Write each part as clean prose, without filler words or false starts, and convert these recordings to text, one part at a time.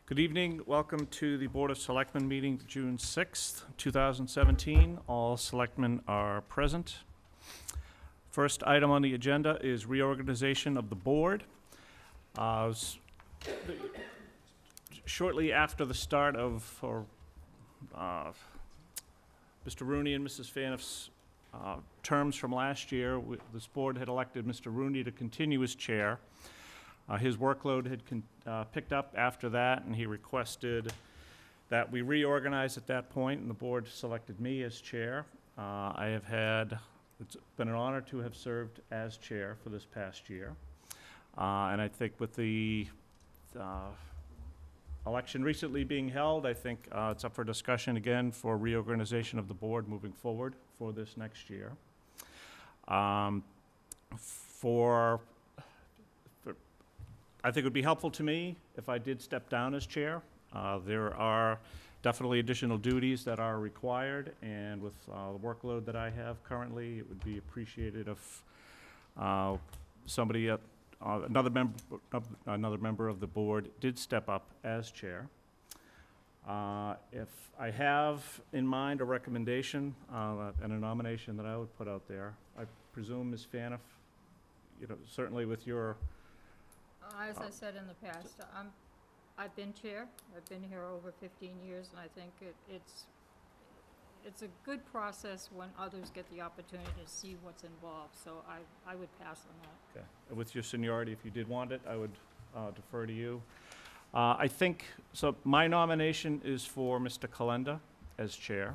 Good evening. Welcome to the Board of Selectmen meeting, June 6th, 2017. All selectmen are present. First item on the agenda is reorganization of the board. Shortly after the start of Mr. Rooney and Mrs. Faniff's terms from last year, this board had elected Mr. Rooney to continue as chair. His workload had picked up after that, and he requested that we reorganize at that point, and the board selected me as chair. It's been an honor to have served as chair for this past year. And I think with the election recently being held, I think it's up for discussion again for reorganization of the board moving forward for this next year. I think it would be helpful to me if I did step down as chair. There are definitely additional duties that are required, and with the workload that I have currently, it would be appreciated if another member of the board did step up as chair. If I have in mind a recommendation and a nomination that I would put out there, I presume Ms. Faniff, certainly with your As I said in the past, I've been chair. I've been here over 15 years, and I think it's a good process when others get the opportunity to see what's involved. So I would pass on that. Okay. With your seniority, if you did want it, I would defer to you. I think, so my nomination is for Mr. Calenda as chair.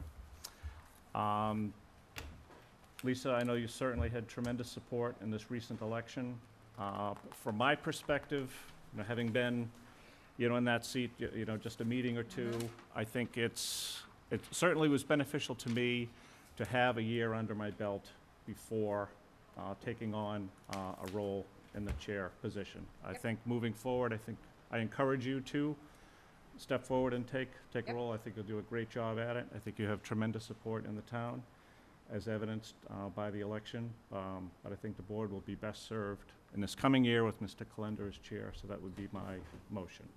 Lisa, I know you certainly had tremendous support in this recent election. From my perspective, having been, in that seat, just a meeting or two, I think it certainly was beneficial to me to have a year under my belt before taking on a role in the chair position. I think moving forward, I encourage you to step forward and take a role. I think you'll do a great job at it. I think you have tremendous support in the town, as evidenced by the election. But I think the board will be best served in this coming year with Mr. Calenda as chair, so that would be my motion.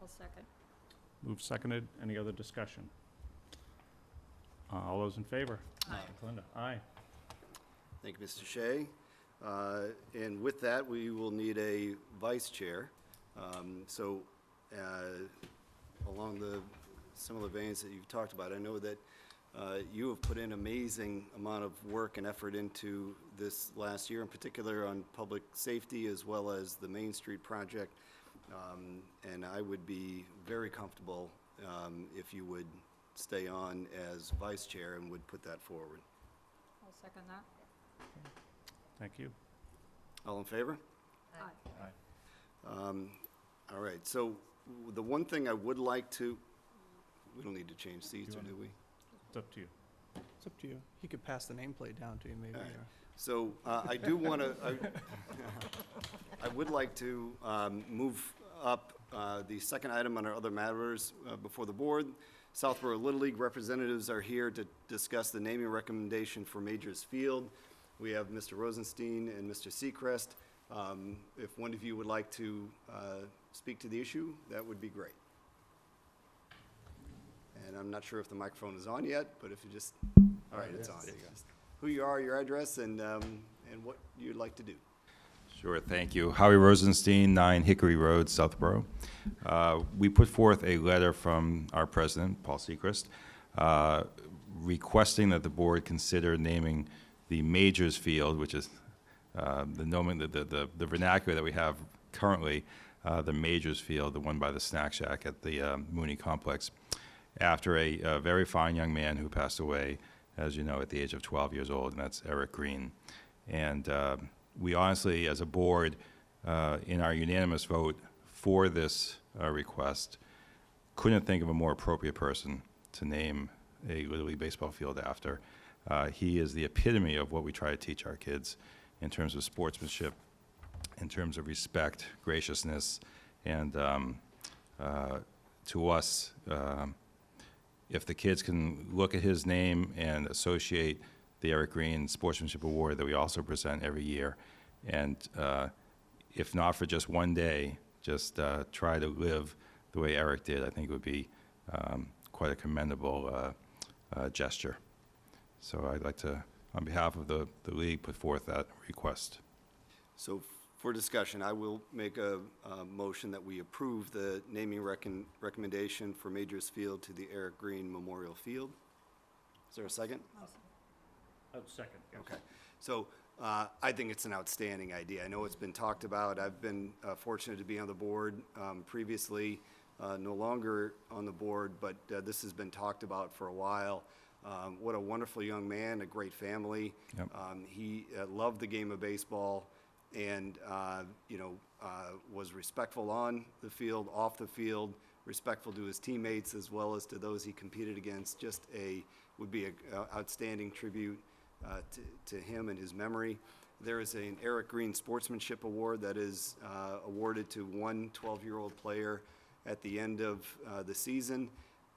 I'll second. Moved, seconded. Any other discussion? All those in favor? Aye. Mr. Calenda? Aye. Thank you, Mr. Shea. And with that, we will need a vice chair. Along the similar veins that you've talked about, I know that you have put an amazing amount of work and effort into this last year, in particular on public safety as well as the Main Street project. And I would be very comfortable if you would stay on as vice chair and would put that forward. I'll second that. Thank you. All in favor? Aye. Aye. All right, so the one thing I would like to, we don't need to change seats, or do we? It's up to you. It's up to you. He could pass the nameplate down to you, maybe. All right. So I do want to, I would like to move up the second item on our other matters before the board. Southborough Little League representatives are here to discuss the naming recommendation for Majors Field. We have Mr. Rosenstein and Mr. Seacrest. If one of you would like to speak to the issue, that would be great. And I'm not sure if the microphone is on yet, but if you just, all right, it's on. Who you are, your address, and what you'd like to do. Sure, thank you. Howie Rosenstein, 9 Hickory Road, Southborough. We put forth a letter from our president, Paul Seacrest, requesting that the board consider naming the Majors Field, which is the vernacular that we have currently, the Majors Field, the one by the snack shack at the Mooney Complex, after a very fine young man who passed away, as you know, at the age of 12 years old, and that's Eric Green. And we honestly, as a board, in our unanimous vote for this request, couldn't think of a more appropriate person to name a Little League baseball field after. He is the epitome of what we try to teach our kids in terms of sportsmanship, in terms of respect, graciousness, and to us, if the kids can look at his name and associate the Eric Green Sportsmanship Award that we also present every year, and if not for just one day, just try to live the way Eric did, I think it would be quite a commendable gesture. So I'd like to, on behalf of the league, put forth that request. So for discussion, I will make a motion that we approve the naming recommendation for Majors Field to the Eric Green Memorial Field. Is there a second? Second. Okay. So I think it's an outstanding idea. I know it's been talked about. I've been fortunate to be on the board previously, no longer on the board, but this has been talked about for a while. What a wonderful young man, a great family. Yep. He loved the game of baseball and, was respectful on the field, off the field, respectful to his teammates as well as to those he competed against. Just would be an outstanding tribute to him and his memory. There is an Eric Green Sportsmanship Award that is awarded to one 12-year-old player at the end of the season.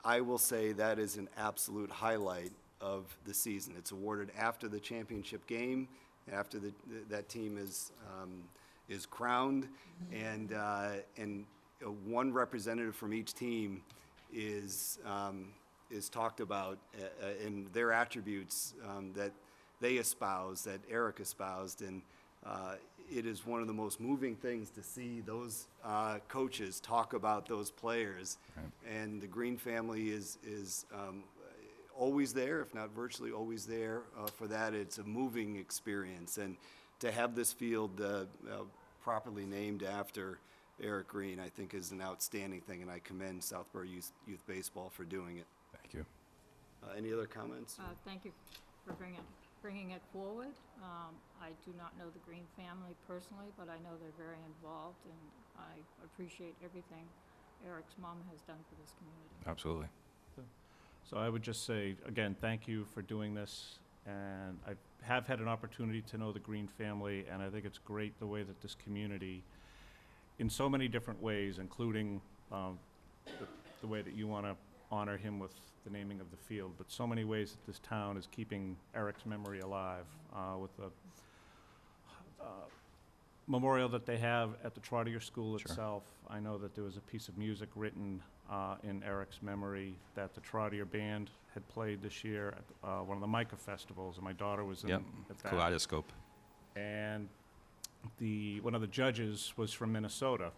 I will say that is an absolute highlight of the season. It's awarded after the championship game, after that team is crowned, and one representative from each team is talked about in their attributes that they espouse, that Eric espoused, and it is one of the most moving things to see those coaches talk about those players. Right. And the Green family is always there, if not virtually always there for that. It's a moving experience, and to have this field properly named after Eric Green, I think, is an outstanding thing, and I commend Southborough Youth Baseball for doing it. Thank you. Any other comments? Thank you for bringing it forward. I do not know the Green family personally, but I know they're very involved, and I appreciate everything Eric's mom has done for this community. Absolutely. So I would just say, again, thank you for doing this, and I have had an opportunity to know the Green family, and I think it's great the way that this community, in so many different ways, including the way that you want to honor him with the naming of the field, but so many ways that this town is keeping Eric's memory alive with the memorial that they have at the Trotter School Sure. itself. I know that there was a piece of music written in Eric's memory that the Trotter Band had played this year at one of the Micah festivals, and my daughter was in Yep. at that. Kaleidoscope. And one of the judges was from Minnesota.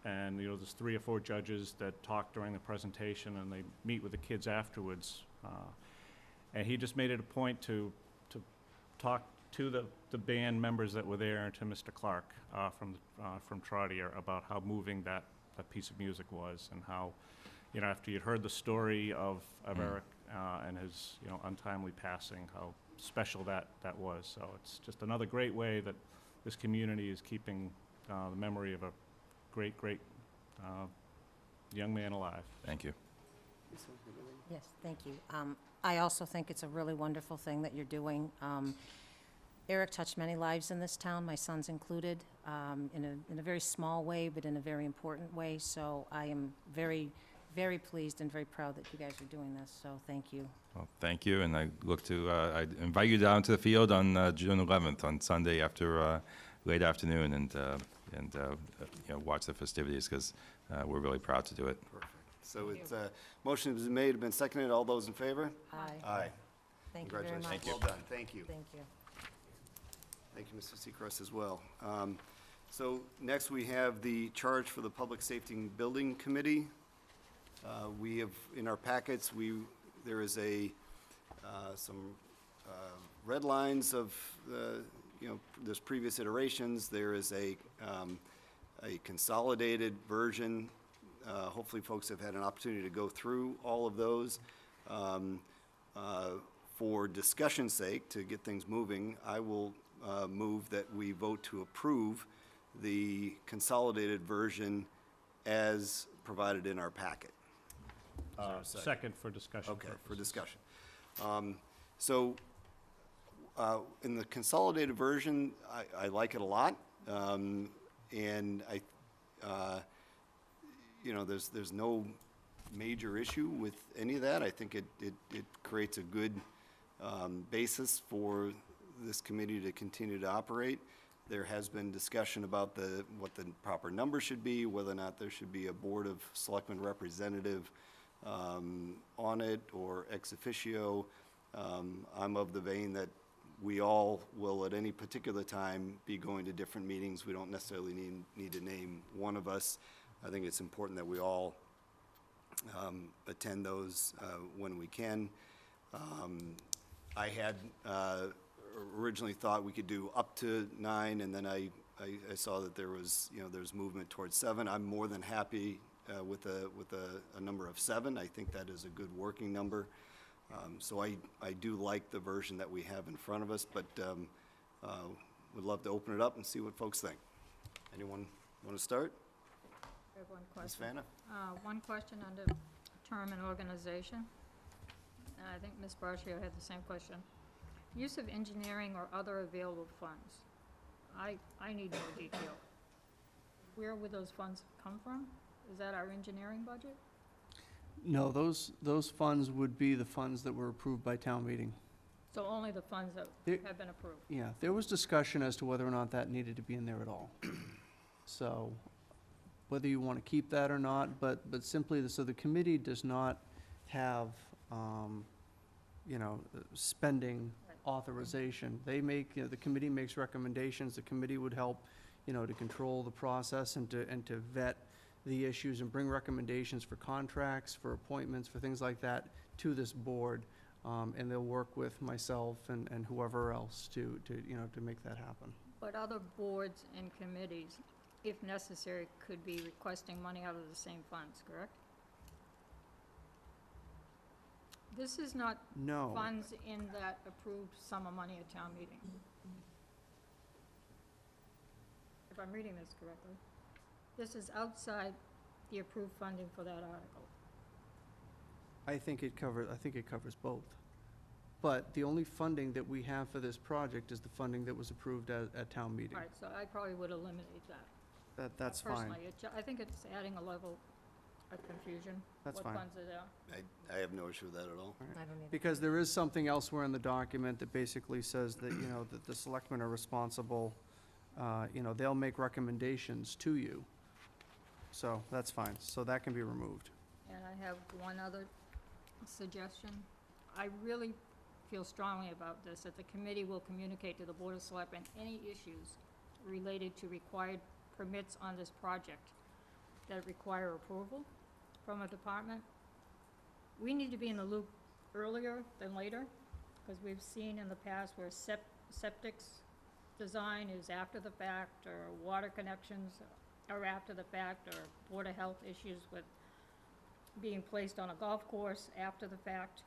And, there's 3 or 4 judges that talk during the presentation, and they meet with the kids afterwards. And he just made it a point to talk to the band members that were there and to Mr. Clark from Trotter about how moving that piece of music was, and how, after you'd heard the story of Eric and his, untimely passing, how special that was. So it's just another great way that this community is keeping the memory of a great young man alive. Thank you. Yes, thank you. I also think it's a really wonderful thing that you're doing. Eric touched many lives in this town, my son's included, in a very small way, but in a very important way. So I am very, very pleased and very proud that you guys are doing this, so thank you. Well, thank you, and I look to, I invite you down to the field on June 11th, on Sunday after late afternoon, and watch the festivities, because we're really proud to do it. Perfect. So it's motion has been made, been seconded. All those in favor? Aye. Aye. Thank you very much. Congratulations. Well done. Thank you. Thank you. Thank you, Mr. Seacrest, as well. So next, we have the charge for the Public Safety and Building Committee. We have, in our packets, there is some red lines of, there's previous iterations. There is a consolidated version. Hopefully, folks have had an opportunity to go through all of those. For discussion's sake, to get things moving, I will move that we vote to approve the consolidated version as provided in our packet. Second for discussion Okay, for purposes. discussion. So, in the consolidated version, I like it a lot. And there's no major issue with any of that. I think it creates a good basis for this committee to continue to operate. There has been discussion about what the proper number should be, whether or not there should be a Board of Selectmen representative on it or ex officio. I'm of the vein that we all will at any particular time be going to different meetings. We don't necessarily need to name one of us. I think it's important that we all attend those when we can. I had originally thought we could do up to 9, and then I saw that there was movement towards 7. I'm more than happy with a number of 7. I think that is a good working number. So I do like the version that we have in front of us, but would love to open it up and see what folks think. Anyone want to start? I have one Ms. question. Fana? One question under term and organization. And I think Ms. Brascio had the same question. Use of engineering or other available funds. I need more detail. Where would those funds come from? Is that our engineering budget? No, those funds would be the funds that were approved by town meeting. So only the funds that There- have been approved? Yeah, there was discussion as to whether or not that needed to be in there at all. So, whether you want to keep that or not, but simply, so the committee does not have, spending Right. authorization. They make, the committee makes recommendations, the committee would help, to control the process and to vet the issues and bring recommendations for contracts, for appointments, for things like that to this board. And they'll work with myself and whoever else to make that happen. But other boards and committees, if necessary, could be requesting money out of the same funds, correct? This is not No. funds in that approved sum of money at town meeting. If I'm reading this correctly. This is outside the approved funding for that article. I think it covers both. But the only funding that we have for this project is the funding that was approved at town meeting. All right, so I probably would eliminate that. That's fine. Personally, I think it's adding a level of confusion. That's fine. What funds are there? I have no issue with that at all. I don't either. Because there is something elsewhere in the document that basically says that, that the selectmen are responsible, they'll make recommendations to you. So that's fine. So that can be removed. And I have one other suggestion. I really feel strongly about this, that the committee will communicate to the Board of Selectmen any issues related to required permits on this project that require approval from a department. We need to be in the loop earlier than later, because we've seen in the past where septic's design is after the fact, or water connections are after the fact, or Board of Health issues with being placed on a golf course after the fact,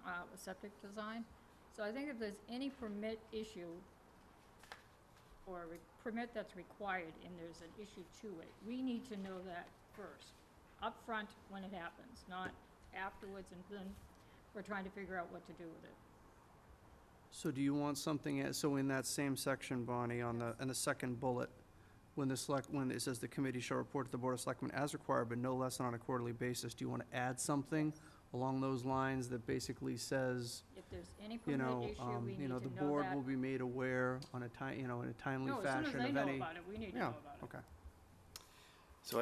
a septic design. So I think if there's any permit issue or a permit that's required and there's an issue to it, we need to know that first, up front when it happens, not afterwards and then we're trying to figure out what to do with it. So do you want something, so in that same section, Bonnie, in the second bullet, when it says the committee shall report to the Board of Selectmen as required, but no less than on a quarterly basis, do you want to add something along those lines that basically says, If there's any permit issue, we need to know the that. board will be made aware on a in a timely No, as soon fashion as of they any. know about it, we need to know about it. Okay. So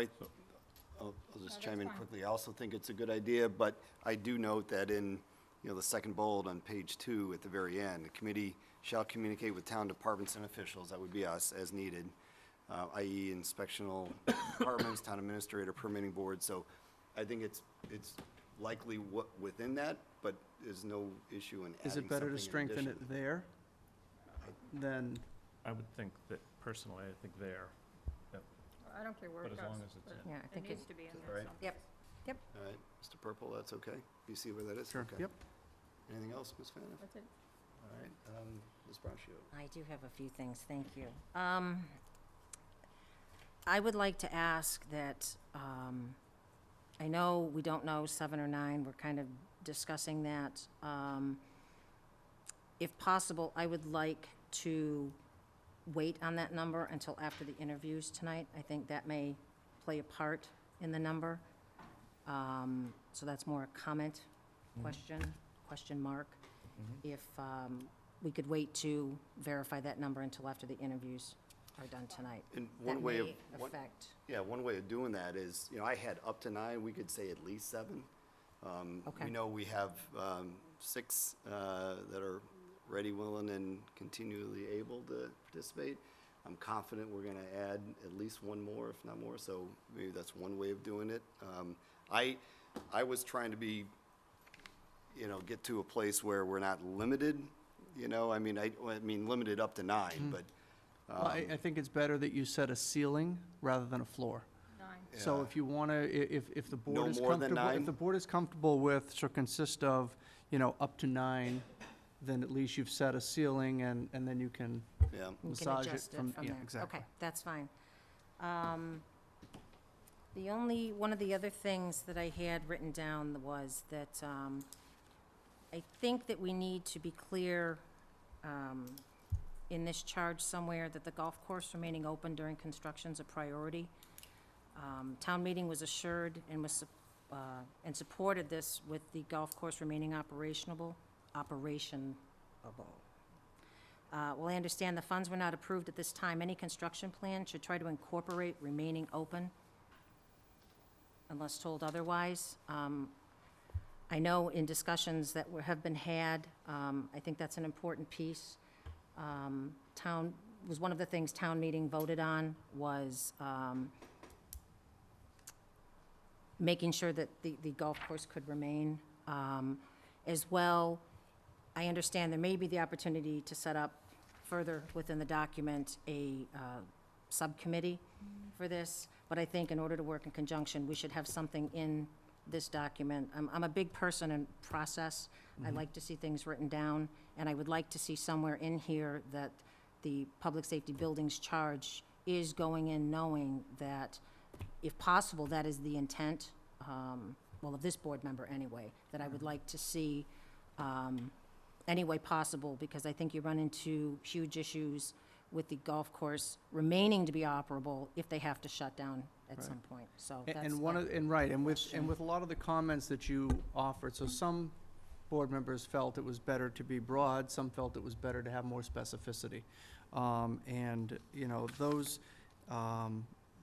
I'll just No, chime in that's fine. quickly. I also think it's a good idea, but I do note that in, the second bullet on page 2 at the very end, the committee shall communicate with town departments and officials, that would be us, as needed, i.e. inspectional departments, town administrator, permitting board. So I think it's likely within that, but there's no issue in adding Is it better something to in strengthen addition. it there than, I would think that, personally, I think there, I don't care where but it as goes, long as it's but in. Yeah, I it think needs it, to be in All there right. someplace. Yep. All right, Mr. Purple, that's okay? You see where that is? sure, Okay. yep. Anything else, Ms. Fana? That's it. All right, Ms. Brascio. I do have a few things, thank you. I would like to ask that, I know we don't know 7 or 9, we're kind of discussing that. If possible, I would like to wait on that number until after the interviews tonight. I think that may play a part in the number. So that's more a comment, question mark. Mhm. If we could wait to verify that number until after the interviews are done tonight. And That one way of, may affect, one way of doing that is, I had up to 9, we could say at least 7. Okay. We know we have 6 that are ready, willing, and continually able to participate. I'm confident we're going to add at least one more, if not more, so maybe that's one way of doing it. I was trying to be, get to a place where we're not limited, I mean, limited up to 9, but. Well, I think it's better that you set a ceiling rather than a floor. 9. So Yeah. if you want to, if the board No is more than comfortable, 9? if the board is comfortable with, should consist of, up to 9, then at least you've set a ceiling and then you can Yeah. we can massage it adjust it from, from yeah, there. exactly. Okay, that's fine. One of the other things that I had written down was that I think that we need to be clear in this charge somewhere that the golf course remaining open during construction is a priority. Town meeting was assured and and supported this with the golf course remaining operationable. Well, I understand the funds were not approved at this time. Any construction plan should try to incorporate remaining open unless told otherwise. I know in discussions that have been had, I think that's an important piece. Was one of the things town meeting voted on was making sure that the golf course could remain. As well, I understand there may be the opportunity to set up further within the document a subcommittee for this, but I think in order to work in conjunction, we should have something in this document. I'm a big person in process. I like to see things written down, and I would like to see somewhere in here that the public safety buildings charge is going in knowing that, if possible, that is the intent, well, of this board member anyway, that I would like to see any way possible, because I think you run into huge issues with the golf course remaining to be operable if they have to shut down at Right. some point, so And- that's And one the of, and right, and question. with a lot of the comments that you offered, so some board members felt it was better to be broad, some felt it was better to have more specificity. And, those,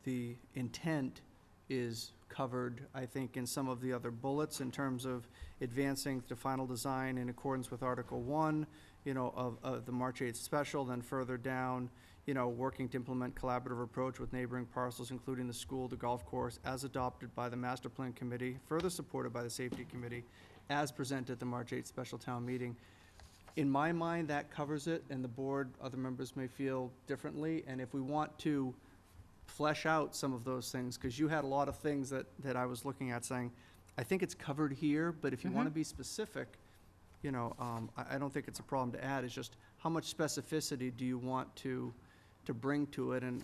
the intent is covered, I think, in some of the other bullets in terms of advancing to final design in accordance with Article 1, of the March 8th special, then further down, working to implement collaborative approach with neighboring parcels, including the school, the golf course, as adopted by the Master Plan Committee, further supported by the Safety Committee, as presented at the March 8th special town meeting. In my mind, that covers it, and the board, other members may feel differently, and if we want to flesh out some of those things, because you had a lot of things that I was looking at saying, I think it's covered here, but if you want to be specific, I don't think it's a problem to add. It's just how much specificity do you want to bring to it? And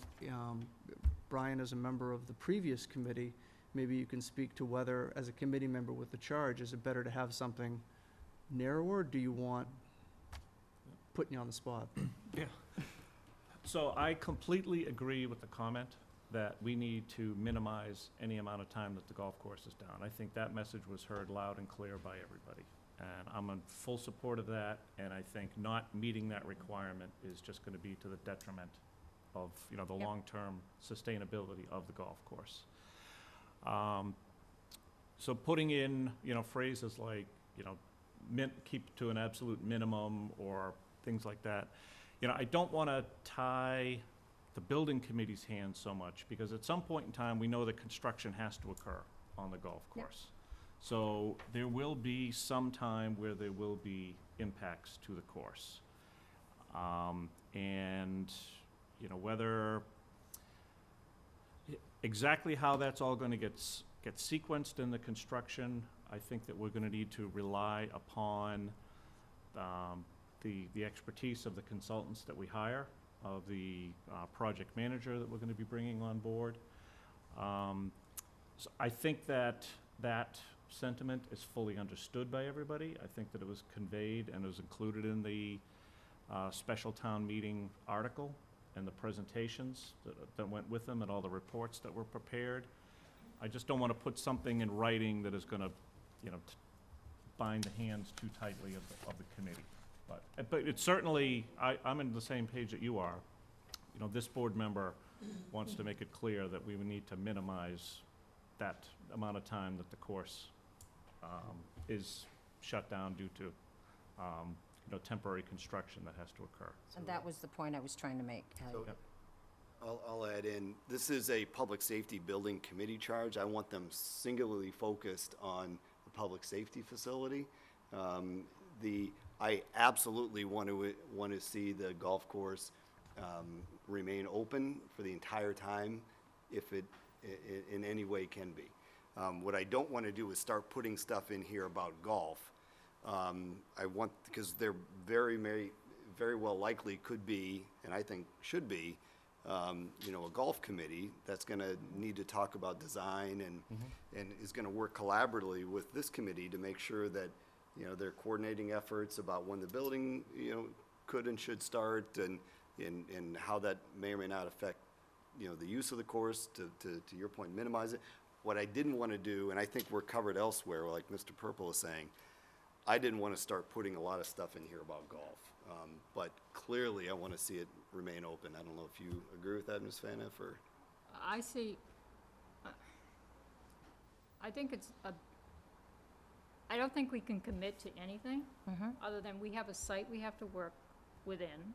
Brian, as a member of the previous committee, maybe you can speak to whether, as a committee member with the charge, is it better to have something narrower? Do you want, putting you on the spot? So I completely agree with the comment that we need to minimize any amount of time that the golf course is down. I think that message was heard loud and clear by everybody. And I'm in full support of that, and I think not meeting that requirement is just gonna be to the detriment of, the Yep. long-term sustainability of the golf course. So putting in, phrases like, keep to an absolute minimum or things like that. I don't wanna tie the building committee's hands so much, because at some point in time, we know that construction has to occur on the golf Yep. course. So there will be some time where there will be impacts to the course. And, whether, exactly how that's all gonna get sequenced in the construction, I think that we're gonna need to rely upon the expertise of the consultants that we hire, of the project manager that we're gonna be bringing on board. So I think that sentiment is fully understood by everybody. I think that it was conveyed and was included in the special town meeting article and the presentations that went with them and all the reports that were prepared. I just don't want to put something in writing that is going to, bind the hands too tightly of the committee. But it's certainly, I'm in the same page that you are. You know, this board member wants to make it clear that we would need to minimize that amount of time that the course is shut down due to, you know, temporary construction that has to occur. And that was the point I was trying to make. So Yep. I'll add in, this is a public safety building committee charge. I want them singularly focused on the public safety facility. I absolutely want to see the golf course remain open for the entire time if it in any way can be. What I don't want to do is start putting stuff in here about golf. I want, because they're very well likely could be, and I think should be, you know, a golf committee that's going to need to talk about design and is going to work collaboratively with this committee to make sure that, you know, they're coordinating efforts about when the building, you know, could and should start and how that may or may not affect, you know, the use of the course to your point, minimize it. What I didn't want to do, and I think we're covered elsewhere, like Mr. Purple is saying, I didn't want to start putting a lot of stuff in here about golf. But clearly, I want to see it remain open. I don't know if you agree with that, Ms. Faniff, or? I see, I think I don't think we can commit to anything, other than we have a site we have to work within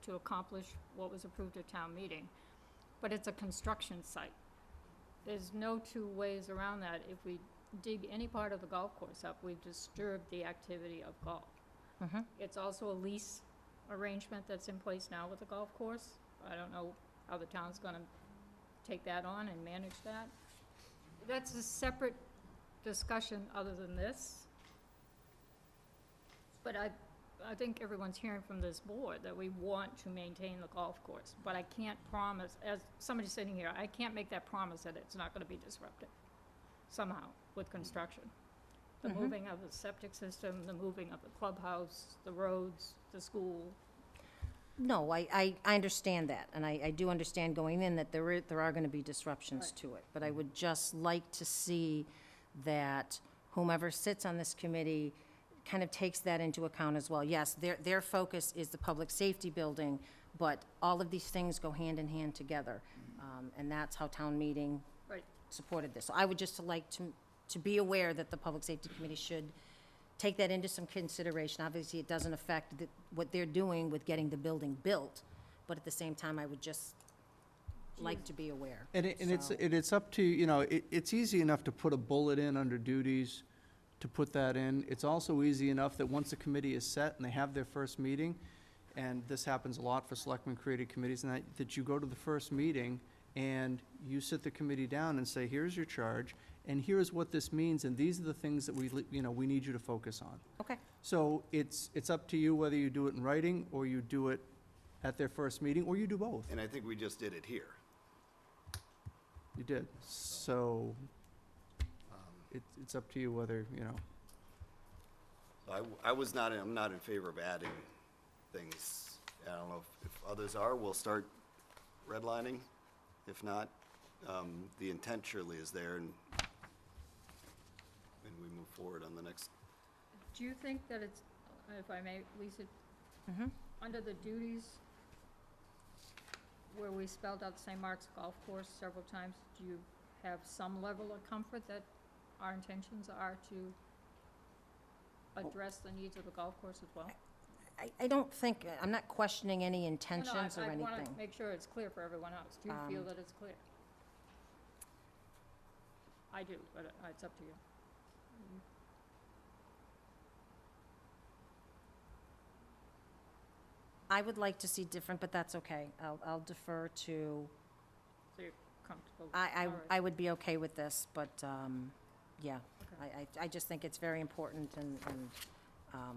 to accomplish what was approved at town meeting. But it's a construction site. There's no two ways around that. If we dig any part of the golf course up, we've disturbed the activity of golf. It's also a lease arrangement that's in place now with the golf course. I don't know how the town's gonna take that on and manage that. That's a separate discussion other than this. But I think everyone's hearing from this board that we want to maintain the golf course. But I can't promise, as somebody sitting here, I can't make that promise that it's not gonna be disruptive somehow with construction. The moving of the septic system, the moving of the clubhouse, the roads, the school. No, I understand that, and I do understand going in that there are going to be disruptions Right. to it. But I would just like to see that whomever sits on this committee kind of takes that into account as well. Yes, their focus is the public safety building, but all of these things go hand in hand together. And that's how town meeting Right. supported this. So I would just like to be aware that the Public Safety Committee should take that into some consideration. Obviously, it doesn't affect what they're doing with getting the building built, but at the same time, I would just like to be aware. And it's So- up to, you know, it's easy enough to put a bullet in under duties, to put that in. It's also easy enough that once a committee is set and they have their first meeting, and this happens a lot for selectmen created committees, and that you go to the first meeting and you sit the committee down and say, here's your charge, and here's what this means, and these are the things that we need you to focus on. Okay, So it's up to you whether you do it in writing, or you do it at their first meeting, or you do both. And I think we just did it here. You did. So it's up to you whether, you know. I'm not in favor of adding things. I don't know if others are. We'll start redlining. If not, the intent surely is there, and we move forward on the next. Do you think that it's, if I may, Lisa, under the duties, where we spelled out St. Mark's Golf Course several times, do you have some level of comfort that our intentions are to address the needs of the golf course as well? I don't think, I'm not questioning any No, no, intentions or I want anything. to make sure it's clear for everyone else. Do you feel that it's clear? I do, but it's up to you. I would like to see different, but that's okay. I'll defer to, So you're comfortable? I All right. I would be okay with this, but, yeah. I just think it's very important, and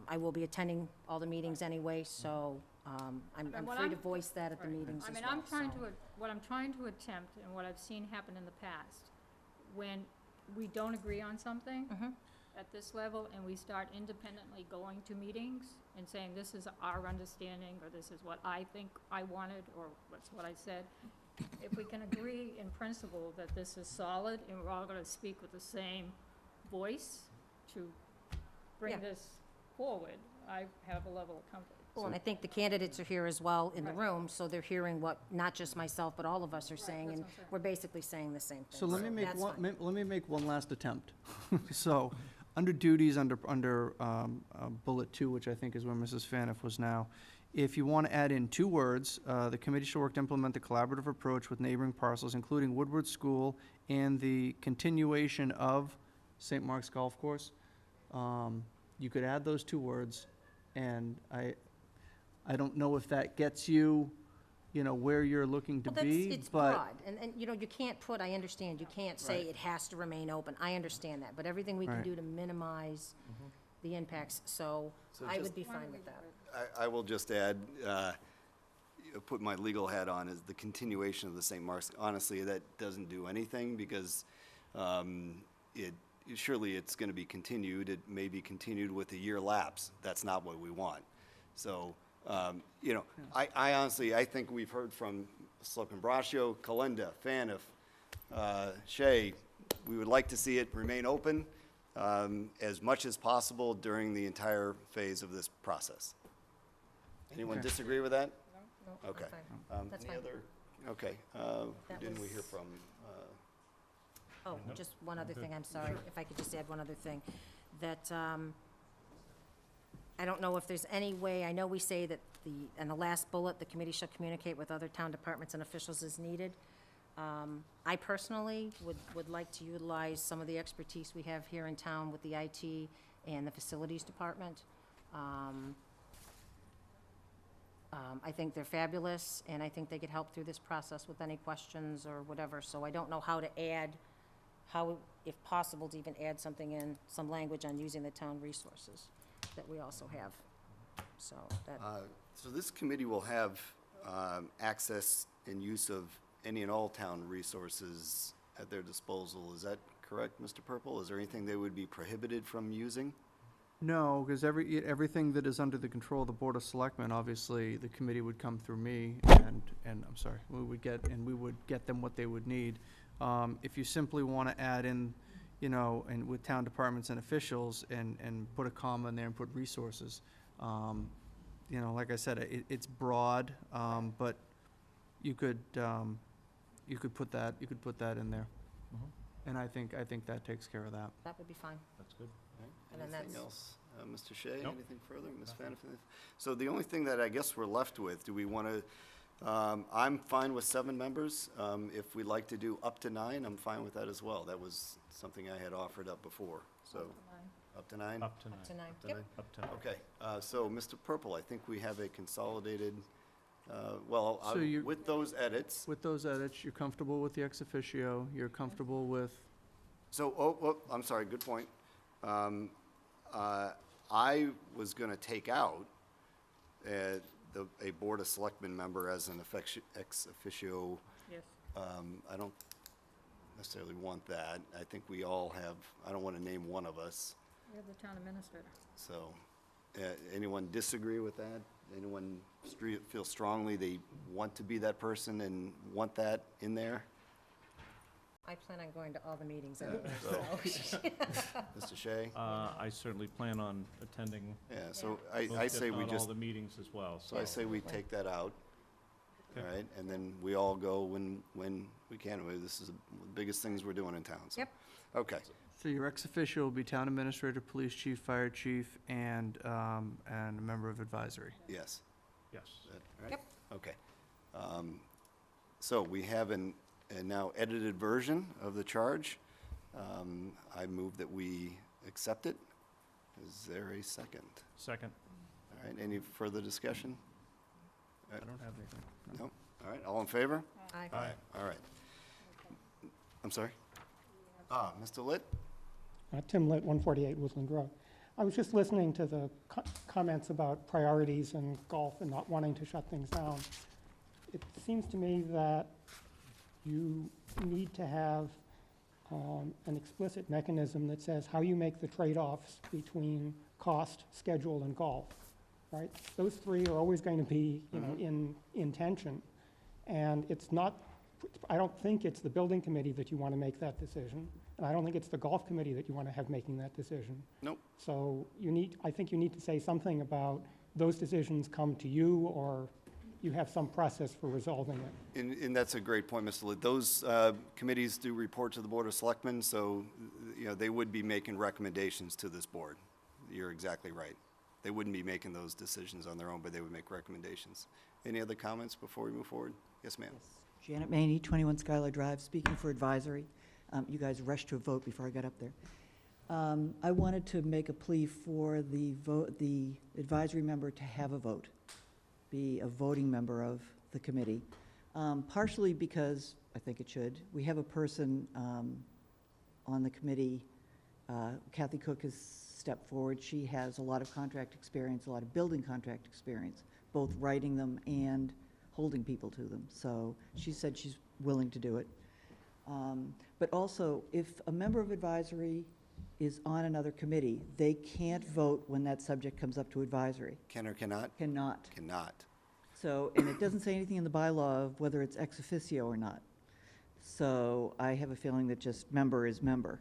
I will be attending all the meetings anyway, so I'm And what free to I'm- voice that at the Right. meetings I as mean, well. I'm trying so. to, what I'm trying to attempt, and what I've seen happen in the past, when we don't agree on something at this level, and we start independently going to meetings and saying, this is our understanding, or this is what I think I wanted, or what's what I said, if we can agree in principle that this is solid, and we're all gonna speak with the same voice to bring Yeah. this forward, I have a level of comfort. Well, and I think the candidates are here as well in the room, so they're hearing what, not just myself, but all of us are saying, and that's what I'm saying. we're basically saying the same thing. So let me make that's one, fine. let me make one last attempt. So, under duties, under bullet 2, which I think is where Mrs. Faniff was now, if you want to add in 2 words, the committee shall work to implement a collaborative approach with neighboring parcels, including Woodward School and the continuation of St. Mark's Golf Course. You could add those 2 words, and I don't know if that gets you, where you're looking to Well, be, it's but. broad, and, you can't put, I understand, you can't say Right. it has to remain open. I understand that, but everything we can Right. do to minimize the impacts, so So I just- would be Why don't fine we with do that. it? I will just add, put my legal hat on, is the continuation of the St. Mark's. Honestly, that doesn't do anything because surely it's going to be continued. It may be continued with a year lapse. That's not what we want. So, I honestly, I think we've heard from Selectman Braccio, Kalenda, Faniff, Shea. We would like to see it remain open as much as possible during the entire phase of this process. Anyone Okay. disagree with that? No, I'm Okay. fine. That's Any fine. other? Okay. Who That didn't we hear was- from? Oh, just one other thing, I'm sorry, if I could just add one other thing, that, I don't know if there's any way, I know we say that in the last bullet, the committee shall communicate with other town departments and officials as needed. I personally would like to utilize some of the expertise we have here in town with the IT and the facilities department. I think they're fabulous, and I think they could help through this process with any questions or whatever, so I don't know how to add, if possible, to even add something in, some language on using the town resources that we also have. So that, So this committee will have access and use of any and all town resources at their disposal. Is that correct, Mr. Purple? Is there anything they would be prohibited from using? No, because everything that is under the control of the Board of Selectmen, obviously, the committee would come through me, and I'm sorry, we would get them what they would need. If you simply want to add in, and with town departments and officials, and put a comma in there and put resources, like I said, it's broad, but you could put that in there. And I think that takes care of that. that would be fine. That's good. And then Anything that's- else? Mr. Shea, Nope. anything further? Ms. Faniff? So the only thing that I guess we're left with, do we want to, I'm fine with 7 members. If we'd like to do up to 9, I'm fine with that as well. That was something I had offered up before, so up to 9? Up to 9. Tonight, to yep. nine? Up to 9. Okay, so Mr. Purple, I think we have a consolidated, So you- with those edits. With those edits, you're comfortable with the ex officio, you're comfortable with, So, I'm sorry, good point. I was going to take out a Board of Selectmen member as an ex officio. Yes. I don't necessarily want that. I think we all have, I don't want to name one of us. We have the town administrator. So, anyone disagree with that? Anyone feel strongly they want to be that person and want that in there? I plan on going to all the meetings Yeah, anyway, so- so. Mr. Shea? I certainly plan on attending, Yeah, so most, I if say we not all just, the meetings as well, so I say we take that out. All Okay. right, and then we all go when we can. This is the biggest things we're doing in town, so. Yep. Okay, so your ex officio will be town administrator, police chief, fire chief, and a member of advisory. yes. yes. Is that right? Yep. Okay. So we have a now edited version of the charge. I move that we accept it. Is there a second? Second. All right, any further discussion? I don't have anything. No? All right, all in favor? Aye. All right. I'm sorry? Mr. Litt? Tim Litt, 148 Woodland Road. I was just listening to the comments about priorities and golf and not wanting to shut things down. It seems to me that you need to have an explicit mechanism that says how you make the trade-offs between cost, schedule, and golf, right? Those 3 are always going to be, in tension. And it's not I don't think it's the building committee that you want to make that decision, and I don't think it's the golf committee that you want to have making that decision. Nope. So I think you need to say something about those decisions come to you, or you have some process for resolving it. And that's a great point, Mr. Lee. Those committees do report to the Board of Selectmen, so, they would be making recommendations to this board. You're exactly right. They wouldn't be making those decisions on their own, but they would make recommendations. Any other comments before we move forward? Yes, ma'am. Janet Maney, 21 Skylar Drive, speaking for advisory. You guys rushed to a vote before I got up there. I wanted to make a plea for the advisory member to have a vote, be a voting member of the committee, partially because I think it should. We have a person on the committee, Kathy Cook has stepped forward. She has a lot of contract experience, a lot of building contract experience, both writing them and holding people to them. So she said she's willing to do it. But also, if a member of advisory is on another committee, they can't vote when that subject comes up to advisory. Can or cannot? Cannot. Cannot. So, and it doesn't say anything in the bylaw of whether it's ex officio or not. So I have a feeling that just member is member,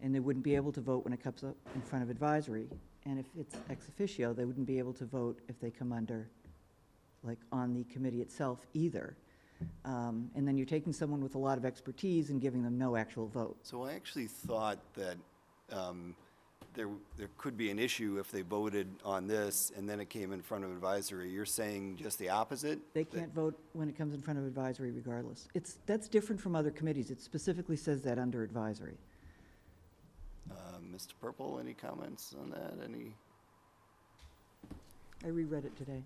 and they wouldn't be able to vote when it comes up in front of advisory. And if it's ex officio, they wouldn't be able to vote if they come under, like, on the committee itself either. And then you're taking someone with a lot of expertise and giving them no actual vote. So I actually thought that there could be an issue if they voted on this and then it came in front of advisory. You're saying just the opposite? They can't vote when it comes in front of advisory regardless. That's different from other committees. It specifically says that under advisory. Mr. Purple, any comments on that? I reread it today.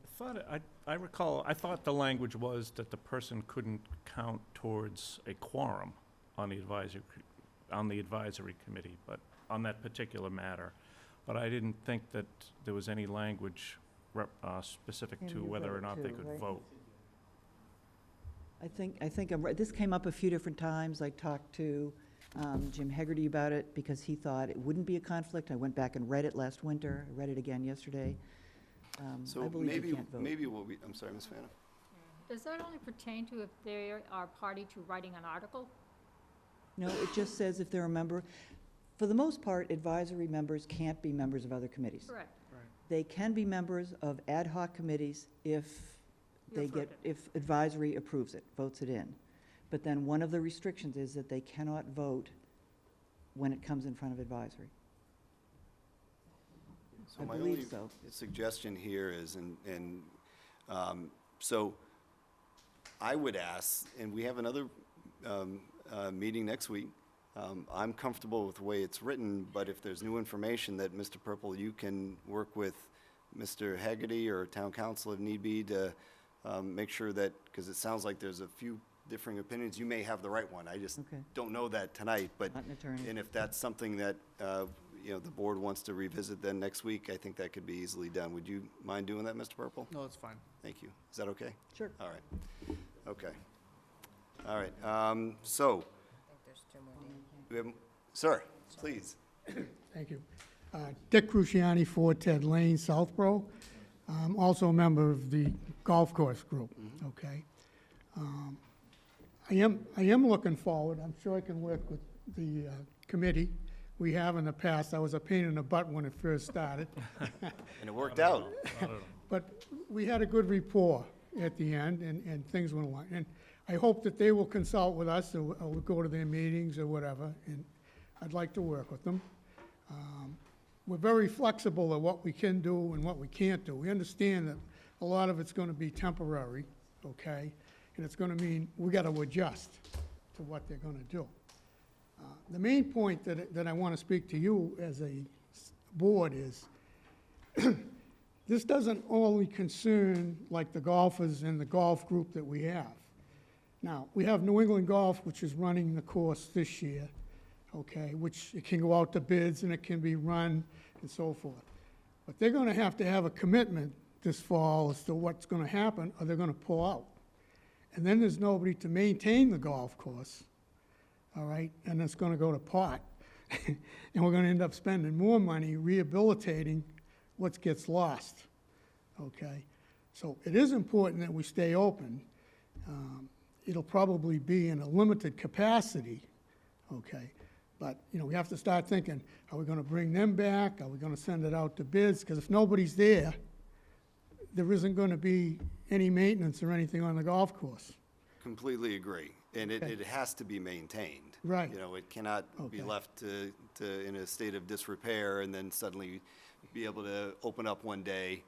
I recall, I thought the language was that the person couldn't count towards a quorum on the advisory committee, but on that particular matter. But I didn't think that there was any language specific And to you whether read or it not they too, could right? vote. I think I'm right. This came up a few different times. I talked to Jim Hegarty about it because he thought it wouldn't be a conflict. I went back and read it last winter. I read it again yesterday. I So believe you can't vote. maybe we'll be, I'm sorry, Ms. Fana. Does that only pertain to if they are party to writing an article? No, it just says if they're a member. For the most part, advisory members can't be members of other committees. Correct. They can be members of ad hoc committees if You approve it. if advisory approves it, votes it in. But then one of the restrictions is that they cannot vote when it comes in front of advisory. So I my believe only so. suggestion here is, so I would ask, and we have another meeting next week. I'm comfortable with the way it's written, but if there's new information that, Mr. Purple, you can work with Mr. Haggerty or town council if need be to make sure that, because it sounds like there's a few differing opinions, you may have the right one. I just Okay. don't know that tonight, but, Not an attorney. and if that's something that, the board wants to revisit then next week, I think that could be easily done. Would you mind doing that, Mr. Purple? No, it's fine. Thank you. Is that okay? Sure. All right. Okay. All right. So, we have, sir, please. Thank you. Dick Cruciani, 4 Ted Lane, Southborough. I'm also a member of the golf course group, okay? I am looking forward. I'm sure I can work with the committee. We have in the past. I was a pain in the butt when it first started. And it worked out. But we had a good rapport at the end, and things went along. And I hope that they will consult with us, or we'll go to their meetings or whatever, and I'd like to work with them. We're very flexible at what we can do and what we can't do. We understand that a lot of it's gonna be temporary, okay? And it's gonna mean we gotta adjust to what they're gonna do. The main point that I wanna speak to you as a board is, this doesn't only concern like the golfers and the golf group that we have. Now, we have New England Golf, which is running the course this year, okay, which it can go out to bids and it can be run and so forth. But they're gonna have to have a commitment this fall as to what's gonna happen, or they're gonna pull out. And then there's nobody to maintain the golf course, all right, and it's gonna go to pot. And we're gonna end up spending more money rehabilitating what gets lost, okay? So it is important that we stay open. it'll probably be in a limited capacity, okay? But, we have to start thinking, are we gonna bring them back? Are we gonna send it out to bids? Because if nobody's there, there isn't gonna be any maintenance or anything on the golf course. Completely agree. And Okay. it has to be maintained. Right. It cannot be Okay. left to, in a state of disrepair and then suddenly be able to open up one day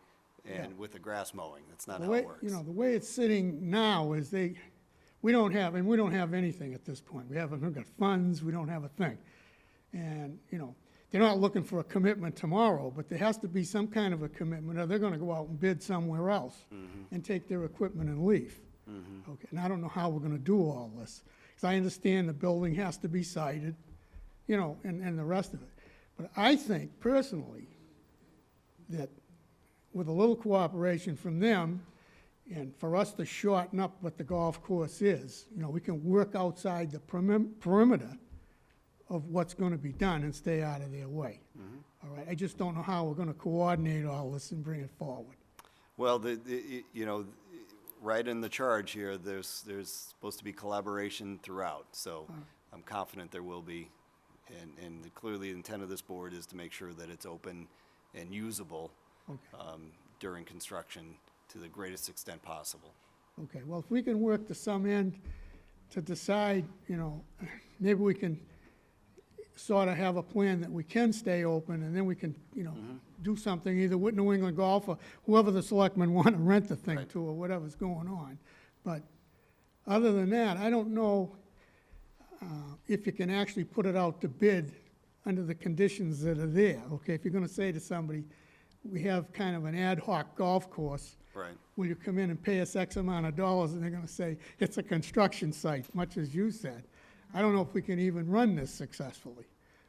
and Yeah. with a grass mowing. That's not The how way, it works. the way it's sitting now is we don't have anything at this point. We haven't got funds, we don't have a thing. And, they're not looking for a commitment tomorrow, but there has to be some kind of a commitment, or they're gonna go out and bid somewhere else and take their equipment and leave. Okay, and I don't know how we're gonna do all this, because I understand the building has to be sited, and the rest of it. But I think personally that with a little cooperation from them, and for us to shorten up what the golf course is, we can work outside the perimeter of what's gonna be done and stay out of their way. All right, I just don't know how we're gonna coordinate all this and bring it forward. Well, right in the charge here, there's supposed to be collaboration throughout, so I'm confident there will be. And clearly, the intent of this board is to make sure that it's open and usable during construction to the greatest extent possible. Okay, well, if we can work to some end to decide, maybe we can sort of have a plan that we can stay open, and then we can, do something either with New England Golf or whoever the selectmen want to rent the thing Right. to, or whatever's going on. But other than that, I don't know if you can actually put it out to bid under the conditions that are there, okay? If you're gonna say to somebody, we have kind of an ad hoc golf course, Right. will you come in and pay us X amount of dollars? And they're gonna say, it's a construction site, much as you said. I don't know if we can even run this successfully.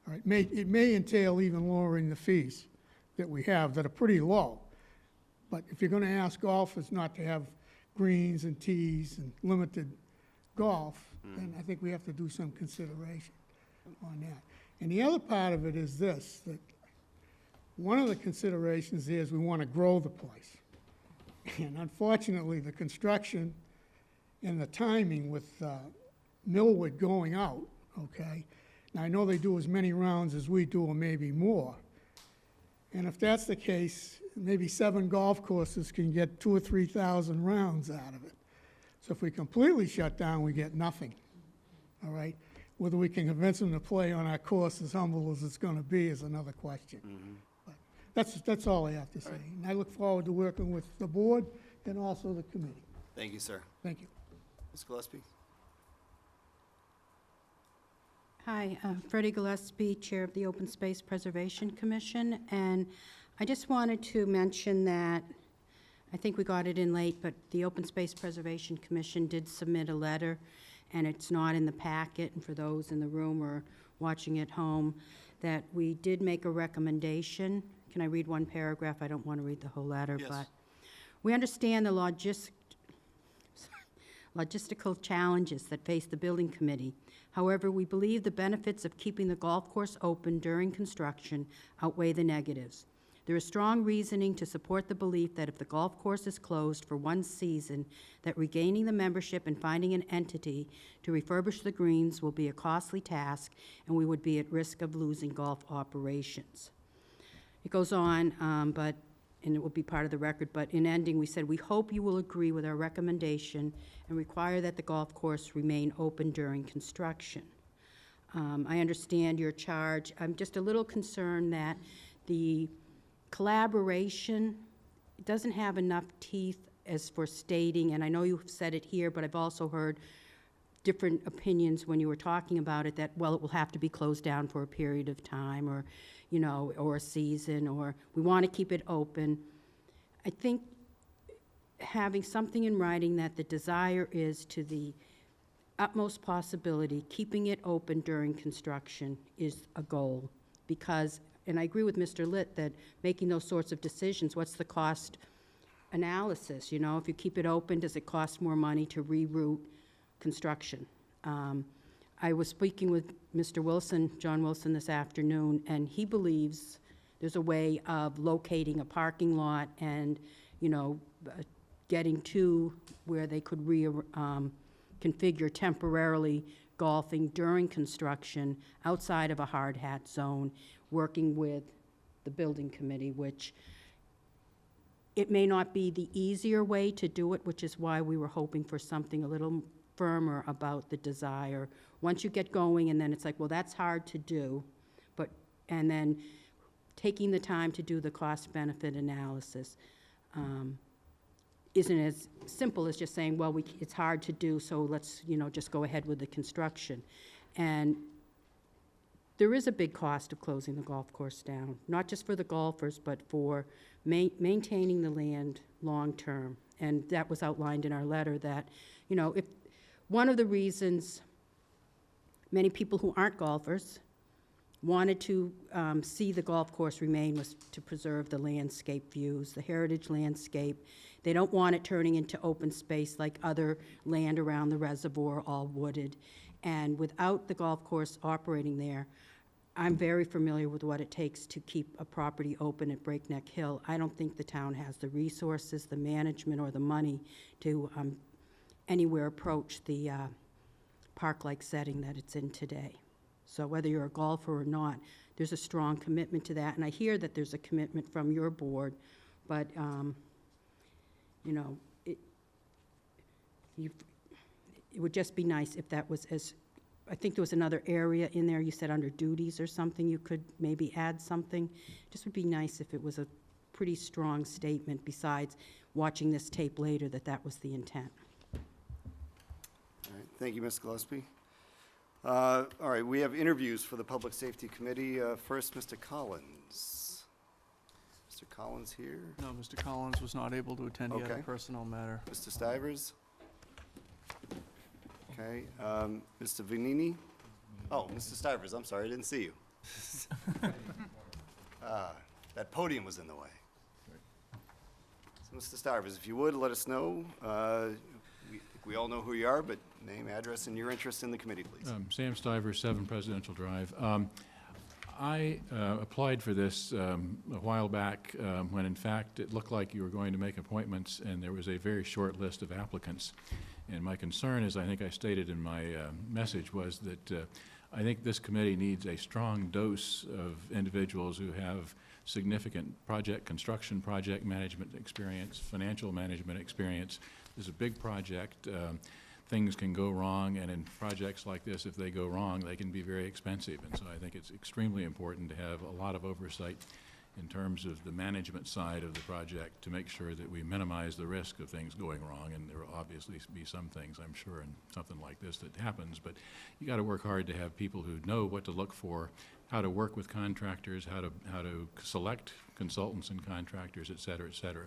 All right, it may entail even lowering the fees that we have that are pretty low. But if you're gonna ask golfers not to have greens and tees and limited golf, then I think we have to do some consideration on that. And the other part of it is this, that one of the considerations is we wanna grow the place. And unfortunately, the construction and the timing with Millwood going out, okay? Now, I know they do as many rounds as we do, or maybe more. And if that's the case, maybe 7 golf courses can get 2,000 or 3,000 rounds out of it. So if we completely shut down, we get nothing, all right? Whether we can convince them to play on our course, as humble as it's gonna be, is another question. But that's all I have to say. And I look forward to working with the board and also the committee. Thank you, sir. Thank you. Ms. Gillespie? Hi, Freddie Gillespie, Chair of the Open Space Preservation Commission, and I just wanted to mention that, I think we got it in late, but the Open Space Preservation Commission did submit a letter, and it's not in the packet, and for those in the room or watching at home, that we did make a recommendation. Can I read one paragraph? I don't want to read the whole letter, Yes. but we understand the logistical challenges that face the building committee. However, we believe the benefits of keeping the golf course open during construction outweigh the negatives. There is strong reasoning to support the belief that if the golf course is closed for one season, that regaining the membership and finding an entity to refurbish the greens will be a costly task, and we would be at risk of losing golf operations. It goes on, and it will be part of the record, but in ending, we said, we hope you will agree with our recommendation and require that the golf course remain open during construction. I understand your charge. I'm just a little concerned that the collaboration doesn't have enough teeth as for stating, and I know you've said it here, but I've also heard different opinions when you were talking about it, that, well, it will have to be closed down for a period of time, or, or a season, or we want to keep it open. I think having something in writing that the desire is to the utmost possibility, keeping it open during construction is a goal. Because, and I agree with Mr. Litt, that making those sorts of decisions, what's the cost analysis? If you keep it open, does it cost more money to reroute construction? I was speaking with Mr. Wilson, John Wilson, this afternoon, and he believes there's a way of locating a parking lot and, getting to where they could configure temporarily golfing during construction outside of a hard hat zone, working with the building committee, which it may not be the easier way to do it, which is why we were hoping for something a little firmer about the desire. Once you get going, and then it's like, well, that's hard to do, and then taking the time to do the cost-benefit analysis isn't as simple as just saying, well, it's hard to do, so let's, just go ahead with the construction. And there is a big cost of closing the golf course down, not just for the golfers, but for maintaining the land long-term. And that was outlined in our letter that, if one of the reasons many people who aren't golfers wanted to see the golf course remain was to preserve the landscape views, the heritage landscape. They don't want it turning into open space like other land around the reservoir, all wooded. And without the golf course operating there, I'm very familiar with what it takes to keep a property open at Breakneck Hill. I don't think the town has the resources, the management, or the money to anywhere approach the park-like setting that it's in today. So whether you're a golfer or not, there's a strong commitment to that. And I hear that there's a commitment from your board, but, it would just be nice if that was as, I think there was another area in there, you said under duties or something, you could maybe add something. Just would be nice if it was a pretty strong statement besides watching this tape later that was the intent. All right, thank you, Ms. Gillespie. All right, we have interviews for the Public Safety Committee. First, Mr. Collins. Mr. Collins here? No, Mr. Collins was not able to attend. He had a Okay. personal matter. Mr. Stivers? Okay, Mr. Vanini? Oh, Mr. Stivers, I'm sorry, I didn't see you. That podium was in the way. So, Mr. Stivers, if you would, let us know. We all know who you are, but name, address, and your interest in the committee, please. Sam Stivers, 7 Presidential Drive. I applied for this a while back when, in fact, it looked like you were going to make appointments, and there was a very short list of applicants. And my concern, as I think I stated in my message, was that I think this committee needs a strong dose of individuals who have significant construction project management experience, financial management experience. This is a big project. Things can go wrong, and in projects like this, if they go wrong, they can be very expensive. And so I think it's extremely important to have a lot of oversight in terms of the management side of the project to make sure that we minimize the risk of things going wrong. And there will obviously be some things, I'm sure, in something like this that happens, but you got to work hard to have people who know what to look for, how to work with contractors, how to select consultants and contractors, et cetera, et cetera.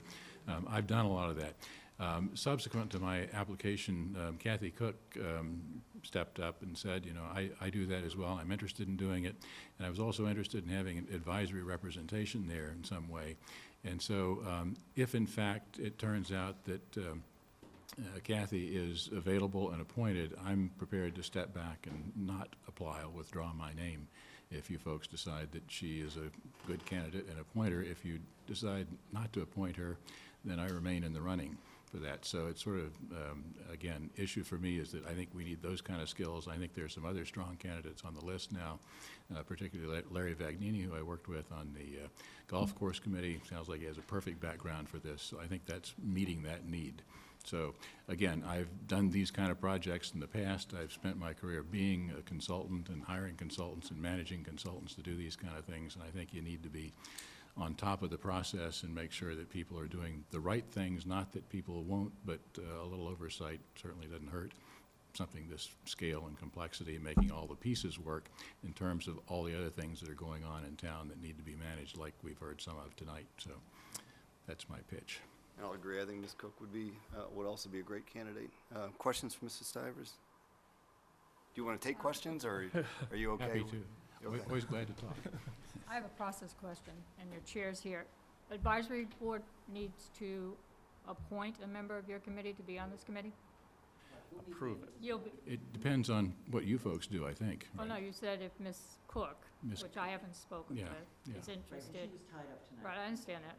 I've done a lot of that. Subsequent to my application, Kathy Cook stepped up and said, I do that as well. I'm interested in doing it. And I was also interested in having an advisory representation there in some way. And so if, in fact, it turns out that Kathy is available and appointed, I'm prepared to step back and not apply. I'll withdraw my name if you folks decide that she is a good candidate and appoint her. If you decide not to appoint her, then I remain in the running for that. So it's sort of, again, issue for me is that I think we need those kind of skills. I think there's some other strong candidates on the list now, particularly Larry Vagnini, who I worked with on the golf course committee. Sounds like he has a perfect background for this. So I think that's meeting that need. So again, I've done these kind of projects in the past. I've spent my career being a consultant and hiring consultants and managing consultants to do these kind of things. And I think you need to be on top of the process and make sure that people are doing the right things, not that people won't, but a little oversight certainly doesn't hurt. Something this scale and complexity, making all the pieces work in terms of all the other things that are going on in town that need to be managed, like we've heard some of tonight. So that's my pitch. I'll agree. I think Ms. Cook would also be a great candidate. Questions for Mrs. Stivers? Do you want to take questions, or are you okay? Happy to. Okay. Always glad to talk. I have a process question, and your chair's here. Advisory board needs to appoint a member of your committee to be on this committee? Approve it. You'll be, It depends on what you folks do, I think. oh no, you said if Ms. Cook, Ms. which I haven't spoken Yeah, with, yeah. is interested. was tied up tonight. Right, I understand that.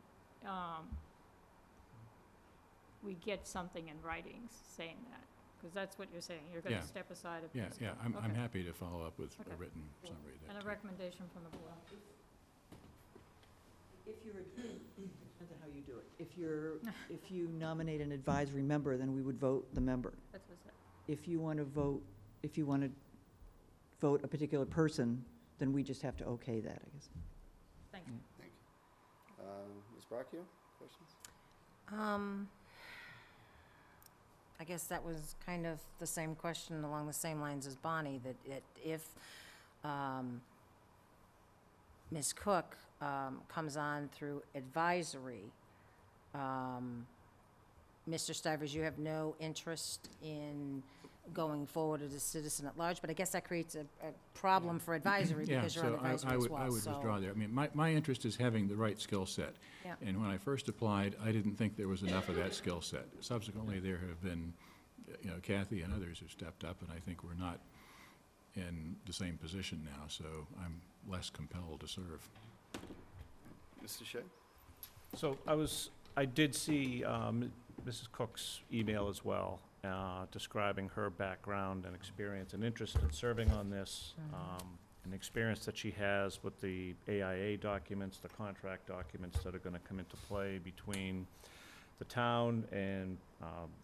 We get something in writing saying that. because that's what you're saying, you're gonna Yeah. step aside a Yeah, piece. yeah, I'm Okay. happy to follow up with a Okay. written summary of that. And a too. recommendation from the board. If you're, depends on how you do it. If you nominate an advisory member, then we would vote the member. That's what's it. If you want to vote a particular person, then we just have to okay that, I guess. Thank you. Thank you. Ms. Bracchio, questions? I guess that was kind of the same question along the same lines as Bonnie, that if Ms. Cook comes on through advisory, Mr. Stivers, you have no interest in going forward as a citizen at large, but I guess that creates a problem for advisory because you're on advisory as well, I would so- withdraw there. I mean, my interest is having the right skill set. Yeah. And when I first applied, I didn't think there was enough of that skill set. Subsequently, there have been, Kathy and others have stepped up, and I think we're not in the same position now, so I'm less compelled to serve. Mr. Shea? So I did see Mrs. Cook's email as well, describing her background and experience and interest in serving on this, and experience that she has with the AIA documents, the contract documents that are gonna come into play between the town and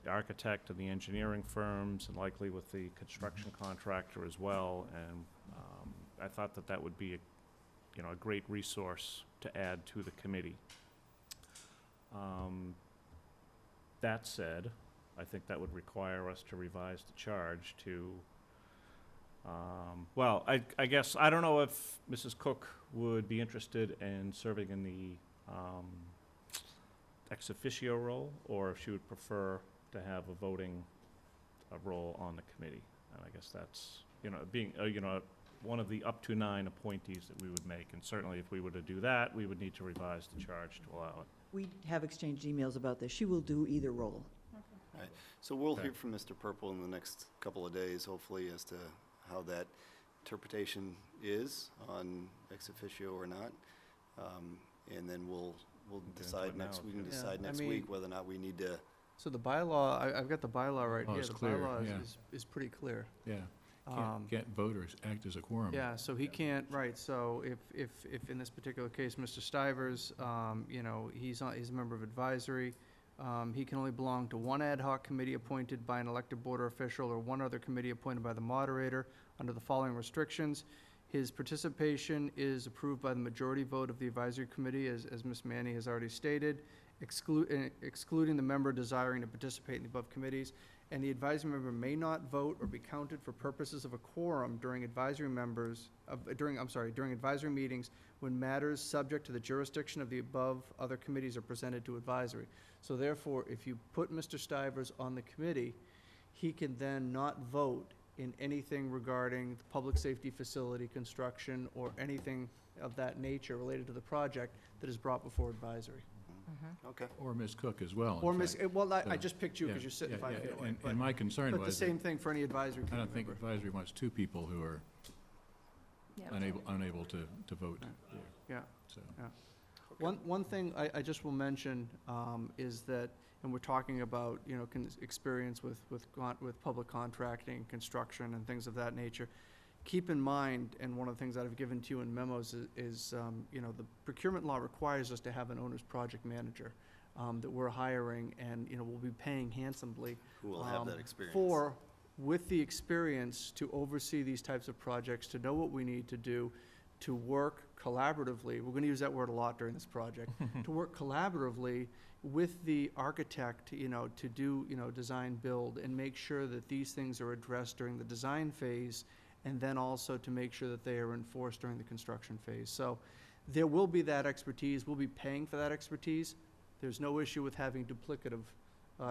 the architect and the engineering firms, and likely with the construction contractor as well. And I thought that would be a great resource to add to the committee. That said, I think that would require us to revise the charge to, well, I guess, I don't know if Mrs. Cook would be interested in serving in the ex officio role, or if she would prefer to have a voting role on the committee. And I guess that's, being, one of the up to 9 appointees that we would make. And certainly if we were to do that, we would need to revise the charge to allow it. We have exchanged emails about this. She will do either role. So we'll Okay. hear from Mr. Purple in the next couple of days, hopefully, as to how that interpretation is on ex officio or not. And then we'll into decide it now we if can you- decide Yeah, I next mean- week whether or not we need to. So the bylaw, I've got the bylaw right Oh, here. it's The clear, bylaw yeah. is pretty clear. Yeah, Um, can't vote or act as a quorum. Yeah, so he can't, right, so if in this particular case, Mr. Stivers, he's a member of advisory, he can only belong to one ad hoc committee appointed by an elected board or official, or one other committee appointed by the moderator, under the following restrictions. His participation is approved by the majority vote of the advisory committee, as Ms. Manny has already stated, excluding the member desiring to participate in the above committees. And the advisory member may not vote or be counted for purposes of a quorum during advisory meetings when matters subject to the jurisdiction of the above other committees are presented to advisory. So therefore, if you put Mr. Stivers on the committee, he can then not vote in anything regarding the public safety facility construction or anything of that nature related to the project that is brought before advisory. Okay. Or Ms. Cook as well. in Or Ms., fact. well, I Yeah. just picked you because Yeah, you're sitting yeah, 5 yeah, feet away. And my concern But the was same that thing for any advisory I committee don't think member. advisory wants 2 people who are Yeah. unable to vote. Yeah. So, One thing I just will mention is that, and we're talking about, experience with public contracting, construction, and things of that nature. Keep in mind, and one of the things that I've given to you in memos is the procurement law requires us to have an owner's project manager that we're hiring, and, we'll be paying handsomely. Who will have that experience? With the experience to oversee these types of projects, to know what we need to do, to work collaboratively, we're gonna use that word a lot during this project, to work collaboratively with the architect, to do, design build, and make sure that these things are addressed during the design phase, and then also to make sure that they are enforced during the construction phase. So there will be that expertise, we'll be paying for that expertise. There's no issue with having duplicative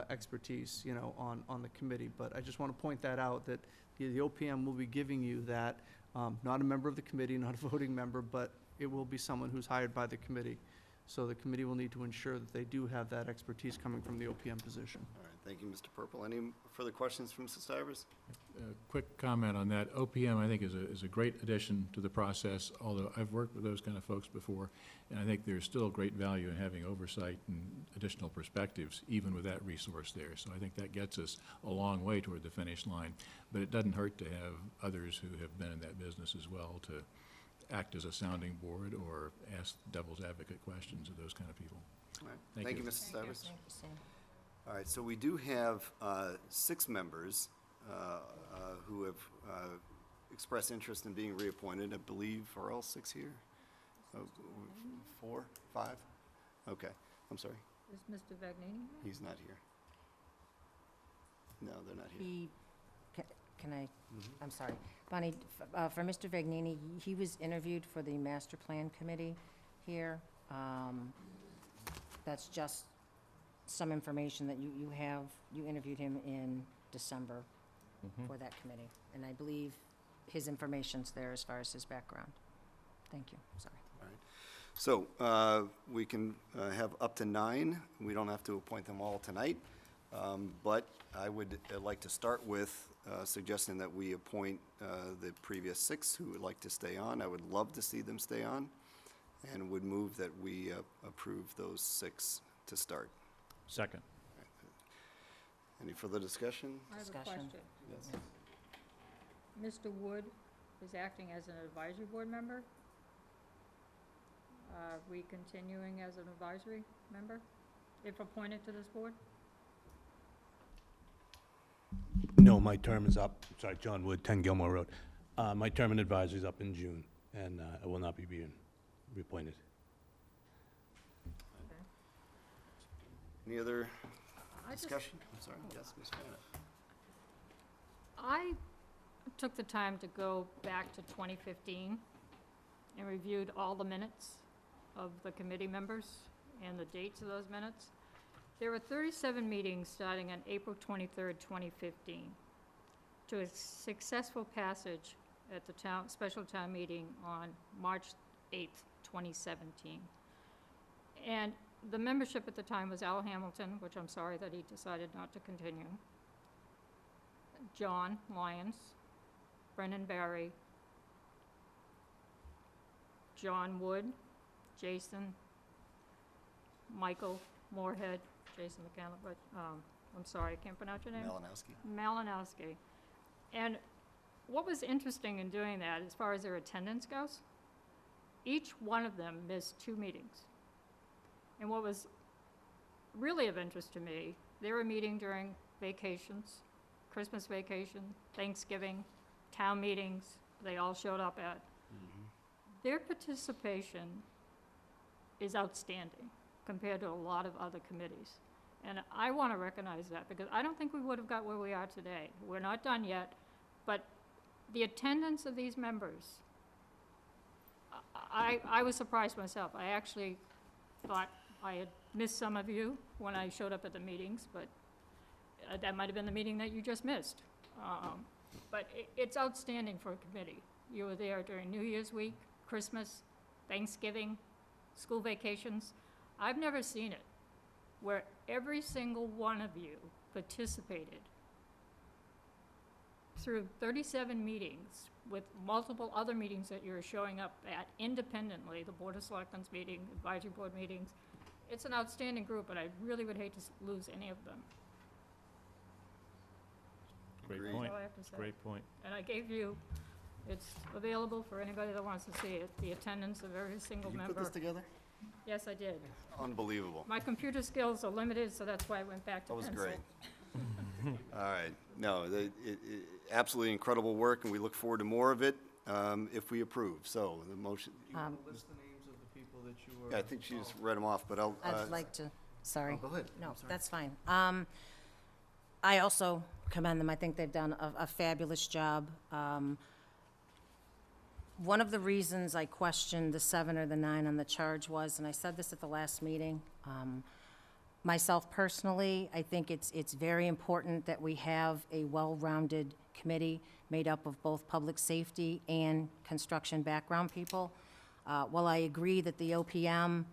expertise, on the committee. But I just want to point that out, that the OPM will be giving you that, not a member of the committee, not a voting member, but it will be someone who's hired by the committee So the committee will need to ensure that they do have that expertise coming from the OPM position. All right, thank you, Mr. Purple. Any further questions from Mrs. Stivers? Quick comment on that. OPM, I think, is a great addition to the process, although I've worked with those kind of folks before, and I think there's still great value in having oversight and additional perspectives, even with that resource there. So I think that gets us a long way toward the finish line. But it doesn't hurt to have others who have been in that business as well to act as a sounding board or ask devil's advocate questions of those kind of people. All right, Thank thank you, you. Mrs. Stivers. Thank you, Sam. All right, so we do have 6 members who have expressed interest in being reappointed. I believe, are all 6 here? 4, 5? Okay, I'm sorry, Is Mr. Vagnini here? he's not here. No, they're not here. He, can I, I'm sorry. Bonnie, for Mr. Vagnini, he was interviewed for the master plan committee here. That's just some information that you have. You interviewed him in December for that committee. And I believe his information's there as far as his background. Thank you, sorry. All right. So we can have up to 9. We don't have to appoint them all tonight. But I would like to start with suggesting that we appoint the previous 6 who would like to stay on. I would love to see them stay on, and would move that we approve those 6 to start. Second. Any further discussion? I have a Discussion. question. Yes. Mr. Wood is acting as an advisory board member. Are we continuing as an advisory member if appointed to this board? No, my term is up. Sorry, John Wood, 10 Gilmore Road. My term in advisory is up in June, and I will not be being reappointed. Any other I just- discussion? I'm sorry, yes, Ms. Bennett. I took the time to go back to 2015 and reviewed all the minutes of the committee members and the dates of those minutes. There were 37 meetings starting on April 23rd, 2015, to a successful passage at the special town meeting on March 8th, 2017. And the membership at the time was Al Hamilton, which I'm sorry that he decided not to continue, John Lyons, Brennan Barry, John Wood, Jason, Michael Moorhead, Jason McCallum, but, I'm sorry, I can't pronounce your name. Malinowski. Malinowski. And what was interesting in doing that, as far as their attendance goes, each one of them missed 2 meetings. And what was really of interest to me, they were meeting during vacations, Christmas vacation, Thanksgiving, town meetings, they all showed up at. Their participation is outstanding compared to a lot of other committees. And I want to recognize that, because I don't think we would have got where we are today. We're not done yet, but the attendance of these members, I was surprised myself. I actually thought I had missed some of you when I showed up at the meetings, but that might have been the meeting that you just missed. But it's outstanding for a committee. You were there during New Year's week, Christmas, Thanksgiving, school vacations. I've never seen it where every single one of you participated through 37 meetings with multiple other meetings that you're showing up at independently, the Board of Selectmen's meeting, advisory board meetings. It's an outstanding group, and I really would hate to lose any of them. Great Agreed. point. That's all I have to say. Great point. And I gave you, it's available for anybody that wants to see it, the attendance of every single Did you member. put this together? Yes, I did. Unbelievable. My computer skills are limited, so that's why I went back to That was pencil. great. All right. No, absolutely incredible work, and we look forward to more of it if we approve. So the motion, List the names of the people that you were. yeah, I think she just read them off, but I'll. I'd like to, sorry. Go ahead. No, I'm sorry. that's fine. I also commend them. I think they've done a fabulous job. One of the reasons I questioned the 7 or the 9 on the charge was, and I said this at the last meeting, myself personally, I think it's very important that we have a well-rounded committee made up of both public safety and construction background people. While I agree that the OPM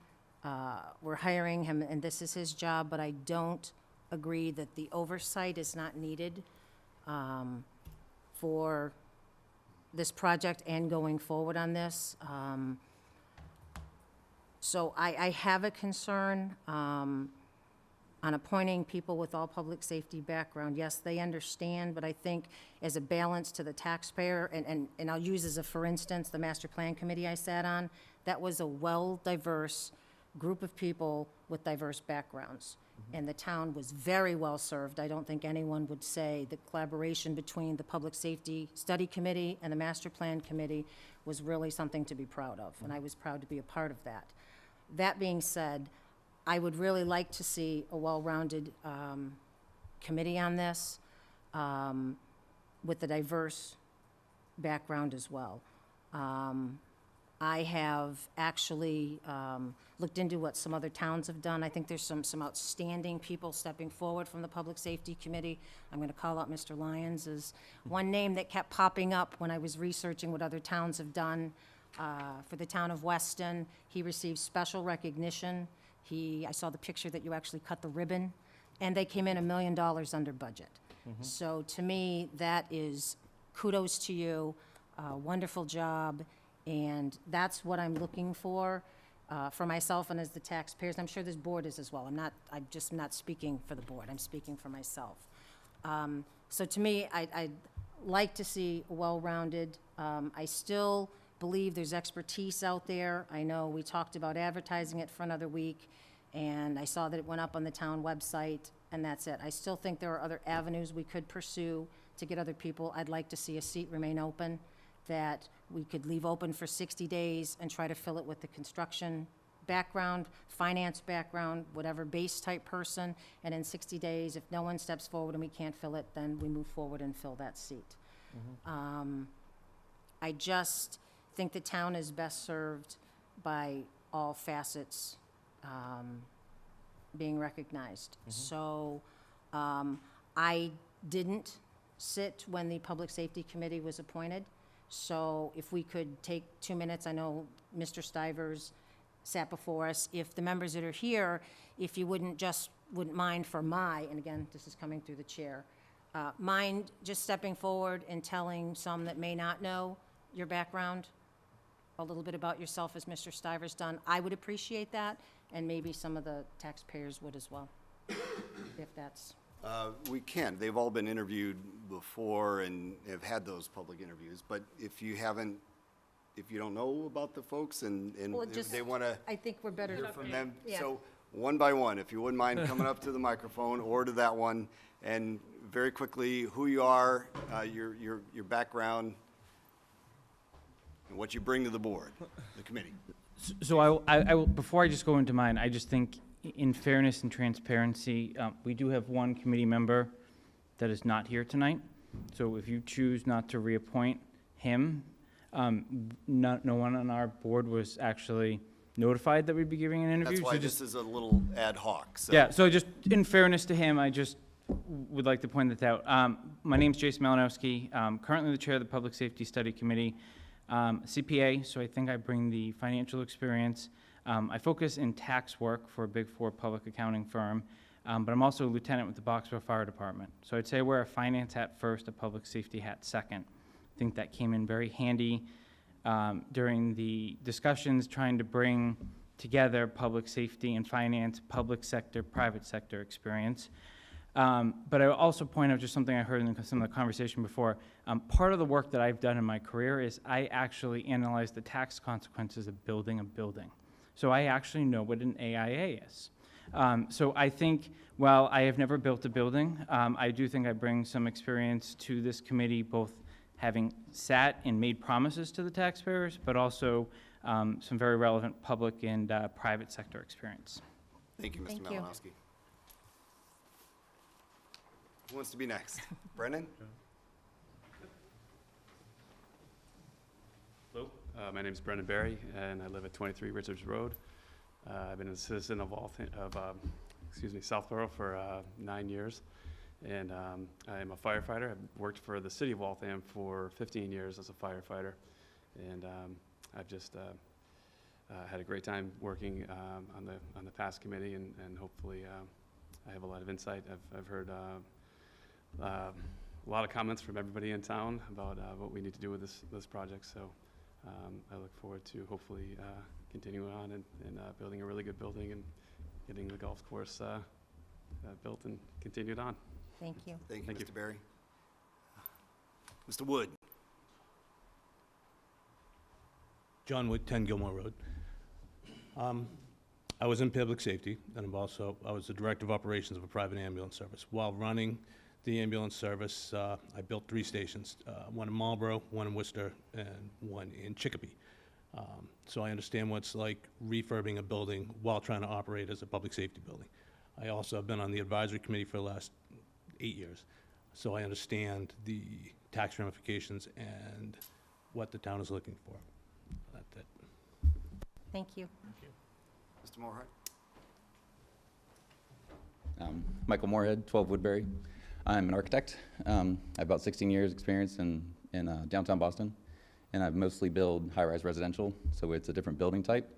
We're hiring him, and this is his job, but I don't agree that the oversight is not needed for this project and going forward on this. So I have a concern on appointing people with all public safety background. Yes, they understand, but I think as a balance to the taxpayer, and I'll use as a for instance, the master plan committee I sat on, that was a well-diverse group of people with diverse backgrounds. And the town was very well-served. I don't think anyone would say the collaboration between the Public Safety Study Committee and the Master Plan Committee was really something to be proud of, and I was proud to be a part of that. That being said, I would really like to see a well-rounded committee on this with a diverse background as well. I have actually looked into what some other towns have done. I think there's some outstanding people stepping forward from the Public Safety Committee. I'm going to call out Mr. Lyons as one name that kept popping up when I was researching what other towns have done. For the town of Weston, he received special recognition. I saw the picture that you actually cut the ribbon, and they came in $1 million under budget. So to me, that is kudos to you, wonderful job, and that's what I'm looking for myself and as the taxpayers. I'm sure this board is as well. I'm just not speaking for the board. I'm speaking for myself. So to me, I'd like to see a well-rounded. I still believe there's expertise out there. I know we talked about advertising it for another week, and I saw that it went up on the town website, and that's it. I still think there are other avenues we could pursue to get other people. I'd like to see a seat remain open that we could leave open for 60 days and try to fill it with the construction background, finance background, whatever base type person, and in 60 days, if no one steps forward and we can't fill it, then we move forward and fill that seat. I just think the town is best served by all facets being recognized. So I didn't sit when the Public Safety Committee was appointed. So if we could take 2 minutes, I know Mr. Stivers sat before us. If the members that are here, if you wouldn't mind for and again, this is coming through the chair, mind just stepping forward and telling some that may not know your background, a little bit about yourself as Mr. Stivers done. I would appreciate that, and maybe some of the taxpayers would as well, if that's... We can. They've all been interviewed before and have had those public interviews, but if you don't know about the folks and Well, if just- they want to I think we're better... hear from them, Yeah. so one by one, if you wouldn't mind coming up to the microphone or to that one, and very quickly, who you are, your background, and what you bring to the board, the committee. So I will, before I just go into mine, I just think in fairness and transparency, we do have one committee member that is not here tonight. So if you choose not to reappoint him, no one on our board was actually notified that we'd be giving an interview. That's why so this just, is a little ad hoc, so. yeah, so just in fairness to him, I just would like to point that out. My name's Jason Malinowski, currently the chair of the Public Safety Study Committee. CPA, so I think I bring the financial experience. I focus in tax work for a Big Four public accounting firm, but I'm also a lieutenant with the Boxborough Fire Department. So I'd say I wear a finance hat first, a public safety hat second. I think that came in very handy during the discussions trying to bring together public safety and finance, public sector, private sector experience. But I will also point out just something I heard in some of the conversation before. Part of the work that I've done in my career is I actually analyze the tax consequences of building a building. So I actually know what an AIA is. So I think, while I have never built a building, I do think I bring some experience to this committee, both having sat and made promises to the taxpayers, but also some very relevant public and private sector experience. Thank you, Mr. Thank you. Malinowski. Who wants to be next? Brennan? Hello, my name is Brendan Barry, and I live at 23 Richards Road. I've been a citizen of Southborough for 9 years, and I am a firefighter. I've worked for the city of Waltham for 15 years as a firefighter, and I've just had a great time working on the past committee, and hopefully I have a lot of insight. I've heard a lot of comments from everybody in town about what we need to do with this project, so I look forward to hopefully continuing on and building a really good building and getting the golf course built and continued on. Thank you. Thank you, Thank you. Mr. Berry. Mr. Wood? John Wood, 10 Gilmore Road. I was in public safety, and I was the director of operations of a private ambulance service. While running the ambulance service, I built 3 stations, one in Marlborough, one in Worcester, and one in Chicopee. So I understand what it's like refurbing a building while trying to operate as a public safety building. I also have been on the advisory committee for the last 8 years, so I understand the tax ramifications and what the town is looking for. That's it. Thank you. Mr. Moorhead? Michael Moorhead, 12 Woodbury. I'm an architect. I have about 16 years experience in downtown Boston, and I've mostly built high-rise residential, so it's a different building type.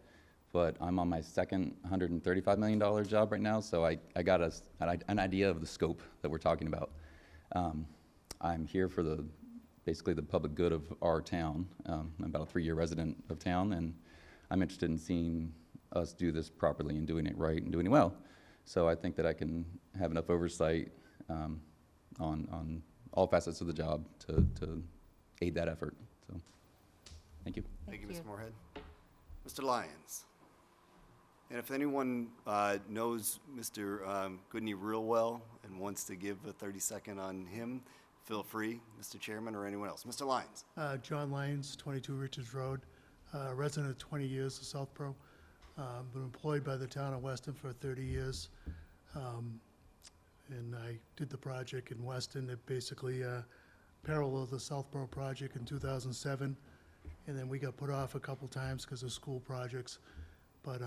But I'm on my second $135 million job right now, so I got an idea of the scope that we're talking about. I'm here for basically the public good of our town. I'm about a 3-year resident of town, and I'm interested in seeing us do this properly and doing it right and doing it well. So I think that I can have enough oversight on all facets of the job to aid that effort. So, thank you. Thank you, Mr. Moorhead. Mr. Lyons? And if anyone knows Mr. Goodney real well and wants to give a 30-second on him, feel free, Mr. Chairman, or anyone else. Mr. Lyons? John Lyons, 22 Richards Road, resident of 20 years of Southborough. Been employed by the town of Weston for 30 years. And I did the project in Weston that basically paralleled the Southborough project in 2007. And then we got put off a couple times because of school projects. But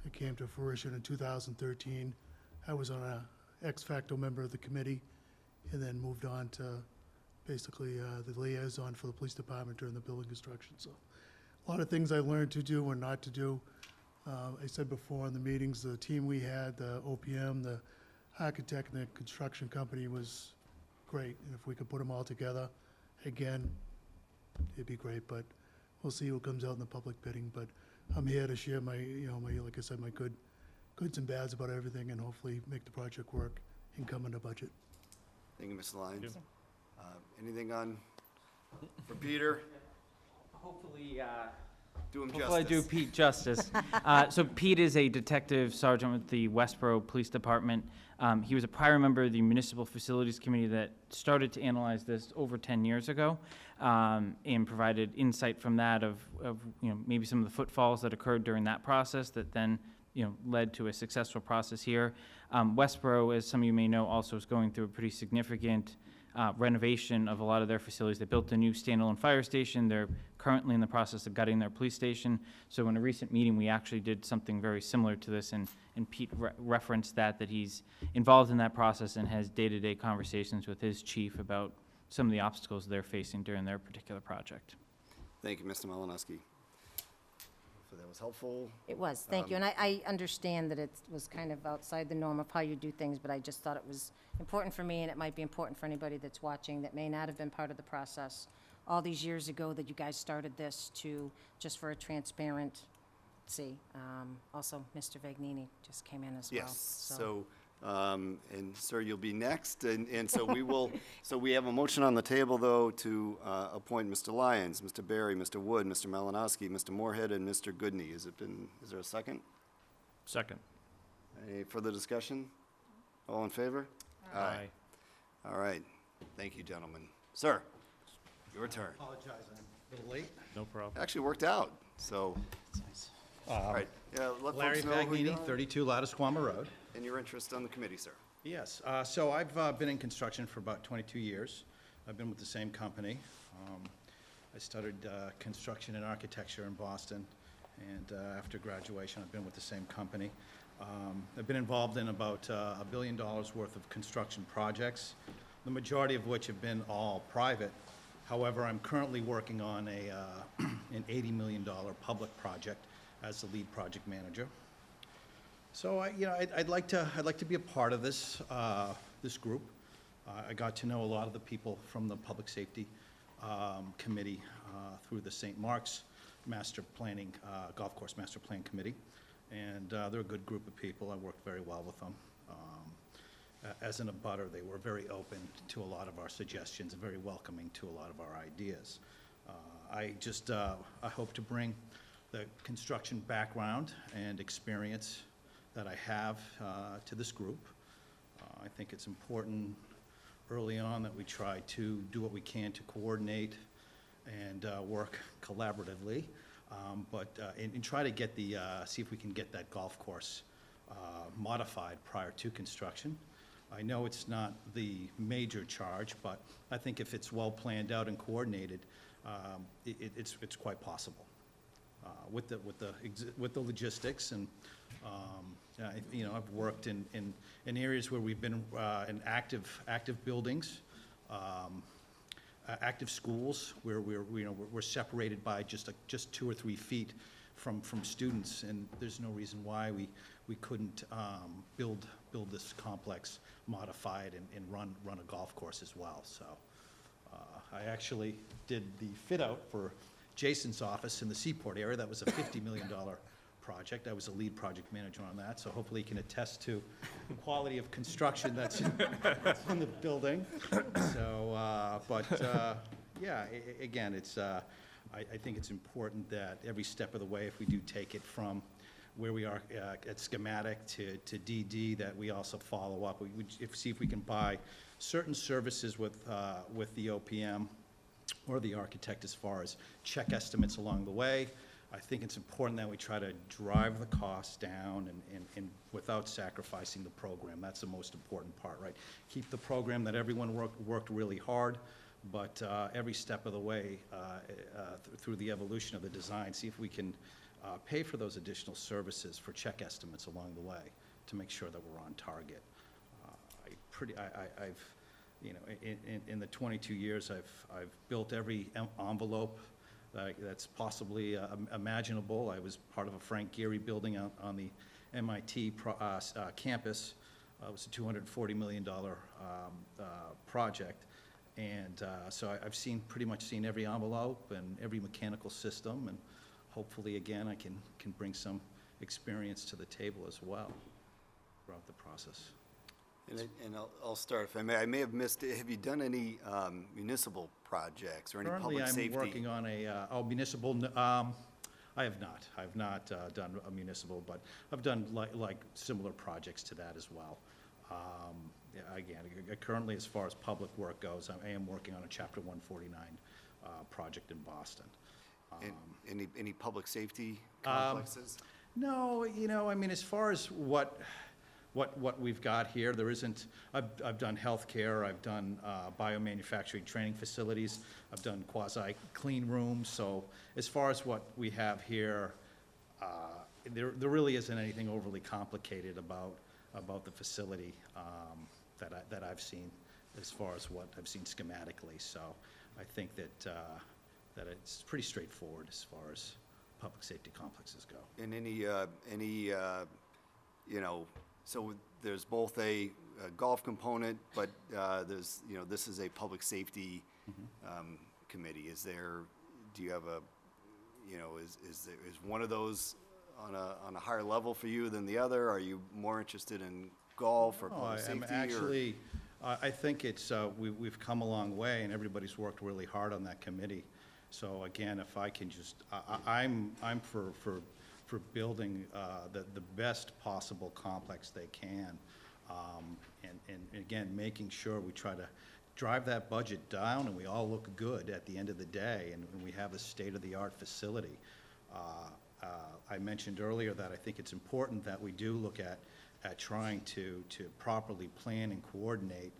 it came to fruition in 2013. I was on a ex facto member of the committee and then moved on to basically the liaison for the police department during the building construction. So a lot of things I learned to do and not to do. I said before in the meetings, the team we had, the OPM, the architect, and the construction company was great. And if we could put them all together, again, it'd be great. But we'll see what comes out in the public bidding. But I'm here to share my, like I said, my goods and bads about everything, and hopefully make the project work and come under budget. Thank you, Mr. Lyons. Anything on for Peter? Hopefully, Do him hopefully I do justice. Pete justice. So Pete is a detective sergeant with the Westboro Police Department. He was a prior member of the Municipal Facilities Committee that started to analyze this over 10 years ago, and provided insight from that of maybe some of the footfalls that occurred during that process that then led to a successful process here. Westboro, as some of you may know, also is going through a pretty significant renovation of a lot of their facilities. They built a new standalone fire station. They're currently in the process of gutting their police station. So in a recent meeting, we actually did something very similar to this, and Pete referenced that he's involved in that process and has day-to-day conversations with his chief about some of the obstacles they're facing during their particular project. Thank you, Mr. Malinowski. So that was helpful. It was, thank you. And I understand that it was kind of outside the norm of how you do things, but I just thought it was important for me, and it might be important for anybody that's watching that may not have been part of the process all these years ago that you guys started this just for a transparent, also, Mr. Vagnini just came in as well. Yes, so, and sir, you'll be next, and so we will, so we have a motion on the table, though, to appoint Mr. Lyons, Mr. Berry, Mr. Wood, Mr. Malinowski, Mr. Moorhead, and Mr. Goodney. Is there a second? Second. Any further discussion? All in favor? Aye. All right, thank you, gentlemen. Sir, your turn. Apologize, I'm a little late. No problem. Actually worked out, so, all right. Yeah, let Larry folks know who you Vagnini, are 32 Lattisquama Road. and your interest on the committee, sir. Yes, so I've been in construction for about 22 years. I've been with the same company. I studied construction and architecture in Boston, and after graduation, I've been with the same company. I've been involved in about $1 billion worth of construction projects, the majority of which have been all private. However, I'm currently working on an $80 million public project as the lead project manager. So I'd like to be a part of this, this group. I got to know a lot of the people from the Public Safety Committee through the St. Mark's Master Planning, Golf Course Master Plan Committee. And they're a good group of people. I worked very well with them. As an abutter, they were very open to a lot of our suggestions and very welcoming to a lot of our ideas. I hope to bring the construction background and experience that I have to this group. I think it's important early on that we try to do what we can to coordinate and work collaboratively, and try to get see if we can get that golf course modified prior to construction. I know it's not the major charge, but I think if it's well planned out and coordinated, it's quite possible with the logistics. And I've worked in areas where we've been in active buildings, active schools where we're separated by just 2 or 3 feet from students, and there's no reason why we couldn't build this complex, modify it, and run a golf course as well. So I actually did the fit out for Jason's office in the Seaport area. That was a $50 million project. I was a lead project manager on that, so hopefully he can attest to the quality of construction that's in the building. So, again, it's, I think it's important that every step of the way, if we do take it from where we are at schematic to DD, that we also follow up. We see if we can buy certain services with the OPM or the architect as far as check estimates along the way. I think it's important that we try to drive the costs down and without sacrificing the program. That's the most important part, right? Keep the program that everyone worked really hard, but every step of the way through the evolution of the design, see if we can pay for those additional services for check estimates along the way to make sure that we're on target. I've, in the 22 years, I've built every envelope that's possibly imaginable. I was part of a Frank Gehry building on the MIT campus. It was a $240 million project. And so I've pretty much seen every envelope and every mechanical system, and hopefully, again, I can bring some experience to the table as well throughout the process. And I'll start, if I may. I may have missed it. Have you done any municipal projects or any public safety? Currently, I'm working on a municipal. I have not. I've not done a municipal, but I've done like similar projects to that as well. Again, currently, as far as public work goes, I am working on a Chapter 149 project in Boston. Any public safety complexes? No, I mean, as far as what we've got here, there isn't. I've done healthcare, I've done biomanufacturing training facilities, I've done quasi clean rooms. So as far as what we have here, there really isn't anything overly complicated about the facility that I've seen, as far as what I've seen schematically. So I think that it's pretty straightforward as far as public safety complexes go. And so there's both a golf component, but there's, this is a public safety committee. Do you have is one of those on a higher level for you than the other? Are you more interested in golf or public safety? I think it's, we've come a long way, and everybody's worked really hard on that committee. So again, if I can just, I'm for building the best possible complex they can, and again, making sure we try to drive that budget down and we all look good at the end of the day, and we have a state-of-the-art facility. I mentioned earlier that I think it's important that we do look at trying to properly plan and coordinate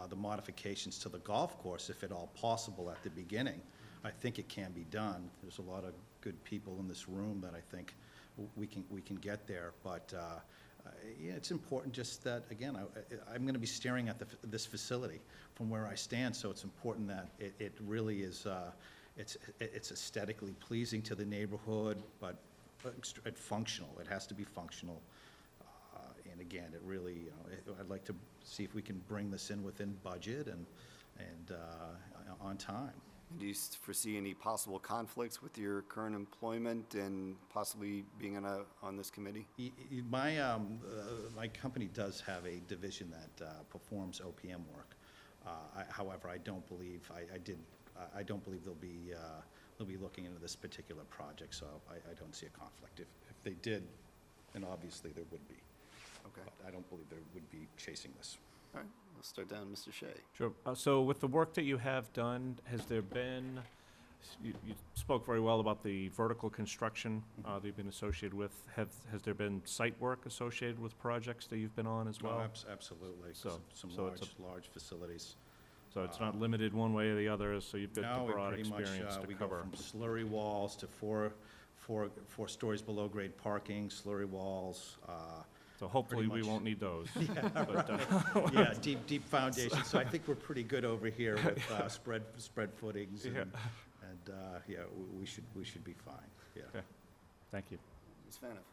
the modifications to the golf course, if at all possible, at the beginning. I think it can be done. There's a lot of good people in this room that I think we can get there. But yeah, it's important just that, again, I'm going to be staring at this facility from where I stand, so it's important that it really is, it's aesthetically pleasing to the neighborhood, but functional. It has to be functional. And again, it really, I'd like to see if we can bring this in within budget and on time. Do you foresee any possible conflicts with your current employment and possibly being on this committee? My company does have a division that performs OPM work. However, I don't believe they'll be looking into this particular project, so I don't see a conflict. If they did, then obviously there would be. Okay. But I don't believe they would be chasing this. All right, we'll start down, Mr. Shea. Sure. So with the work that you have done, has there been, you spoke very well about the vertical construction that you've been associated with. Has there been site work associated with projects that you've been on as well? Absolutely. So- Some so it's large facilities. So it's not limited one way or the other, so you've got the broad experience to We go cover. from slurry walls to four stories below grade parking, slurry walls. So hopefully we much. won't need those. Yeah, But, right. Yeah, deep foundation. So I think we're pretty good over here with spread footings and, yeah, we should be fine, yeah. Okay. Thank you. Ms. Faniff?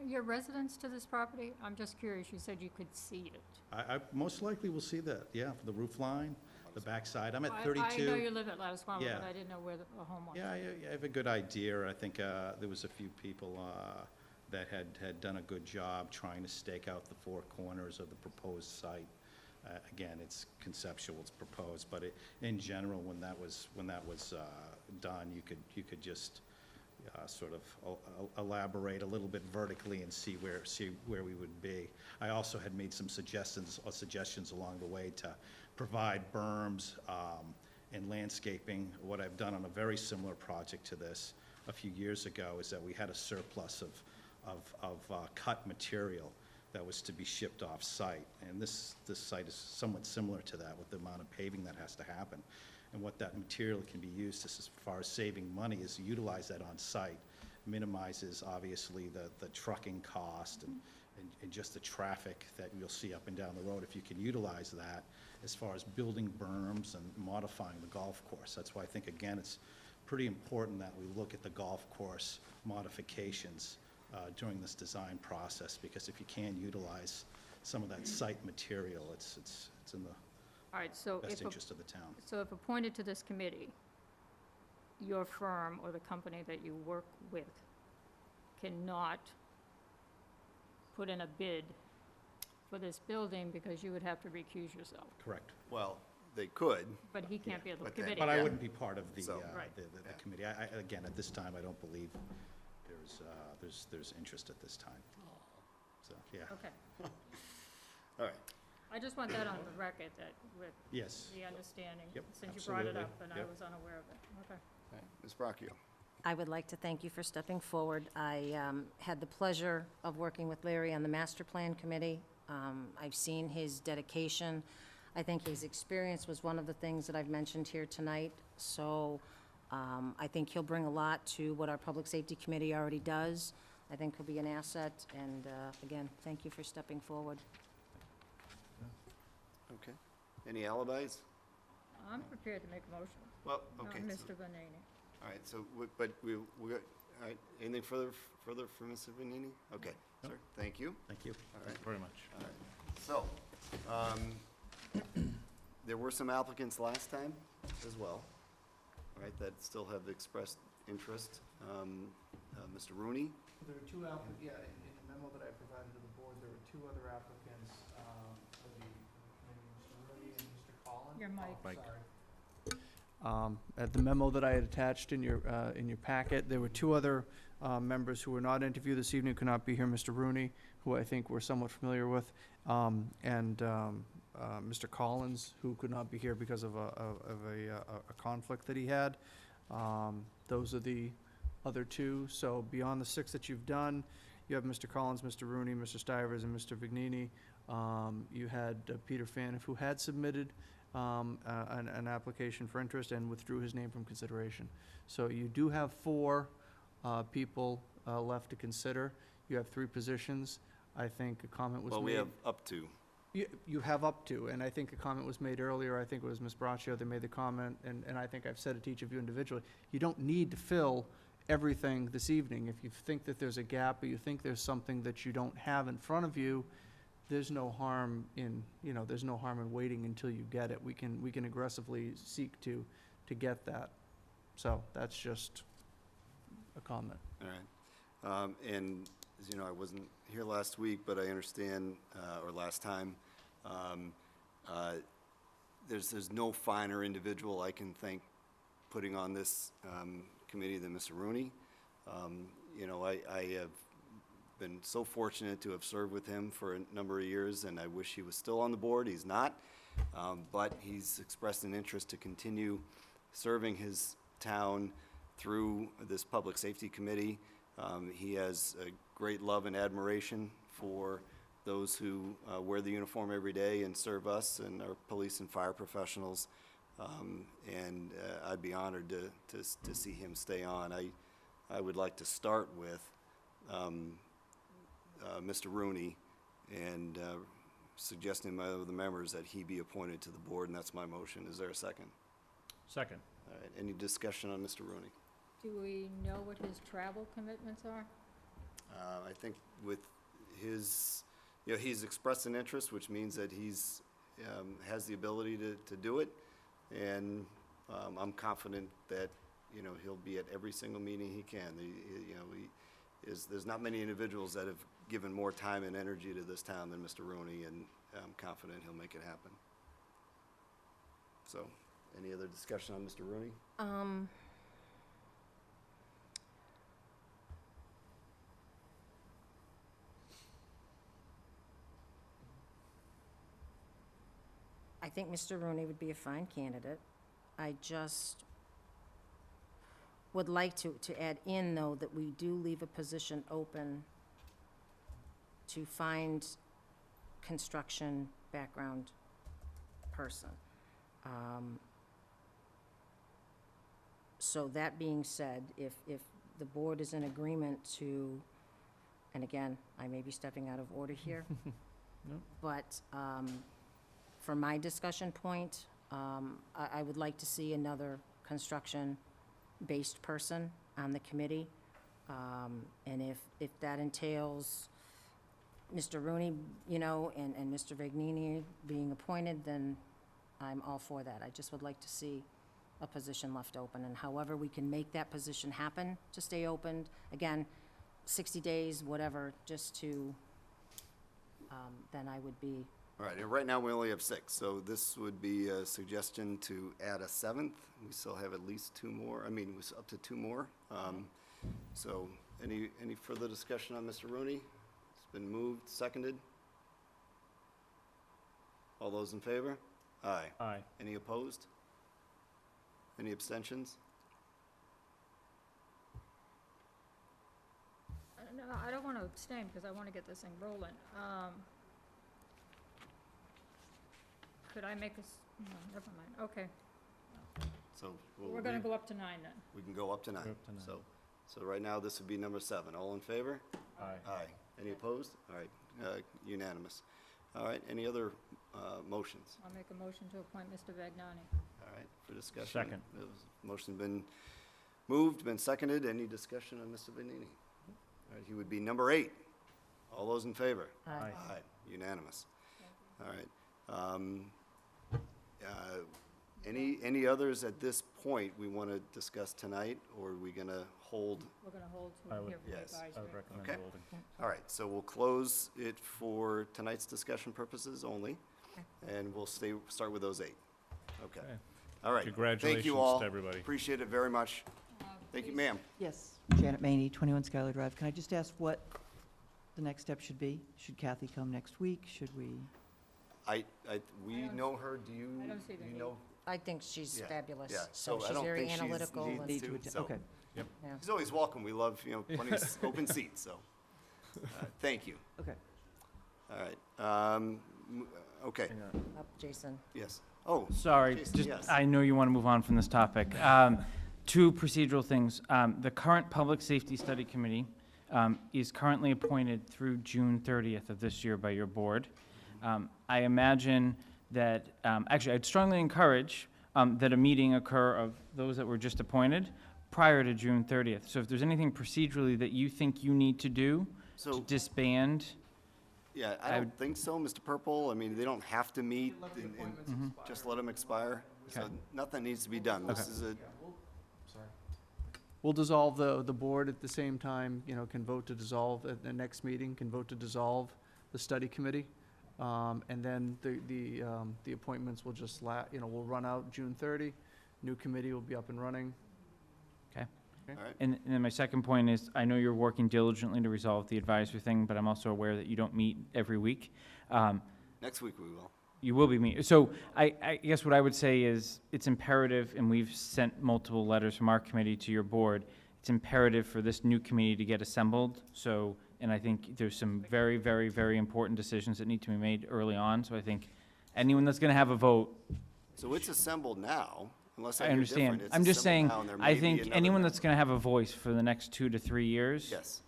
Your residents to this property? I'm just curious, you said you could see it. I most likely will see that, yeah, the roof line, the backside. I'm at I 32. know you live at Lattice Farm, Yeah. but I didn't know where the home was. Yeah, I have a good idea. I think there was a few people that had done a good job trying to stake out the four corners of the proposed site. Again, it's conceptual, it's proposed, but in general, when that was done, you could just sort of elaborate a little bit vertically and see where we would be. I also had made some suggestions along the way to provide berms and landscaping. What I've done on a very similar project to this a few years ago is that we had a surplus of cut material that was to be shipped off-site. And this site is somewhat similar to that with the amount of paving that has to happen. And what that material can be used as far as saving money is to utilize that on-site. Minimizes, obviously, the trucking cost and just the traffic that you'll see up and down the road if you can utilize that as far as building berms and modifying the golf course. That's why I think, again, it's pretty important that we look at the golf course modifications during this design process, because if you can utilize some of that site material, it's in the All right, so best if, interest of the town. so if appointed to this committee, your firm or the company that you work with cannot put in a bid for this building because you would have to recuse yourself. Correct. Well, they could. But he can't be at the But then- committee. But I Yeah. wouldn't be part of the So- Right. the committee. Again, at this time, I don't believe there's interest at this time. So, yeah. Okay. All right. I just want that on the record, that with Yes. the understanding, Yep, since you brought it absolutely. up, and I Yep. was unaware of it. Okay. All right. Ms. Bracchio? I would like to thank you for stepping forward. I had the pleasure of working with Larry on the master plan committee. I've seen his dedication. I think his experience was one of the things that I've mentioned here tonight. So I think he'll bring a lot to what our public safety committee already does. I think he'll be an asset. And again, thank you for stepping forward. Okay. Any alibis? I'm prepared to make a motion. Well, okay. so- Mr. Vanini. All right, so, but we got, all right, anything further from Mr. Vanini? Okay, sir, thank you. Thank you. All right, Thank you very much. all right. So, there were some applicants last time as well, right, that still have expressed interest. Mr. Rooney? There were two applicants, yeah, in the memo that I provided to the board, there were two other applicants, for the committee, Mr. Rooney and Mr. Collins. Your mic. Mike. At the memo that I had attached in your packet, there were two other members who were not interviewed this evening, could not be here, Mr. Rooney, who I think we're somewhat familiar with, and Mr. Collins, who could not be here because of a conflict that he had. Those are the other two. So beyond the six that you've done, you have Mr. Collins, Mr. Rooney, Mr. Stivers, and Mr. Vignini. You had Peter Faniff, who had submitted an application for interest and withdrew his name from consideration. So you do have four people left to consider. You have three positions. I think a comment was made. Well, we have up to. You have up to, and I think a comment was made earlier, I think it was Ms. Braccio that made the comment, and I think I've said it to each of you individually. You don't need to fill everything this evening. If you think that there's a gap, or you think there's something that you don't have in front of you, there's no harm in, there's no harm in waiting until you get it. We can aggressively seek to get that. So that's just a comment. All right. And, as you know, I wasn't here last week, but I understand, or last time, there's no finer individual I can think putting on this committee than Mr. Rooney. I have been so fortunate to have served with him for a number of years, and I wish he was still on the board. He's not, but he's expressed an interest to continue serving his town through this Public Safety Committee. He has a great love and admiration for those who wear the uniform every day and serve us and our police and fire professionals. And I'd be honored to see him stay on. I would like to start with Mr. Rooney and suggesting to my other members that he be appointed to the board, and that's my motion. Is there a second? Second. All right, any discussion on Mr. Rooney? Do we know what his travel commitments are? I think with his, he's expressed an interest, which means that he's has the ability to do it, and I'm confident that he'll be at every single meeting he can. There's not many individuals that have given more time and energy to this town than Mr. Rooney, and I'm confident he'll make it happen. So, any other discussion on Mr. Rooney? I think Mr. Rooney would be a fine candidate. I just would like to add in, though, that we do leave a position open to find construction background person. So that being said, if the board is in agreement to, and again, I may be stepping out of order here, No. but for my discussion point, I would like to see another construction-based person on the committee. And if that entails Mr. Rooney, and Mr. Vagnini being appointed, then I'm all for that. I just would like to see a position left open, and however we can make that position happen to stay open, again, 60 days, whatever, just to, then I would be. All right, and right now we only have 6, so this would be a suggestion to add a 7th. We still have at least 2 more, up to 2 more. So, any further discussion on Mr. Rooney? It's been moved, seconded. All those in favor? Aye. Aye. Any opposed? Any abstentions? No, I don't want to abstain because I want to get this thing rolling. Could I make no, never mind, okay. So We're going to go up to 9 then. We can go up to 9. Go up to 9. So right now, this would be number 7. All in favor? Aye. Aye. Any opposed? All right, unanimous. All right, any other motions? I'll make a motion to appoint Mr. Vagnani. All right, for discussion. Second. Motion been moved, been seconded. Any discussion on Mr. Vagnini? All right, he would be number 8. All those in favor? Aye. Aye, unanimous. All right. Any others at this point we want to discuss tonight, or are we going to hold? We're going to hold I to would- here for Yes. I would advisory. recommend Okay. holding. All right, so we'll close it for tonight's discussion purposes only, and we'll start with those 8. Okay. Okay. All right. Thank Congratulations you all. to everybody. Appreciate it very much. Thank you, Please. ma'am. Yes, Janet Maney, 21 Skylar Drive. Can I just ask what the next step should be? Should Kathy come next week? Should we? We don't- know her. Do you? I don't see the you need. know? I think she's Yeah, fabulous. yeah. So I she's don't very think analytical. needs and- Need to to, attend- so- Okay. yeah. She's always welcome. We love, plenty of open seats, so. Thank you. Okay. All right. Okay, Hang on. Up, Jason. yes. Oh, Sorry, Jason, just, yes. I know you want to move on from this topic. 2 procedural things. The current Public Safety Study Committee is currently appointed through June 30th of this year by your board. I imagine that, actually, I'd strongly encourage that a meeting occur of those that were just appointed, prior to June 30th. So if there's anything procedurally that you think you need to do to So, disband, yeah, I don't think so, Mr. Purple. I mean, they don't have to meet and just let them expire. So Okay. nothing needs to be done. This Okay. is a, We'll dissolve the board at the same time, you know, can vote to dissolve at the next meeting, can vote to dissolve the study committee. And then the appointments will just will run out June 30. New committee will be up and running. all right. and then my second point is, I know you're working diligently to resolve the advisory thing, but I'm also aware that you don't meet every week. Next week we will. You will be meeting. So I guess what I would say is, it's imperative, and we've sent multiple letters from our committee to your board, it's imperative for this new committee to get assembled. So, and I think there's some very, very, very important decisions that need to be made early on. So I think anyone that's gonna have a vote, So it's assembled now, unless I I hear understand. different. It's I'm just assembled saying, now, and there I may be think another anyone member. that's gonna have a voice for the next 2 to 3 years, Yes.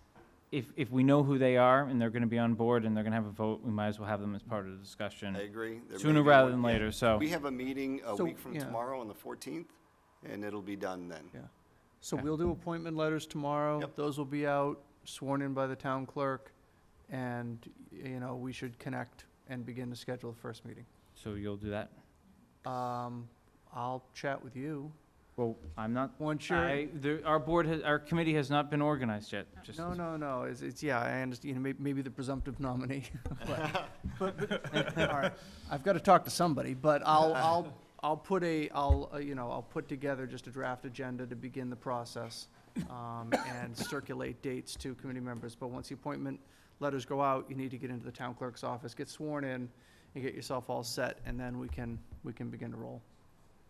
if we know who they are and they're gonna be on board and they're gonna have a vote, we might as well have them as part of the discussion I agree. There may sooner be rather one- than yeah. later, so. We have a meeting a So, week from yeah. tomorrow on the 14th, and it'll be done then. Yeah. So Okay. we'll do appointment letters tomorrow. Yep. Those will be out, sworn in by the town clerk, and, you know, we should connect and begin to schedule the first meeting. So you'll do that? I'll chat with you. Well, I'm not, Once you're, our committee has not been organized yet, just. no, it's, yeah, I understand, you know, maybe the presumptive nominee. But, all right, I've got to talk to somebody, but I'll put together just a draft agenda to begin the process, and circulate dates to committee members. But once the appointment letters go out, you need to get into the town clerk's office, get sworn in, and get yourself all set, and then we can begin to roll.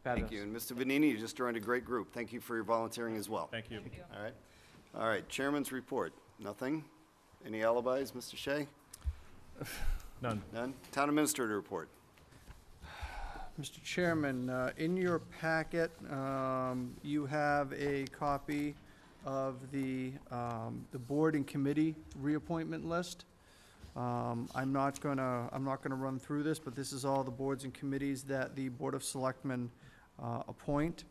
Thank you. And Mr. Vanini, you just joined a great group. Thank you for your volunteering as well. Thank you. All right. All right, Chairman's report. Nothing? Any alibis, Mr. Shea? None. None? Town Administrator report. Mr. Chairman, in your packet, you have a copy of the board and committee reappointment list. I'm not gonna run through this, but this is all the boards and committees that the Board of Selectmen appoint.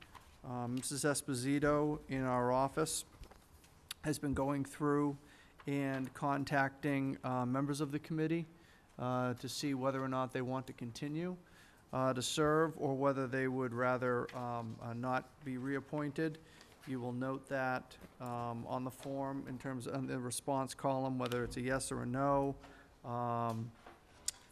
Mrs. Esposito in our office has been going through and contacting members of the committee to see whether or not they want to continue to serve, or whether they would rather not be reappointed. You will note that on the form in terms of the response column, whether it's a yes or a no.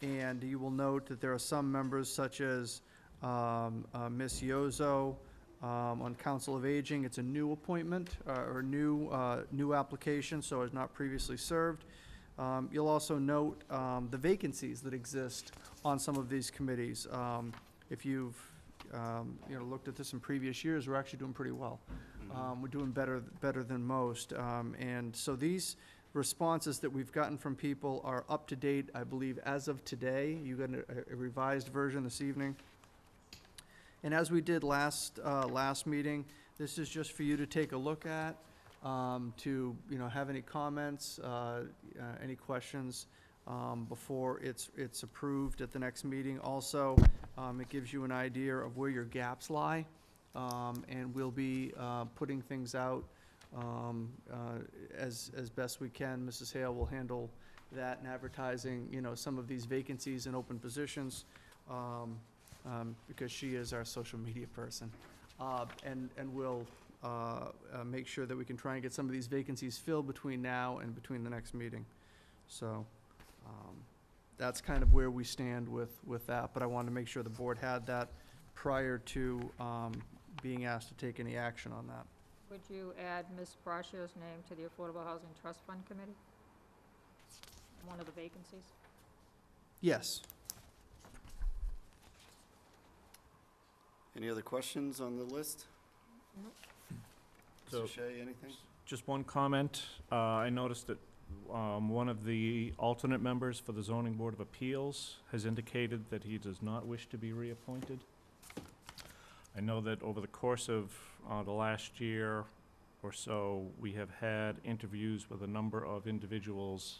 And you will note that there are some members, such as Ms. Yozo on Council of Aging. It's a new appointment, or new application, so has not previously served. You'll also note the vacancies that exist on some of these committees. If you've looked at this in previous years, we're actually doing pretty well. We're doing better than most. And so these responses that we've gotten from people are up to date, I believe, as of today. You got a revised version this evening. And as we did last meeting, this is just for you to take a look at, to have any comments, any questions before it's approved at the next meeting. Also, it gives you an idea of where your gaps lie, and we'll be putting things out as best we can. Mrs. Hale will handle that and advertising, some of these vacancies and open positions, because she is our social media person. And we'll make sure that we can try and get some of these vacancies filled between now and between the next meeting. So that's kind of where we stand with that, but I wanted to make sure the board had that prior to being asked to take any action on that. Would you add Ms. Bracio's name to the Affordable Housing Trust Fund Committee? One of the vacancies? Yes. Any other questions on the list? So- Mr. Shea, anything? Just one comment. I noticed that one of the alternate members for the Zoning Board of Appeals has indicated that he does not wish to be reappointed. I know that over the course of the last year or so, we have had interviews with a number of individuals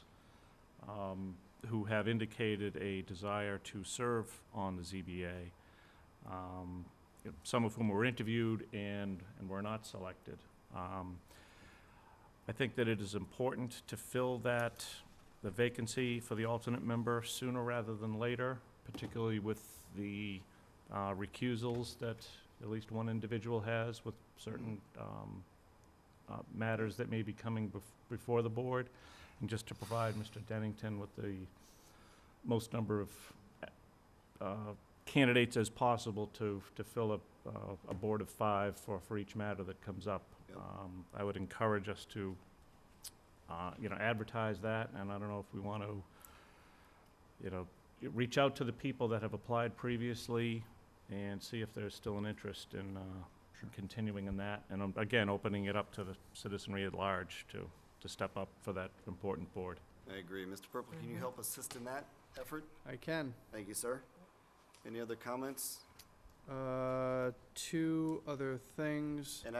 who have indicated a desire to serve on the ZBA, some of whom were interviewed and were not selected. I think that it is important to fill the vacancy for the alternate member sooner rather than later, particularly with the recusals that at least one individual has with certain matters that may be coming before the board, and just to provide Mr. Dennington with the most number of candidates as possible to fill a board of 5 for each matter that comes up. Yep. I would encourage us to, advertise that, and I don't know if we want to, reach out to the people that have applied previously and see if there's still an interest in continuing in that, and again, opening it up to the citizenry at large to step up for that important board. I agree. Mr. Purple, can you help assist in that effort? I can. Thank you, sir. Any other comments? 2 other things. And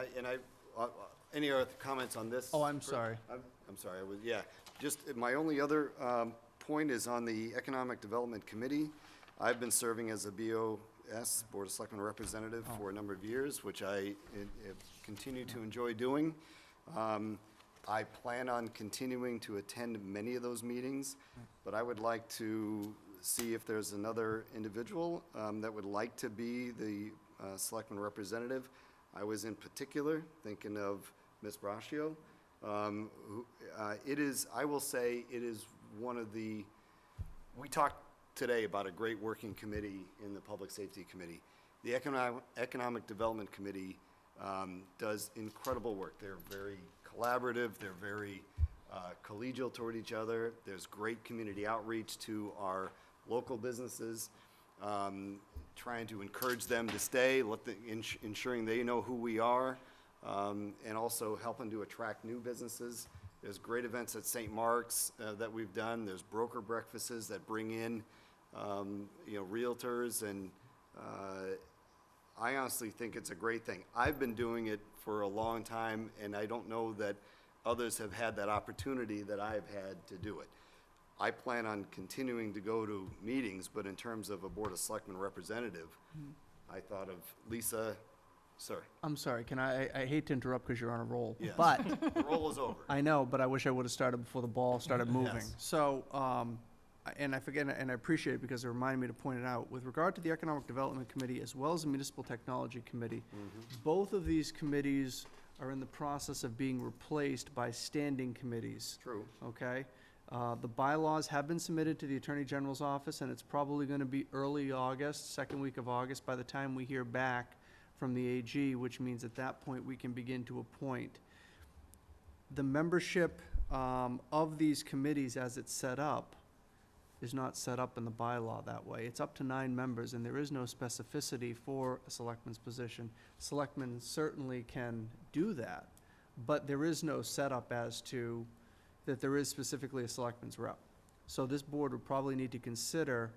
any other comments on this? Oh, I'm sorry. I'm sorry, just, my only other point is on the Economic Development Committee. I've been serving as a BOS, Board of Selectmen representative, for a number of years, which I have continued to enjoy doing. I plan on continuing to attend many of those meetings, but I would like to see if there's another individual that would like to be the Selectman representative. I was in particular thinking of Ms. Braccio. I will say, it is one of the, we talked today about a great working committee in the Public Safety Committee. The Economic Development Committee does incredible work. They're very collaborative, they're very collegial toward each other. There's great community outreach to our local businesses, trying to encourage them to stay, ensuring they know who we are, and also helping to attract new businesses. There's great events at St. Mark's that we've done. There's broker breakfasts that bring in, realtors, and I honestly think it's a great thing. I've been doing it for a long time, and I don't know that others have had that opportunity that I've had to do it. I plan on continuing to go to meetings, but in terms of a Board of Selectmen representative, I thought of Lisa. Sir. I'm sorry, I hate to interrupt because you're on a roll, Yes. but. The roll is over. I know, but I wish I would have started before the ball started moving. Yes. So, and I forget, and I appreciate it because it reminded me to point it out. With regard to the Economic Development Committee as well as the Municipal Technology Committee, both of these committees are in the process of being replaced by standing committees. True. Okay? The bylaws have been submitted to the Attorney General's office, and it's probably going to be early August, second week of August, by the time we hear back from the AG, which means at that point we can begin to appoint. The membership of these committees as it's set up is not set up in the bylaw that way. It's up to 9 members, and there is no specificity for a selectman's position. Selectmen certainly can do that, but there is no setup as to that there is specifically a selectman's rep. So this board would probably need to consider,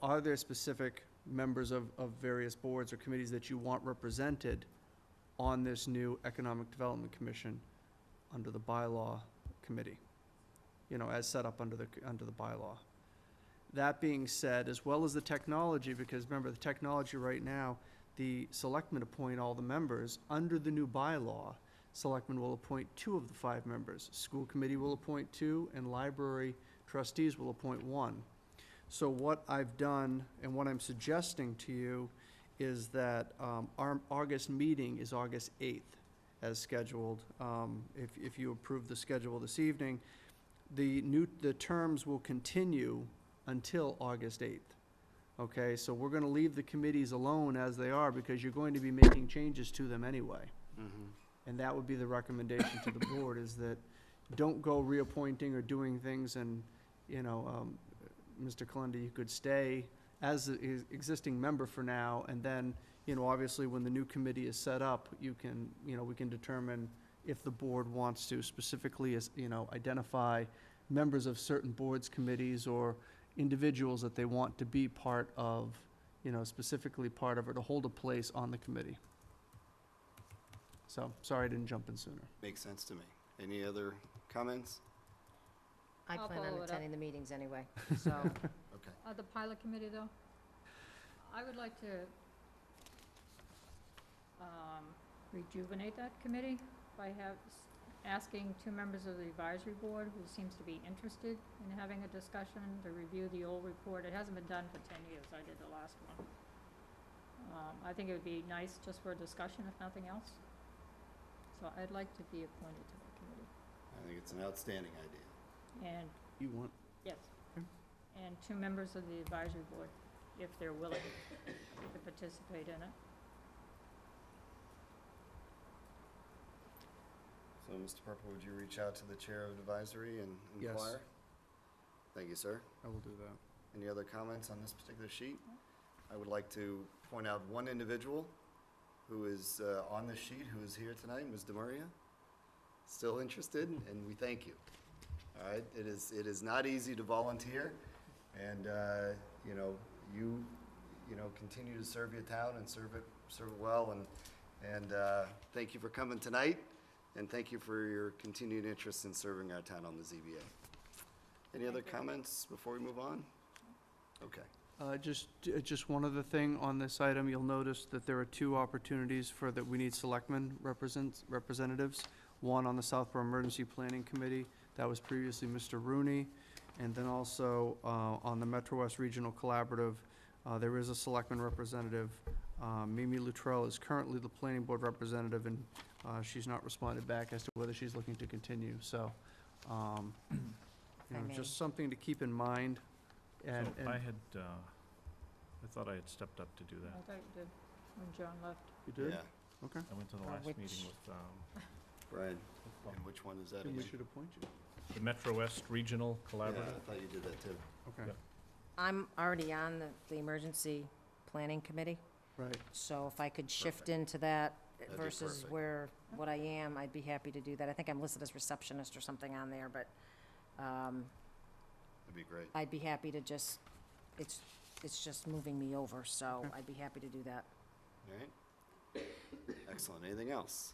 are there specific members of various boards or committees that you want represented on this new Economic Development Commission under the bylaw committee, as set up under the bylaw. That being said, as well as the technology, because remember, the technology right now, the selectmen appoint all the members. Under the new bylaw, selectmen will appoint 2 of the 5 members. School committee will appoint 2, and library trustees will appoint 1. So what I've done, and what I'm suggesting to you, is that our August meeting is August 8th, as scheduled. If you approve the schedule this evening, the terms will continue until August 8th. Okay, so we're going to leave the committees alone as they are because you're going to be making changes to them anyway. And that would be the recommendation to the board, is that don't go reappointing or doing things, and, Mr. Kalenda, you could stay as an existing member for now, and then, obviously when the new committee is set up, we can determine if the board wants to specifically, identify members of certain boards, committees, or individuals that they want to be part of, specifically part of, or to hold a place on the committee. So, sorry I didn't jump in sooner. Makes sense to me. Any other comments? I I'll plan follow on it up. attending the meetings anyway, so. Okay. The pilot committee, though, I would like to rejuvenate that committee by asking 2 members of the advisory board who seems to be interested in having a discussion to review the old report. It hasn't been done for 10 years. I did the last one. I think it would be nice just for a discussion, if nothing else. So I'd like to be appointed to that committee. I think it's an outstanding idea. And, You want, yes, Okay. and 2 members of the advisory board, if they're willing to participate in it. So, Mr. Purple, would you reach out to the chair of advisory and Yes. inquire? Thank you, sir. I will do that. Any other comments on this particular sheet? I would like to point out one individual who is on this sheet, who is here tonight, Ms. DeMaria. Still interested, and we thank you. All right, it is not easy to volunteer, and, you know, continue to serve your town and serve it well, and thank you for coming tonight, and thank you for your continued interest in serving our town on the ZBA. Any other comments before we move on? Okay. Just one other thing on this item, you'll notice that there are 2 opportunities for that we need selectmen representatives. One on the Southborough Emergency Planning Committee, that was previously Mr. Rooney. And then also on the Metro West Regional Collaborative, there is a selectman representative. Mimi Luttrell is currently the planning board representative, and she's not responded back as to whether she's looking to continue. So, just something to keep in mind. And, So I had, I thought I had stepped up to do I that. thought you did when John left. you did? Yeah, Okay. I went to the last Which- meeting with Brian, and which one is that Then we again? should appoint you. the Metro West Regional Yeah, Collaborative. I thought you did that too. Okay, Yep. I'm already on the emergency planning committee, right. so if I could shift Perfect. into that That'd be versus perfect. what I am, I'd be happy to do that. I think I'm listed as receptionist or something on there, but That'd be great. I'd be happy to just, it's just moving me over, so Okay. I'd be happy to do that. All right. Excellent. Anything else?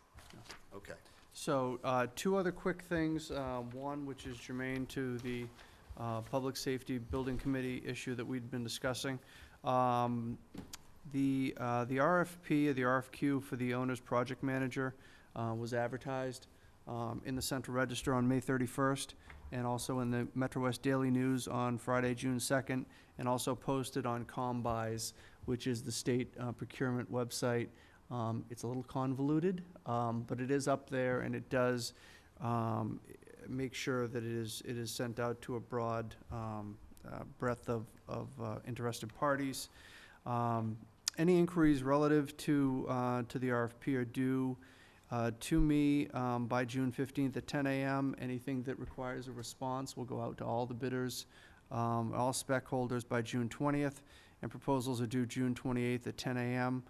Okay. So, 2 other quick things. One, which is germane to the Public Safety Building Committee issue that we'd been discussing. The RFP, or the RFQ for the owner's project manager was advertised in the Central Register on May 31st, and also in the Metro West Daily News on Friday, June 2nd, and also posted on ComBuys, which is the state procurement website. It's a little convoluted, but it is up there, and it does make sure that it is sent out to a broad breadth of interested parties. Any inquiries relative to the RFP are due to me by June 15th at 10 a.m. Anything that requires a response will go out to all the bidders, all spec holders by June 20th, and proposals are due June 28th at 10 a.m.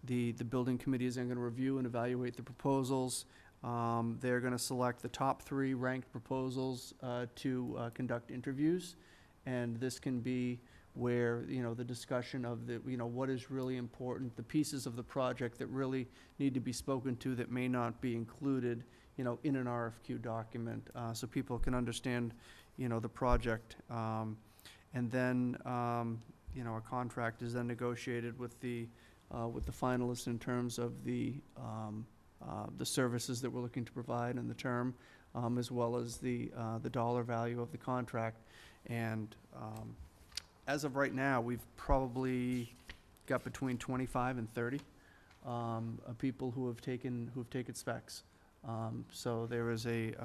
The building committee is then going to review and evaluate the proposals. They're going to select the top 3 ranked proposals to conduct interviews, and this can be where, the discussion of what is really important, the pieces of the project that really need to be spoken to that may not be included, in an RFQ document, so people can understand, the project. And then, a contract is then negotiated with the finalists in terms of the services that we're looking to provide and the term, as well as the dollar value of the contract. And as of right now, we've probably got between 25 and 30 people who have taken specs. So there is a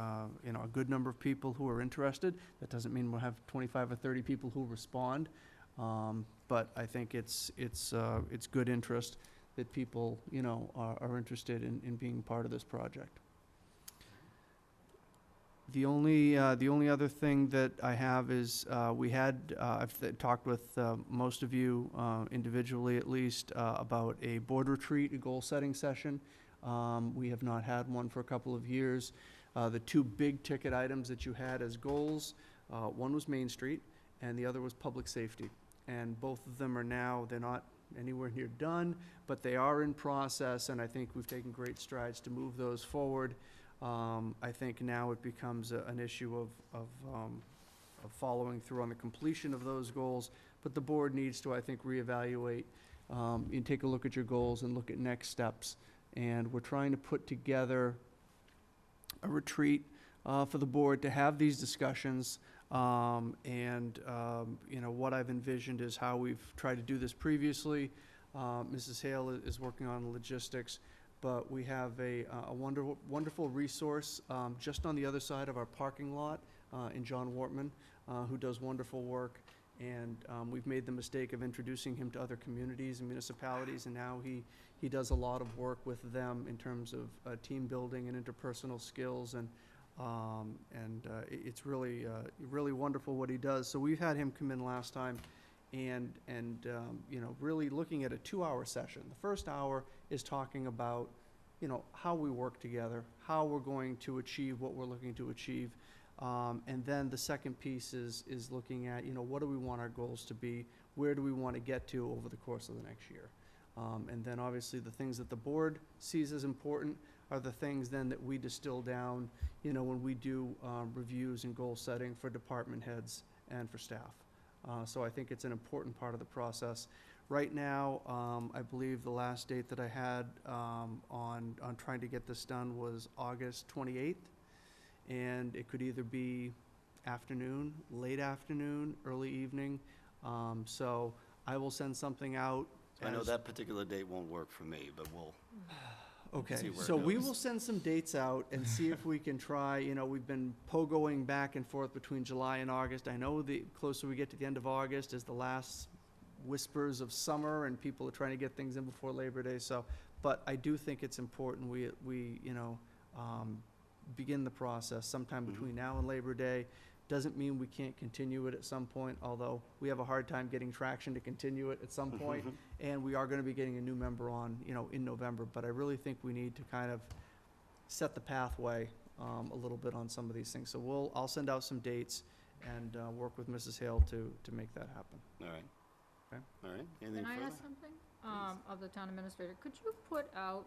good number of people who are interested. That doesn't mean we'll have 25 or 30 people who respond, but I think it's good interest that people are interested in being part of this project. The only other thing that I have is I've talked with most of you individually at least about a board retreat, a goal-setting session. We have not had one for a couple of years. The 2 big ticket items that you had as goals, one was Main Street and the other was public safety. And both of them they're not anywhere near done, but they are in process, and I think we've taken great strides to move those forward. I think now it becomes an issue of following through on the completion of those goals, but the board needs to, I think, reevaluate you take a look at your goals and look at next steps. And we're trying to put together a retreat for the board to have these discussions. What I've envisioned is how we've tried to do this previously. Mrs. Hale is working on the logistics, but we have a wonderful resource just on the other side of our parking lot in John Wortman, who does wonderful work. And we've made the mistake of introducing him to other communities and municipalities, and now he does a lot of work with them in terms of team building and interpersonal skills, and it's really wonderful what he does. So we've had him come in last time, and really looking at a 2-hour session. The first hour is talking about, how we work together, how we're going to achieve what we're looking to achieve. And then the second piece is looking at, what do we want our goals to be? Where do we want to get to over the course of the next year? And then obviously the things that the board sees as important are the things then that we distill down, when we do reviews and goal setting for department heads and for staff. So I think it's an important part of the process. Right now, I believe the last date that I had on trying to get this done was August 28th. And it could either be afternoon, late afternoon, early evening. So I will send something out. I know that particular date won't work for me, but we'll Okay, see where it so we goes. will send some dates out and see if we can try, we've been pogoing back and forth between July and August. I know the closer we get to the end of August is the last whispers of summer, and people are trying to get things in before Labor Day. So, but I do think it's important we begin the process sometime between now and Labor Day. Doesn't mean we can't continue it at some point, although we have a hard time getting traction to continue it at some point. And we are going to be getting a new member on, in November. But I really think we need to kind of set the pathway a little bit on some of these things. So I'll send out some dates and work with Mrs. Hale to make that happen. All right. Okay. All right. Anything Can I further? ask something of the town administrator? Could you put out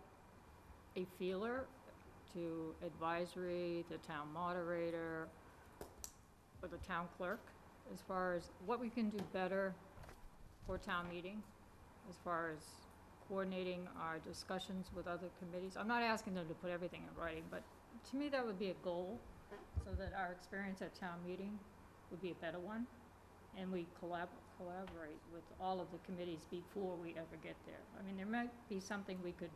a feeler to advisory, the town moderator, or the town clerk, as far as what we can do better for town meeting, as far as coordinating our discussions with other committees? I'm not asking them to put everything in writing, but to me, that would be a goal, so that our experience at town meeting would be a better one, and we collaborate with all of the committees before we ever get there. I mean, there might be something we could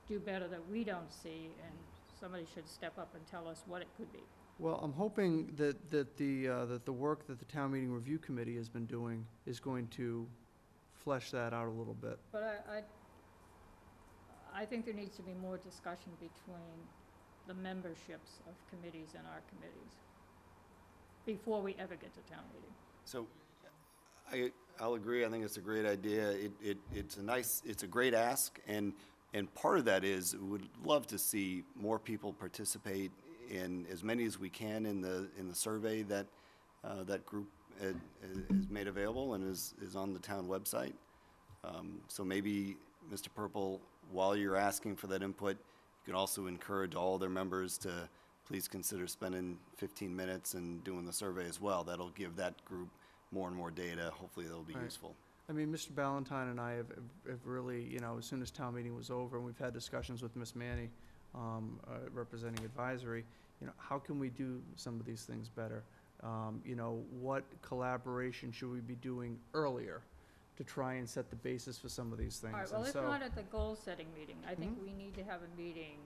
do better that we don't see, and somebody should step up and tell us what it could be. Well, I'm hoping that the work that the Town Meeting Review Committee has been doing is going to flesh that out a little bit. But I think there needs to be more discussion between the memberships of committees and our committees before we ever get to town meeting. So I'll agree. I think it's a great idea. It's a great ask, and part of that is we would love to see more people participate in as many as we can in the survey that that group is made available and is on the town website. So maybe, Mr. Purple, while you're asking for that input, you can also encourage all their members to please consider spending 15 minutes and doing the survey as well. That'll give that group more and more data. Hopefully that'll be Right. useful. I mean, Mr. Ballantyne and I have really, as soon as town meeting was over, and we've had discussions with Ms. Manny, representing advisory, how can we do some of these things better? What collaboration should we be doing earlier to try and set the basis for some of these things? All right, well, And if so- not at the goal-setting meeting, I think we need to have a meeting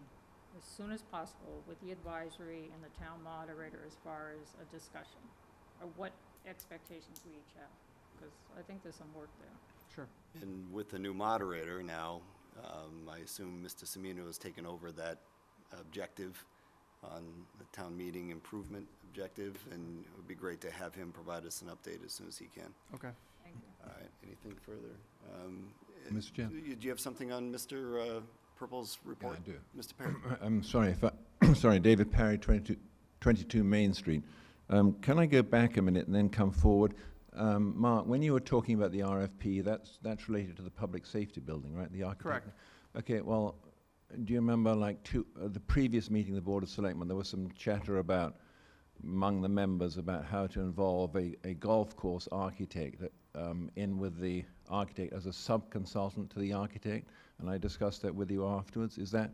as soon as possible with the advisory and the town moderator as far as a discussion, or what expectations we each have, because I think there's some work there. Sure. And with the new moderator now, I assume Mr. Semino has taken over that objective on the town meeting improvement objective, and it would be great to have him provide us an update as soon as he can. Okay. Thank you. All right, anything further? Mr. Chairman. Do you have something on Mr. Purple's report? I do. Mr. Perry? I'm sorry, sorry, David Perry, 22 Main Street. Can I go back a minute and then come forward? Mark, when you were talking about the RFP, that's related to the public safety building, right? The architect. Correct. Okay, well, do you remember the previous meeting of the Board of Selectmen, there was some chatter among the members about how to involve a golf course architect in with the architect as a sub-consultant to the architect, and I discussed that with you afterwards. Is that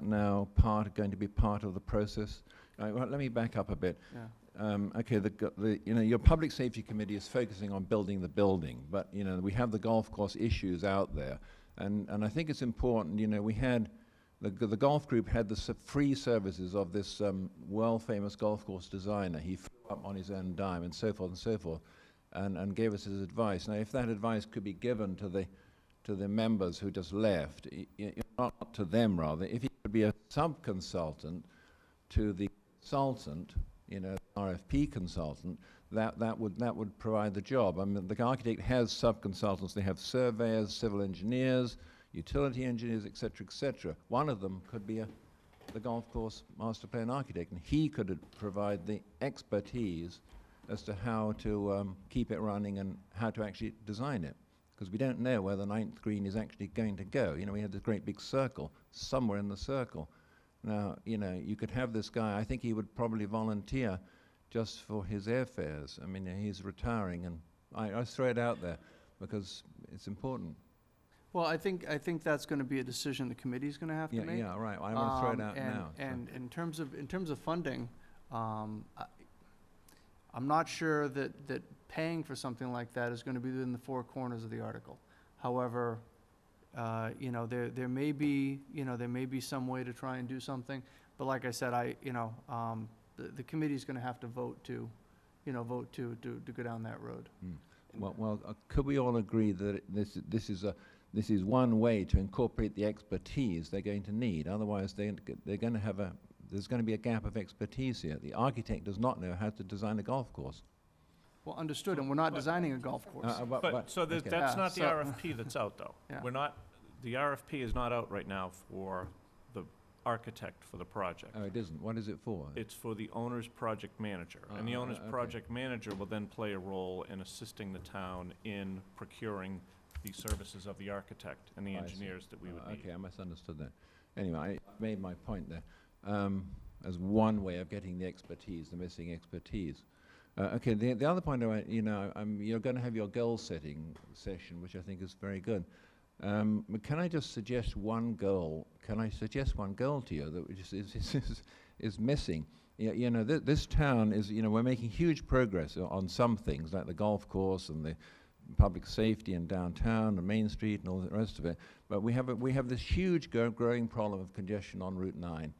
now going to be part of the process? Well, let me back up a bit. Yeah. Okay, your public safety committee is focusing on building the building, but we have the golf course issues out there, and I think it's important. We had the golf group had the free services of this world-famous golf course designer. He flew up on his own dime and so forth and so forth, and gave us his advice. Now, if that advice could be given to the members who just left, not to them rather, if he could be a sub-consultant to the consultant, RFP consultant, that would provide the job. I mean, the architect has sub-consultants. They have surveyors, civil engineers, utility engineers, et cetera, one of them could be the golf course master plan architect, and he could provide the expertise as to how to keep it running and how to actually design it, because we don't know where the 9th green is actually going to go. We had this great big circle, somewhere in the circle. Now, you could have this guy, I think he would probably volunteer just for his airfares. I mean, he's retiring, and I throw it out there because it's important. Well, I think that's going to be a decision the committee's going to have to make. Yeah, right. I want to throw it out now. And in terms of funding, I'm not sure that paying for something like that is going to be within the four corners of the article. However, there may be some way to try and do something. But like I said, the committee's going to have to vote to go down that road. Well, could we all agree that this is one way to incorporate the expertise they're going to need? Otherwise, there's going to be a gap of expertise here. The architect does not know how to design a golf course. Well, understood, and we're not designing a golf course. That's not the RFP that's out, though. Yeah. The RFP is not out right now for the architect for the project. Oh, it isn't? What is it for? It's for the owner's project manager. And the owner's project manager will then play a role in assisting the town in procuring the services of the architect and the engineers that we would need. Okay, I misunderstood that. Anyway, I made my point there as one way of getting the expertise, the missing expertise. Okay, the other point, you're going to have your goal setting session, which I think is very good. Can I just suggest one goal? Can I suggest one goal to you that is missing? This town is, we're making huge progress on some things like the golf course and the public safety in downtown and Main Street and all the rest of it. But we have this huge growing problem of congestion on Route 9.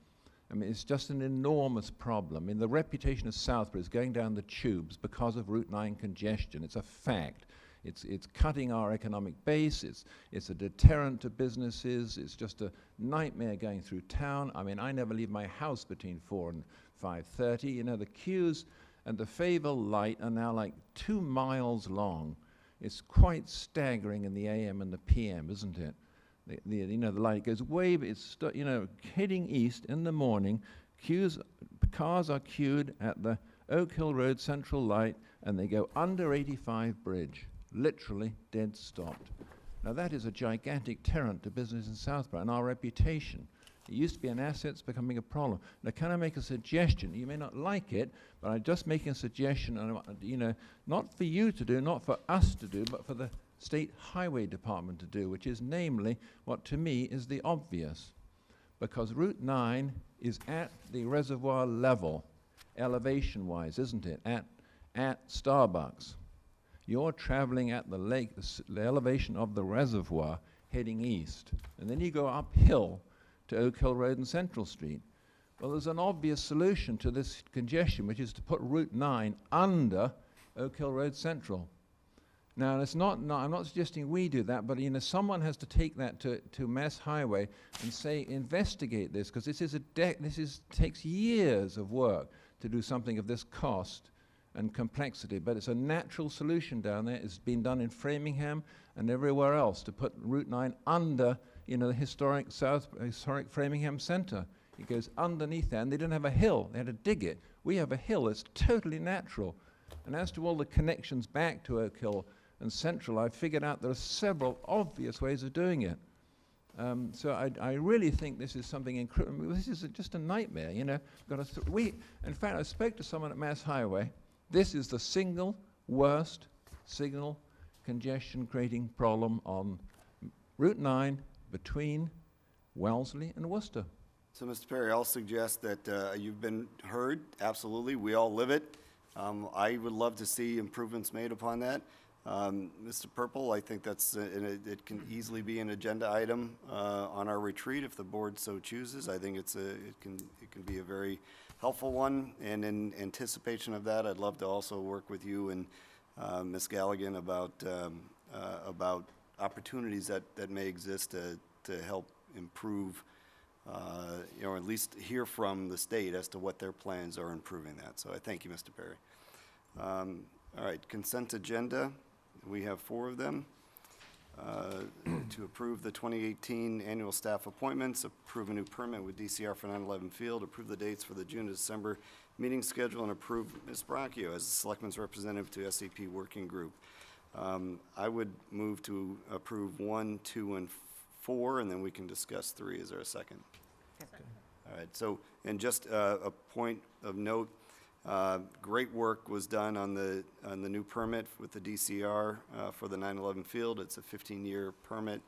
I mean, it's just an enormous problem. I mean, the reputation of Southborough is going down the tubes because of Route 9 congestion. It's a fact. It's cutting our economic base. It's a deterrent to businesses. It's just a nightmare going through town. I mean, I never leave my house between 4 and 5:30. The queues and the Fayetteville light are now like 2 miles long. It's quite staggering in the AM and the PM, isn't it? The light goes way, it's heading east in the morning. Cars are queued at the Oak Hill Road Central Light, and they go under 85 Bridge, literally dead stopped. Now that is a gigantic deterrent to business in Southborough and our reputation. It used to be an asset, it's becoming a problem. Now, can I make a suggestion? You may not like it, but I'm just making a suggestion, not for you to do, not for us to do, but for the State Highway Department to do, which is namely what to me is the obvious. Because Route 9 is at the reservoir level, elevation-wise, isn't it? At Starbucks. You're traveling at the lake, the elevation of the reservoir, heading east. And then you go uphill to Oak Hill Road and Central Street. Well, there's an obvious solution to this congestion, which is to put Route 9 under Oak Hill Road Central. Now, I'm not suggesting we do that, but someone has to take that to Mass Highway and say, investigate this, because this takes years of work to do something of this cost and complexity. But it's a natural solution down there. It's been done in Framingham and everywhere else to put Route 9 under, the historic Framingham Center. It goes underneath there, and they didn't have a hill. They had to dig it. We have a hill. It's totally natural. And as to all the connections back to Oak Hill and Central, I've figured out there are several obvious ways of doing it. So I really think this is something incredible. This is just a nightmare, in fact, I spoke to someone at Mass Highway. This is the single worst signal congestion creating problem on Route 9 between Wellesley and Worcester. So, Mr. Perry, I'll suggest that you've been heard, absolutely, we all live it. I would love to see improvements made upon that. Mr. Purple, I think it can easily be an agenda item on our retreat if the board so chooses. I think it can be a very helpful one, and in anticipation of that, I'd love to also work with you and Ms. Galligan about opportunities that may exist to help improve, or at least hear from the state as to what their plans are improving that. So I thank you, Mr. Perry. All right, consent agenda. We have 4 of them. To approve the 2018 annual staff appointments, approve a new permit with DCR for 911 Field, approve the dates for the June to December meeting schedule, and approve Ms. Bracchio as the Selectmen's representative to SAP Working Group. I would move to approve 1, 2, and 4, and then we can discuss 3. Is there a second? All right, so, and just a point of note, great work was done on the new permit with the DCR for the 911 Field. It's a 15-year permit.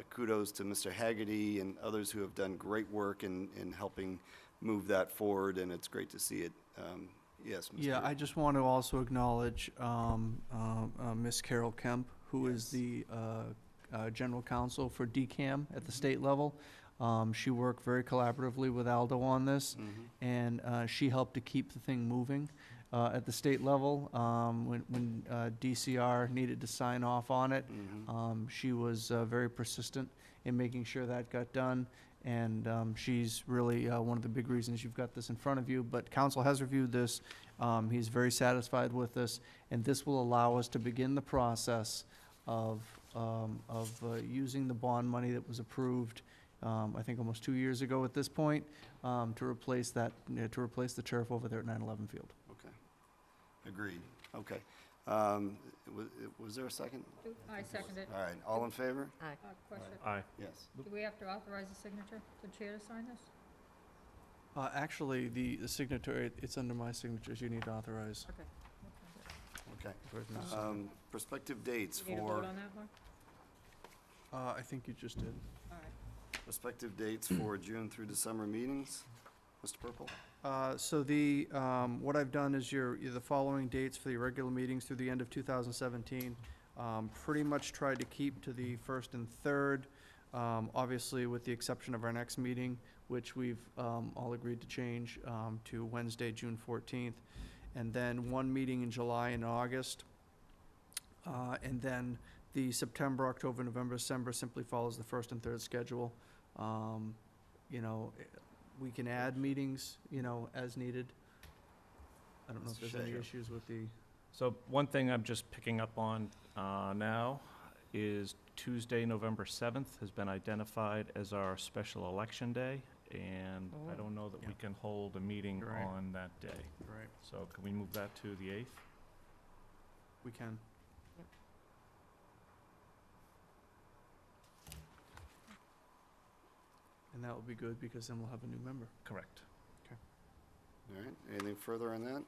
Kudos to Mr. Haggerty and others who have done great work in helping move that forward, and it's great to see it. Yes, Mr. Yeah, I just want to also acknowledge Miss Carol Kemp, who is the general counsel for DCAM at the state level. She worked very collaboratively with Aldo on this, and she helped to keep the thing moving at the state level. When DCR needed to sign off on it, she was very persistent in making sure that got done, and she's really one of the big reasons you've got this in front of you. But council has reviewed this. He's very satisfied with this, and this will allow us to begin the process of using the bond money that was approved I think almost 2 years ago at this point, to replace that, to replace the turf over there at 911 Field. Okay, agreed. Okay. Was there a second? I second it. All right, all in favor? Aye. Question. Aye. Yes. Do we have to authorize the signature, the chair to sign this? Actually, the signatory, it's under my signatures, you need to authorize. Okay. Okay. Prospective dates You need a for, vote on that, Mark? I think you just did. All right. prospective dates for June through December meetings. Mr. Purple? So what I've done is the following dates for the regular meetings through the end of 2017. Pretty much tried to keep to the 1st and 3rd, obviously with the exception of our next meeting, which we've all agreed to change to Wednesday, June 14th. And then 1 meeting in July and August. And then the September, October, November, December simply follows the 1st and 3rd schedule. You know, we can add meetings, you know, as needed. I don't know if there's any issues with the... So one thing I'm just picking up on now is Tuesday, November 7th has been identified as our special election day, and I don't know that we can hold a meeting Right. on that day. Right. So can we move that to the 8th? We can. And that will be good, because then we'll have a new member. Correct. All right, anything further on that?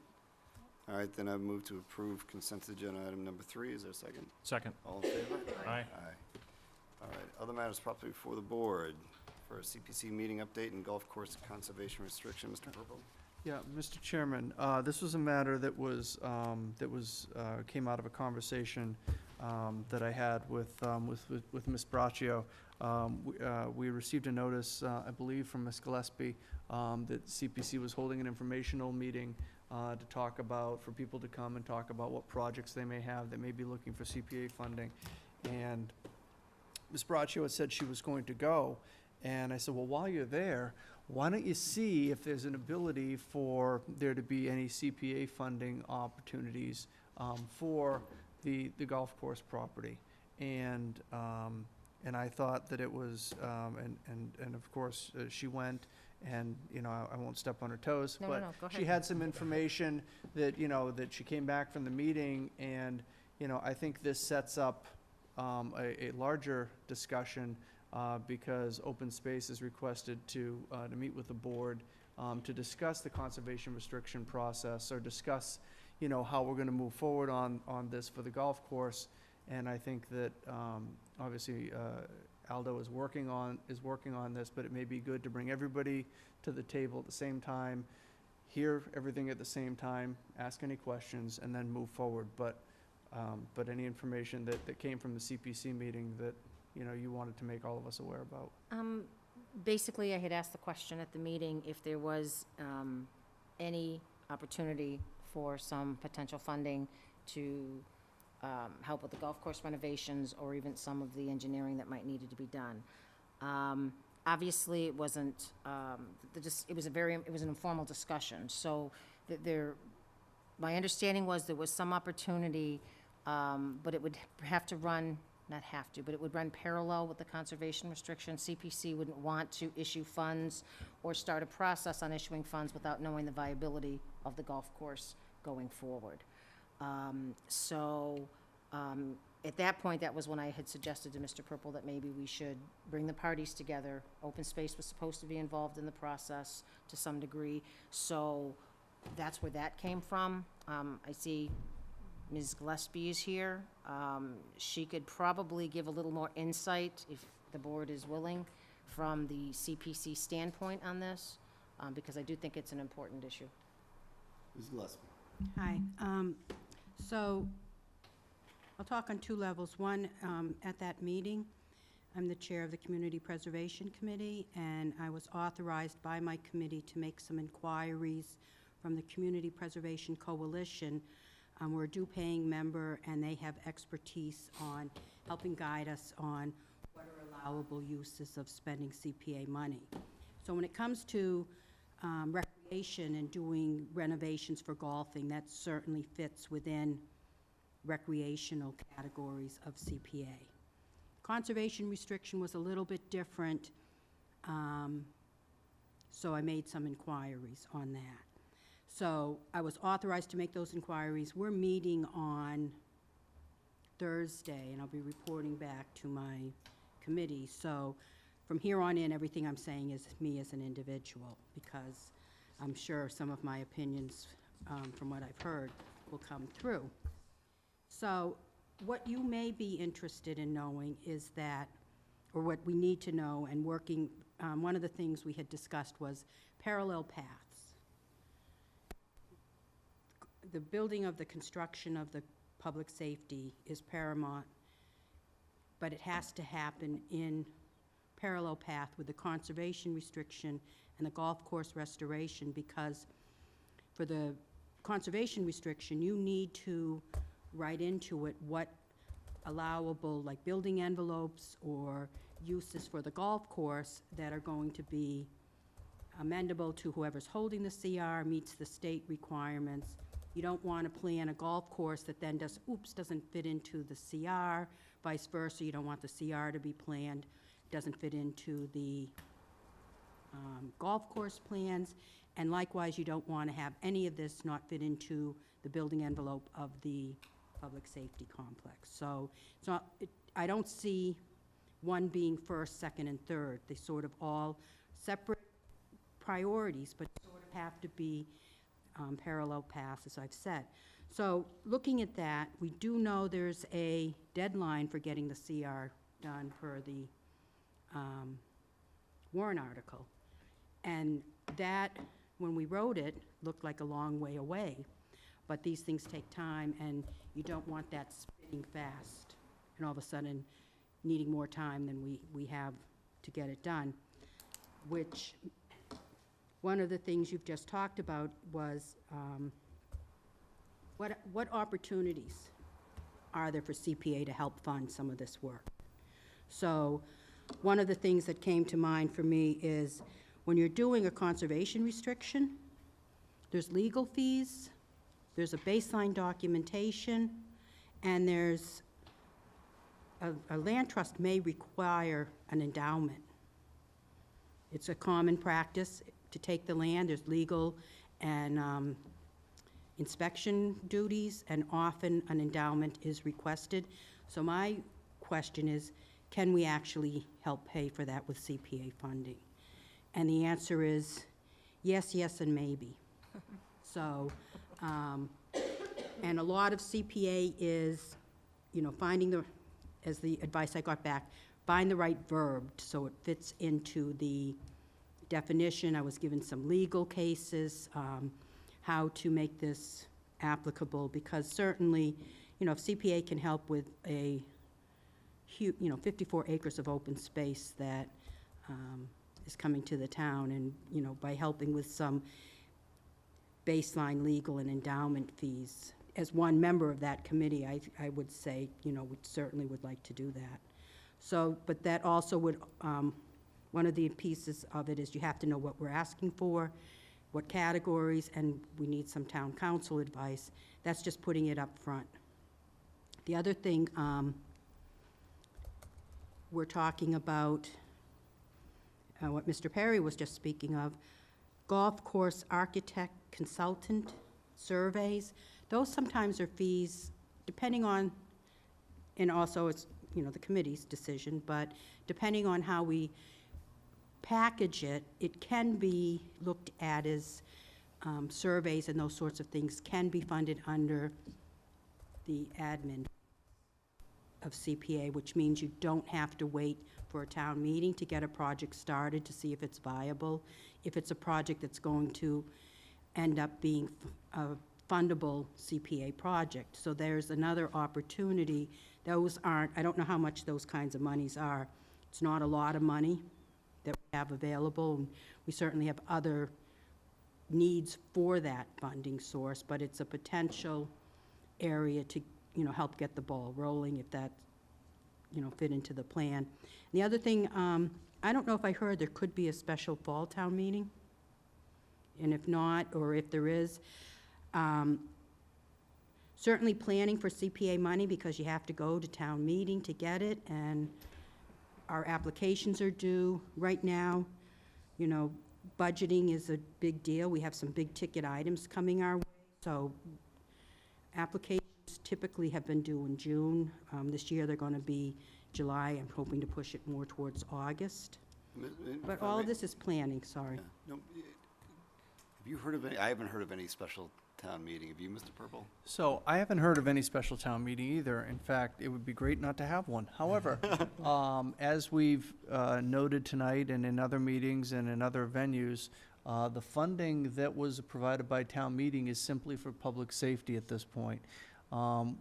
All right, then I move to approve consent agenda item number 3. Is there a second? Second. All in favor? Aye. Aye. All right, other matters properly before the board. For a CPC meeting update and golf course conservation restriction, Mr. Purple? Yeah, Mr. Chairman, this was a matter that came out of a conversation that I had with Ms. Braccio. We received a notice, I believe, from Ms. Gillespie, that CPC was holding an informational meeting to talk about, for people to come and talk about what projects they may have that may be looking for CPA funding. And Ms. Braccio had said she was going to go, and I said, well, while you're there, why don't you see if there's an ability for there to be any CPA funding opportunities for the golf course property? And I thought that it was, and of course, she went, and, you know, I won't step on her toes, No, but no, go she ahead. had some information that, you know, that she came back from the meeting, and, you know, I think this sets up a larger discussion, because Open Space is requested to meet with the board to discuss the conservation restriction process, or discuss, you know, how we're gonna move forward on this for the golf course. And I think that, obviously, Aldo is working on this, but it may be good to bring everybody to the table at the same time, hear everything at the same time, ask any questions, and then move forward. But any information that came from the CPC meeting that, you know, you wanted to make all of us aware about? Basically, I had asked the question at the meeting if there was any opportunity for some potential funding to help with the golf course renovations or even some of the engineering that might needed to be done. Obviously, it wasn't, it was an informal discussion, so my understanding was there was some opportunity, but it would have to run, not have to, but it would run parallel with the conservation restriction. CPC wouldn't want to issue funds or start a process on issuing funds without knowing the viability of the golf course going forward. At that point, that was when I had suggested to Mr. Purple that maybe we should bring the parties together. Open Space was supposed to be involved in the process to some degree, so that's where that came from. I see Ms. Gillespie is here. She could probably give a little more insight, if the board is willing, from the CPC standpoint on this, because I do think it's an important issue. Ms. Gillespie. Hi. So I'll talk on two levels. One, at that meeting, I'm the chair of the Community Preservation Committee, and I was authorized by my committee to make some inquiries from the Community Preservation Coalition. We're a due-paying member, and they have expertise on helping guide us on what are allowable uses of spending CPA money. So when it comes to recreation and doing renovations for golfing, that certainly fits within recreational categories of CPA. Conservation restriction was a little bit different, so I made some inquiries on that. So I was authorized to make those inquiries. We're meeting on Thursday, and I'll be reporting back to my committee. So from here on in, everything I'm saying is me as an individual, because I'm sure some of my opinions, from what I've heard, will come through. So what you may be interested in knowing is that, or what we need to know, and working, one of the things we had discussed was parallel paths. The building of the construction of the public safety is paramount, but it has to happen in parallel path with the conservation restriction and the golf course restoration, because for the conservation restriction, you need to write into it what allowable, like building envelopes or uses for the golf course that are going to be amendable to whoever's holding the CR, meets the state requirements. You don't want to plan a golf course that then doesn't fit into the CR, vice versa. You don't want the CR to be planned, doesn't fit into the golf course plans, and likewise, you don't want to have any of this not fit into the building envelope of the public safety complex. So it's not, I don't see one being first, second, and third. They sort of all separate priorities, but sort of have to be parallel paths, as I've said. So looking at that, we do know there's a deadline for getting the CR done per the warrant article. And that, when we wrote it, looked like a long way away. But these things take time, and you don't want that spinning fast and all of a sudden needing more time than we have to get it done, which one of the things you've just talked about was what opportunities are there for CPA to help fund some of this work? So one of the things that came to mind for me is when you're doing a conservation restriction, there's legal fees, there's a baseline documentation, and there's a land trust may require an endowment. It's a common practice to take the land. There's legal and inspection duties, and often an endowment is requested. So my question is, can we actually help pay for that with CPA funding? And the answer is yes, yes, and maybe. So And a lot of CPA is, finding as the advice I got back, find the right verb so it fits into the definition. I was given some legal cases, how to make this applicable, because certainly, if CPA can help with a 54 acres of open space that is coming to the town, and, by helping with some baseline legal and endowment fees, as one member of that committee, I would say, we certainly would like to do that. So, but that also would, one of the pieces of it is you have to know what we're asking for, what categories, and we need some town council advice. That's just putting it up front. The other thing, we're talking about, what Mr. Perry was just speaking of, golf course architect consultant surveys. Those sometimes are fees, depending on, and also it's, the committee's decision, but depending on how we package it, it can be looked at as surveys and those sorts of things can be funded under the admin of CPA, which means you don't have to wait for a town meeting to get a project started to see if it's viable, if it's a project that's going to end up being a fundable CPA project. So there's another opportunity. Those aren't, I don't know how much those kinds of monies are. It's not a lot of money that we have available, and we certainly have other needs for that funding source, but it's a potential area to, help get the ball rolling if that, fit into the plan. The other thing, I don't know if I heard there could be a special fall town meeting, and if not, or if there is, certainly planning for CPA money, because you have to go to town meeting to get it, and our applications are due right now. Budgeting is a big deal. We have some big ticket items coming our way, so applications typically have been due in June. This year they're going to be July. I'm hoping to push it more towards August. But all of this is planning, sorry. Yeah. No, have you heard of any, I haven't heard of any special town meeting. Have you, Mr. Purple? So I haven't heard of any special town meeting either. In fact, it would be great not to have one. However, as we've noted tonight and in other meetings and in other venues, the funding that was provided by town meeting is simply for public safety at this point.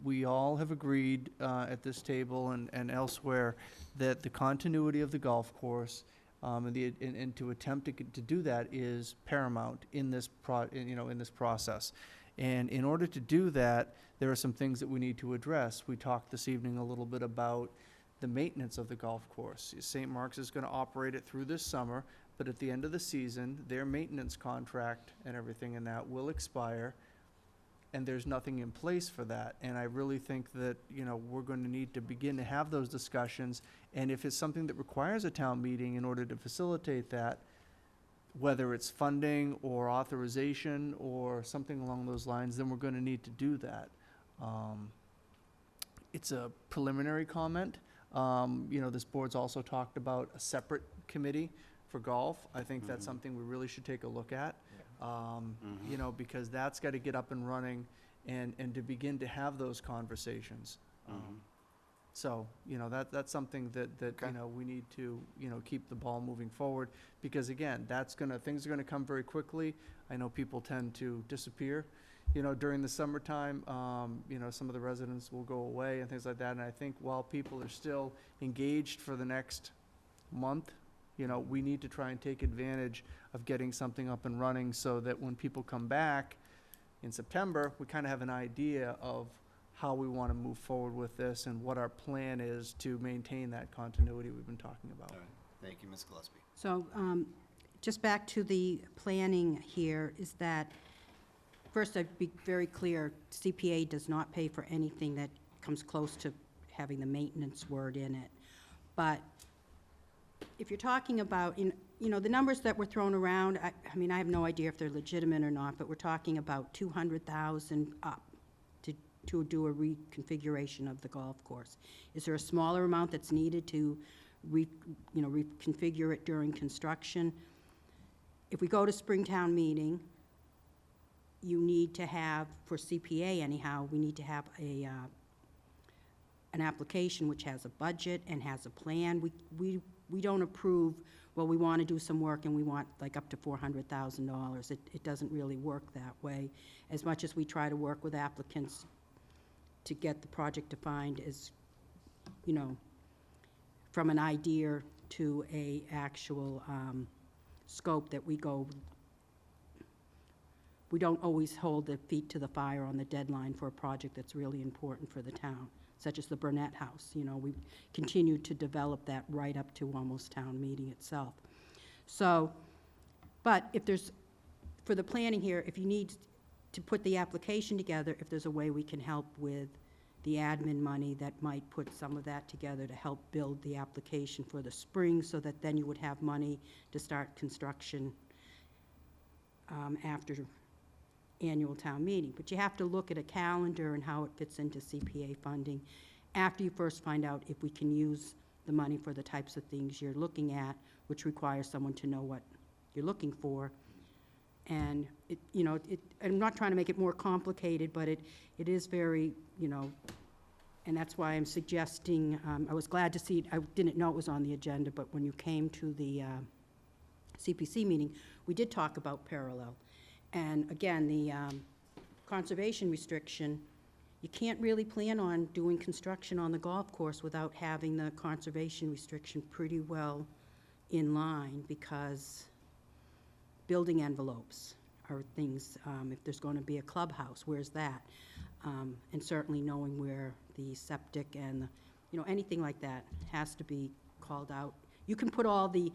We all have agreed at this table and elsewhere that the continuity of the golf course and to attempt to do that is paramount in this in this process. And in order to do that, there are some things that we need to address. We talked this evening a little bit about the maintenance of the golf course. St. Mark's is going to operate it through this summer, but at the end of the season, their maintenance contract and everything in that will expire, and there's nothing in place for that. And I really think that, we're going to need to begin to have those discussions, and if it's something that requires a town meeting in order to facilitate that, whether it's funding or authorization or something along those lines, then we're going to need to do that. It's a preliminary comment. This board's also talked about a separate committee for golf. I think that's something we really should take a look at, because that's got to get up and running and to begin to have those conversations. So, that's something that Okay. we need to, keep the ball moving forward, because again, things are gonna come very quickly. I know people tend to disappear, during the summertime. Some of the residents will go away and things like that, and I think while people are still engaged for the next month, we need to try and take advantage of getting something up and running so that when people come back in September, we kind of have an idea of how we want to move forward with this and what our plan is to maintain that continuity we've been talking about. All right. Thank you, Ms. Gillespie. So, just back to the planning here, is that, first, I'd be very clear, CPA does not pay for anything that comes close to having the maintenance word in it. But if you're talking about, the numbers that were thrown around, I have no idea if they're legitimate or not, but we're talking about 200,000 up to do a reconfiguration of the golf course. Is there a smaller amount that's needed to reconfigure it during construction? If we go to Springtown meeting, you need to have, for CPA anyhow, we need to have an application which has a budget and has a plan. We don't approve, well, we want to do some work and we want like up to $400,000. It doesn't really work that way. As much as we try to work with applicants to get the project defined as, you know, from an idea to a actual scope that we go. We don't always hold the feet to the fire on the deadline for a project that's really important for the town, such as the Burnett House. You know, we continue to develop that right up to almost town meeting itself. So, but if there's, for the planning here, if you need to put the application together, if there's a way we can help with the admin money that might put some of that together to help build the application for the spring, so that then you would have money to start construction after annual town meeting. But you have to look at a calendar and how it fits into CPA funding after you first find out if we can use the money for the types of things you're looking at, which requires someone to know what you're looking for. And it, you know, I'm not trying to make it more complicated, but it is very, you know, and that's why I'm suggesting, I was glad to see, I didn't know it was on the agenda, but when you came to the CPC meeting, we did talk about parallel. And again, the conservation restriction, you can't really plan on doing construction on the golf course without having the conservation restriction pretty well in line, because building envelopes are things, if there's going to be a clubhouse, where's that? And certainly knowing where the septic and, you know, anything like that has to be called out. You can put all the,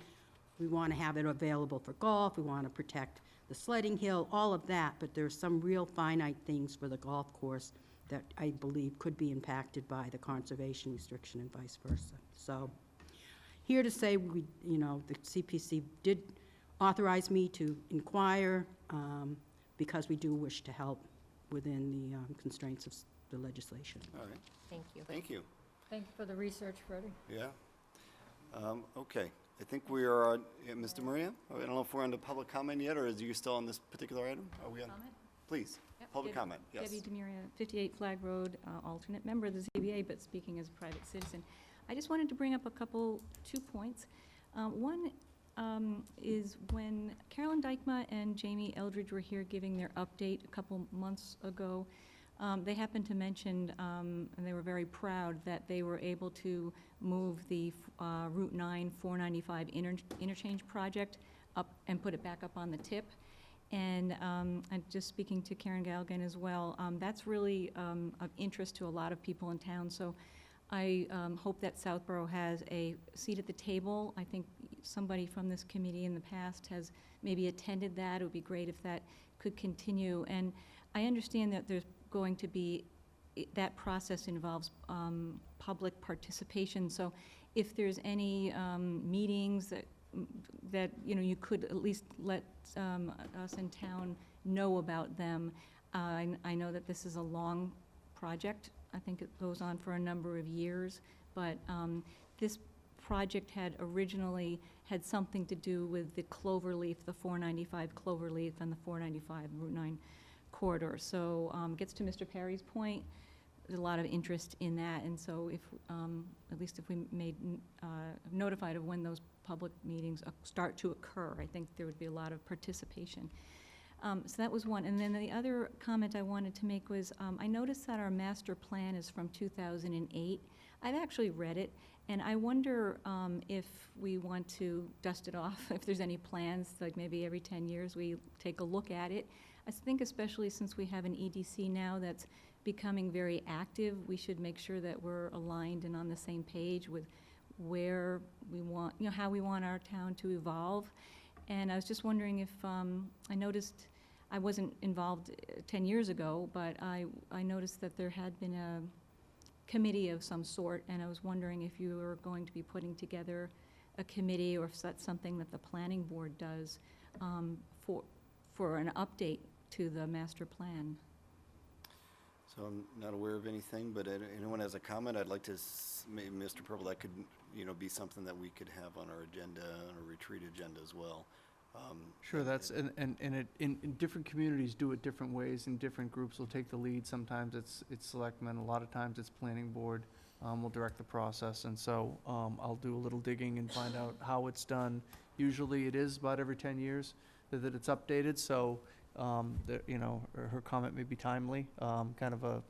we want to have it available for golf, we want to protect the sledding hill, all of that, but there's some real finite things for the golf course that I believe could be impacted by the conservation restriction and vice versa. So here to say, we, you know, the CPC did authorize me to inquire because we do wish to help within the constraints of the legislation. All right, Thank you. thank you. Thank you for the research, Freddie. Yeah. Okay, I think we are, Mr. Maria, I don't know if we're on to public comment yet, or is you still on this particular item? Are we on? Comment? Please, public comment, yes. Debbie Demiria, 58 Flag Road, alternate member of the ZBA, but speaking as a private citizen. I just wanted to bring up two points. One is when Carolyn Dykma and Jamie Eldridge were here giving their update a couple months ago, they happened to mention, and they were very proud, that they were able to move the Route 9 495 interchange project up and put it back up on the tip. And I'm just speaking to Karen Galgan as well. That's really of interest to a lot of people in town. So I hope that Southborough has a seat at the table. I think somebody from this committee in the past has maybe attended that. It would be great if that could continue. And I understand that there's going to be, that process involves public participation. So if there's any meetings that you know, you could at least let us in town know about them. I know that this is a long project. I think it goes on for a number of years, but this project had originally had something to do with the Cloverleaf, the 495 Cloverleaf and the 495 Route 9 corridor. So gets to Mr. Perry's point, there's a lot of interest in that, and so if, at least if we made notified of when those public meetings start to occur, I think there would be a lot of participation. So that was one. And then the other comment I wanted to make was, I noticed that our master plan is from 2008. I've actually read it, and I wonder if we want to dust it off, if there's any plans, like maybe every 10 years we take a look at it. I think especially since we have an EDC now that's becoming very active, we should make sure that we're aligned and on the same page with where we want, you know, how we want our town to evolve. And I was just wondering if, I noticed, I wasn't involved 10 years ago, but I noticed that there had been a committee of some sort, and I was wondering if you were going to be putting together a committee, or if that's something that the planning board does for an update to the master plan. So I'm not aware of anything, but anyone has a comment, I'd like to, maybe Mr. Purple, that could, you know, be something that we could have on our agenda, on a retreat agenda as well. Sure, that's, and it, in different communities do it different ways, and different groups will take the lead. Sometimes it's selectmen, a lot of times it's planning board, will direct the process, and so, I'll do a little digging and find out how it's done. Usually it is about every 10 years that it's updated, so, you know, her comment may be timely, kind of a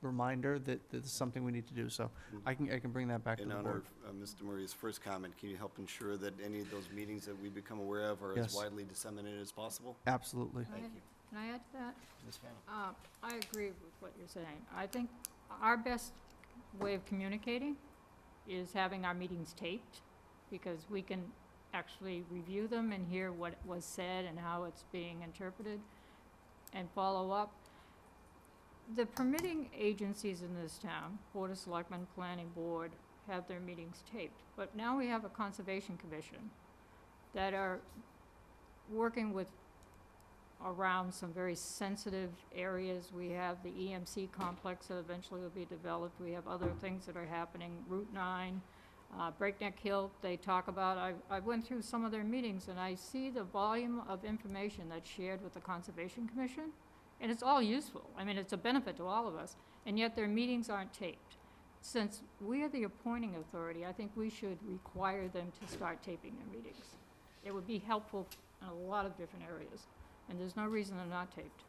reminder that this is something we need to do, so I can bring that back to In the honor board. of Mr. Murray's first comment, can you help ensure that any of those meetings that we become aware of are as Yes. widely disseminated as possible? Absolutely. Thank you. Can I add to that? Ms. Fallon? I agree with what you're saying. I think our best way of communicating is having our meetings taped, because we can actually review them and hear what was said and how it's being interpreted and follow up. The permitting agencies in this town, Board of Selectmen, Planning Board, have their meetings taped. But now we have a Conservation Commission that are working with around some very sensitive areas. We have the EMC complex that eventually will be developed. We have other things that are happening, Route 9, Breakneck Hill, they talk about. I went through some of their meetings, and I see the volume of information that's shared with the Conservation Commission, and it's all useful. I mean, it's a benefit to all of us, and yet their meetings aren't taped. Since we are the appointing authority, I think we should require them to start taping their meetings. It would be helpful in a lot of different areas, and there's no reason they're not taped.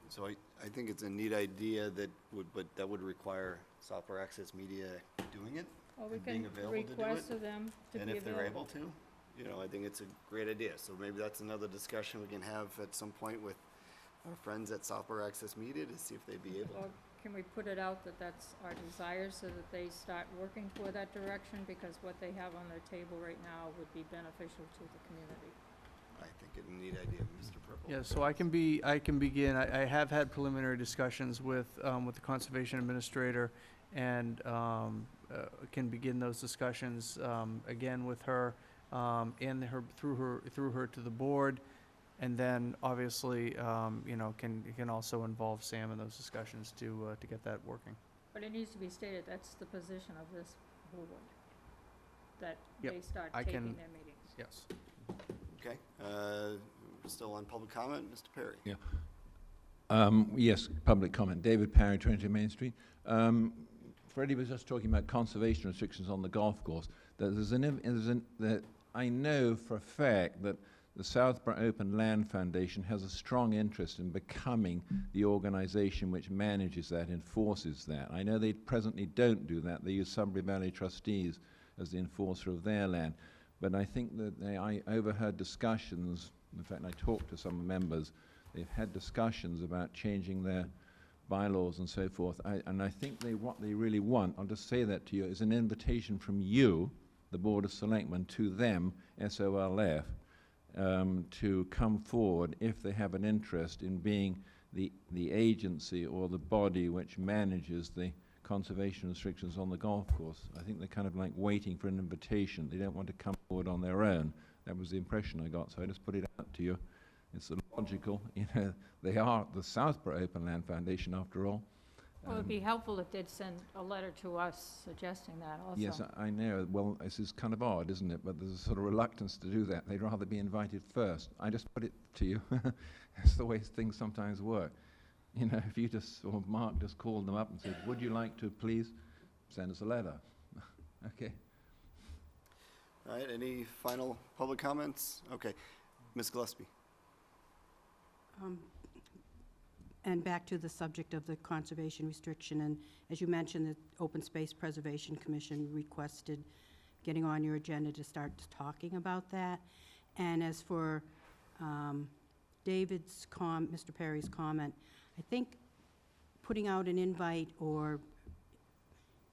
So I think it's a neat idea that would require Southborough Access Media doing it. Or we And being can available to do request it, of them to be and available. if they're able to, you know, I think it's a great idea. So maybe that's another discussion we can have at some point with our friends at Southborough Access Media to see if they'd be able Or to. can we put it out that that's our desire, so that they start working for that direction, because what they have on their table right now would be beneficial to the community. I think it's a neat idea, Mr. Purple. Yeah, so I can begin, I have had preliminary discussions with the Conservation Administrator, and can begin those discussions, again with her, and through her to the board, and then obviously, you know, can also involve Sam in those discussions to get that working. But it needs to be stated, that's the position of this board, that Yep, they start I taping can- their meetings. Yes. Okay, we're still on public comment, Mr. Perry. Yeah. Yes, public comment. David Parry, 22 Main Street. Freddie was just talking about conservation restrictions on the golf course. That I know for a fact that the Southborough Open Land Foundation has a strong interest in becoming the organization which manages that, enforces that. I know they presently don't do that. They use Sudbury Valley trustees as the enforcer of their land. But I think that I overheard discussions, in fact I talked to some members, they've had discussions about changing their bylaws and so forth. And I think what they really want, I'll just say that to you, is an invitation from you, the Board of Selectmen, to them, SOLF, to come forward if they have an interest in being the agency or the body which manages the conservation restrictions on the golf course. I think they're kind of like waiting for an invitation. They don't want to come forward on their own. That was the impression I got, so I just put it out to you. It's logical, you know, they are the Southborough Open Land Foundation after all. Well, it'd be helpful if they'd send a letter to us suggesting that also. Yes, I know. Well, this is kind of odd, isn't it? But there's a sort of reluctance to do that. They'd rather be invited first. I just put it to you. That's the way things sometimes work. You know, if you just, or Mark just called them up and said, would you like to please send us a letter? Okay. All right, any final public comments? Okay, Ms. Gillespie. And back to the subject of the conservation restriction, and as you mentioned, the Open Space Preservation Commission requested getting on your agenda to start talking about that. And as for Mr. Perry's comment, I think putting out an invite or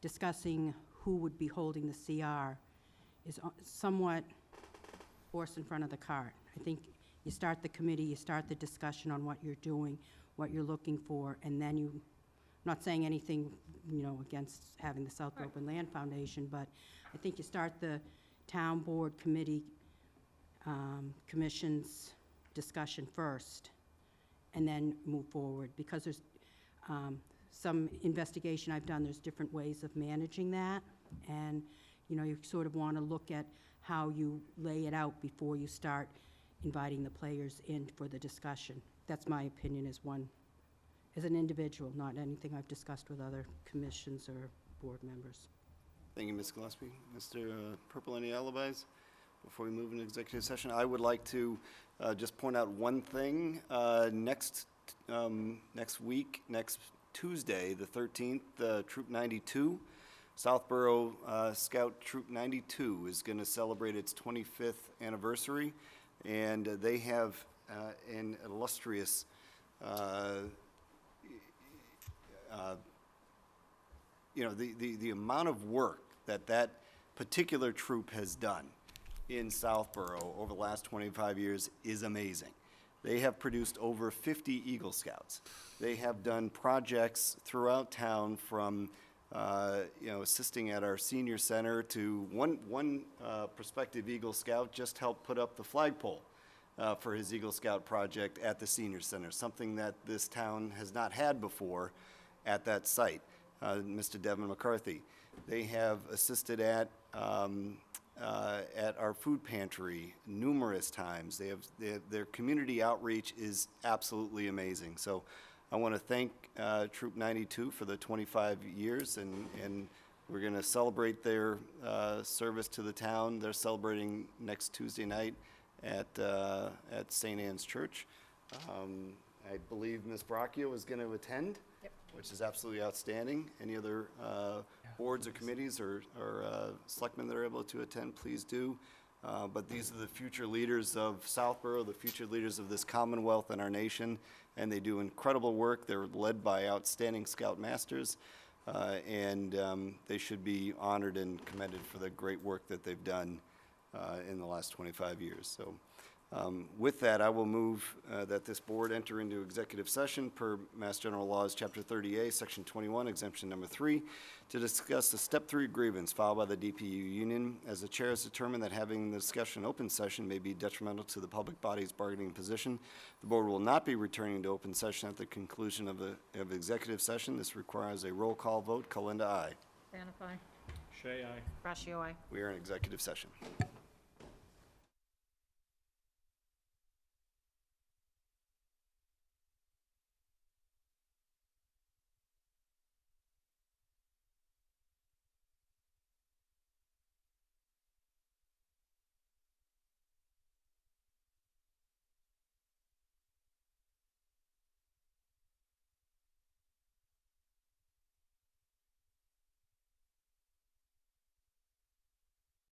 discussing who would be holding the CR is somewhat horse in front of the cart. I think you start the committee, you start the discussion on what you're doing, what you're looking for, and then I'm not saying anything, you know, against having the Southborough Open Land Foundation, but I think you start the town board committee, commission's discussion first, and then move forward, because there's some investigation I've done, there's different ways of managing that, and, you know, you sort of want to look at how you lay it out before you start inviting the players in for the discussion. That's my opinion as an individual, not anything I've discussed with other commissions or board members. Thank you, Ms. Gillespie. Mr. Purple, any alibis? Before we move into executive session, I would like to just point out one thing. Next week, next Tuesday, the 13th, Troop 92, Southborough Scout Troop 92 is going to celebrate its 25th anniversary, and they have an illustrious the amount of work that particular troop has done in Southborough over the last 25 years is amazing. They have produced over 50 Eagle Scouts. They have done projects throughout town from assisting at our senior center to one prospective Eagle Scout just helped put up the flagpole for his Eagle Scout project at the senior center, something that this town has not had before at that site. Mr. Devin McCarthy. They have assisted at our food pantry numerous times. Their community outreach is absolutely amazing. So I want to thank Troop 92 for the 25 years, and we're going to celebrate their service to the town. They're celebrating next Tuesday night at St. Anne's Church. I believe Ms. Bracchio is going to attend. Yep. Which is absolutely outstanding. Any other boards or committees or selectmen that are able to attend, please do. But these are the future leaders of Southborough, the future leaders of this Commonwealth and our nation, and they do incredible work. They're led by outstanding Scout Masters, and they should be honored and commended for the great work that they've done in the last 25 years. So. With that, I will move that this board enter into executive session per Mass General Laws, Chapter 30A, Section 21, Exemption Number 3, to discuss the Step 3 grievance filed by the DPU union. As the chair has determined that having the discussion in open session may be detrimental to the public body's bargaining position, the board will not be returning to open session at the conclusion of executive session. This requires a roll call vote. Kalinda, aye. Vanify. Shay, aye. Brashio, aye. We are in executive session.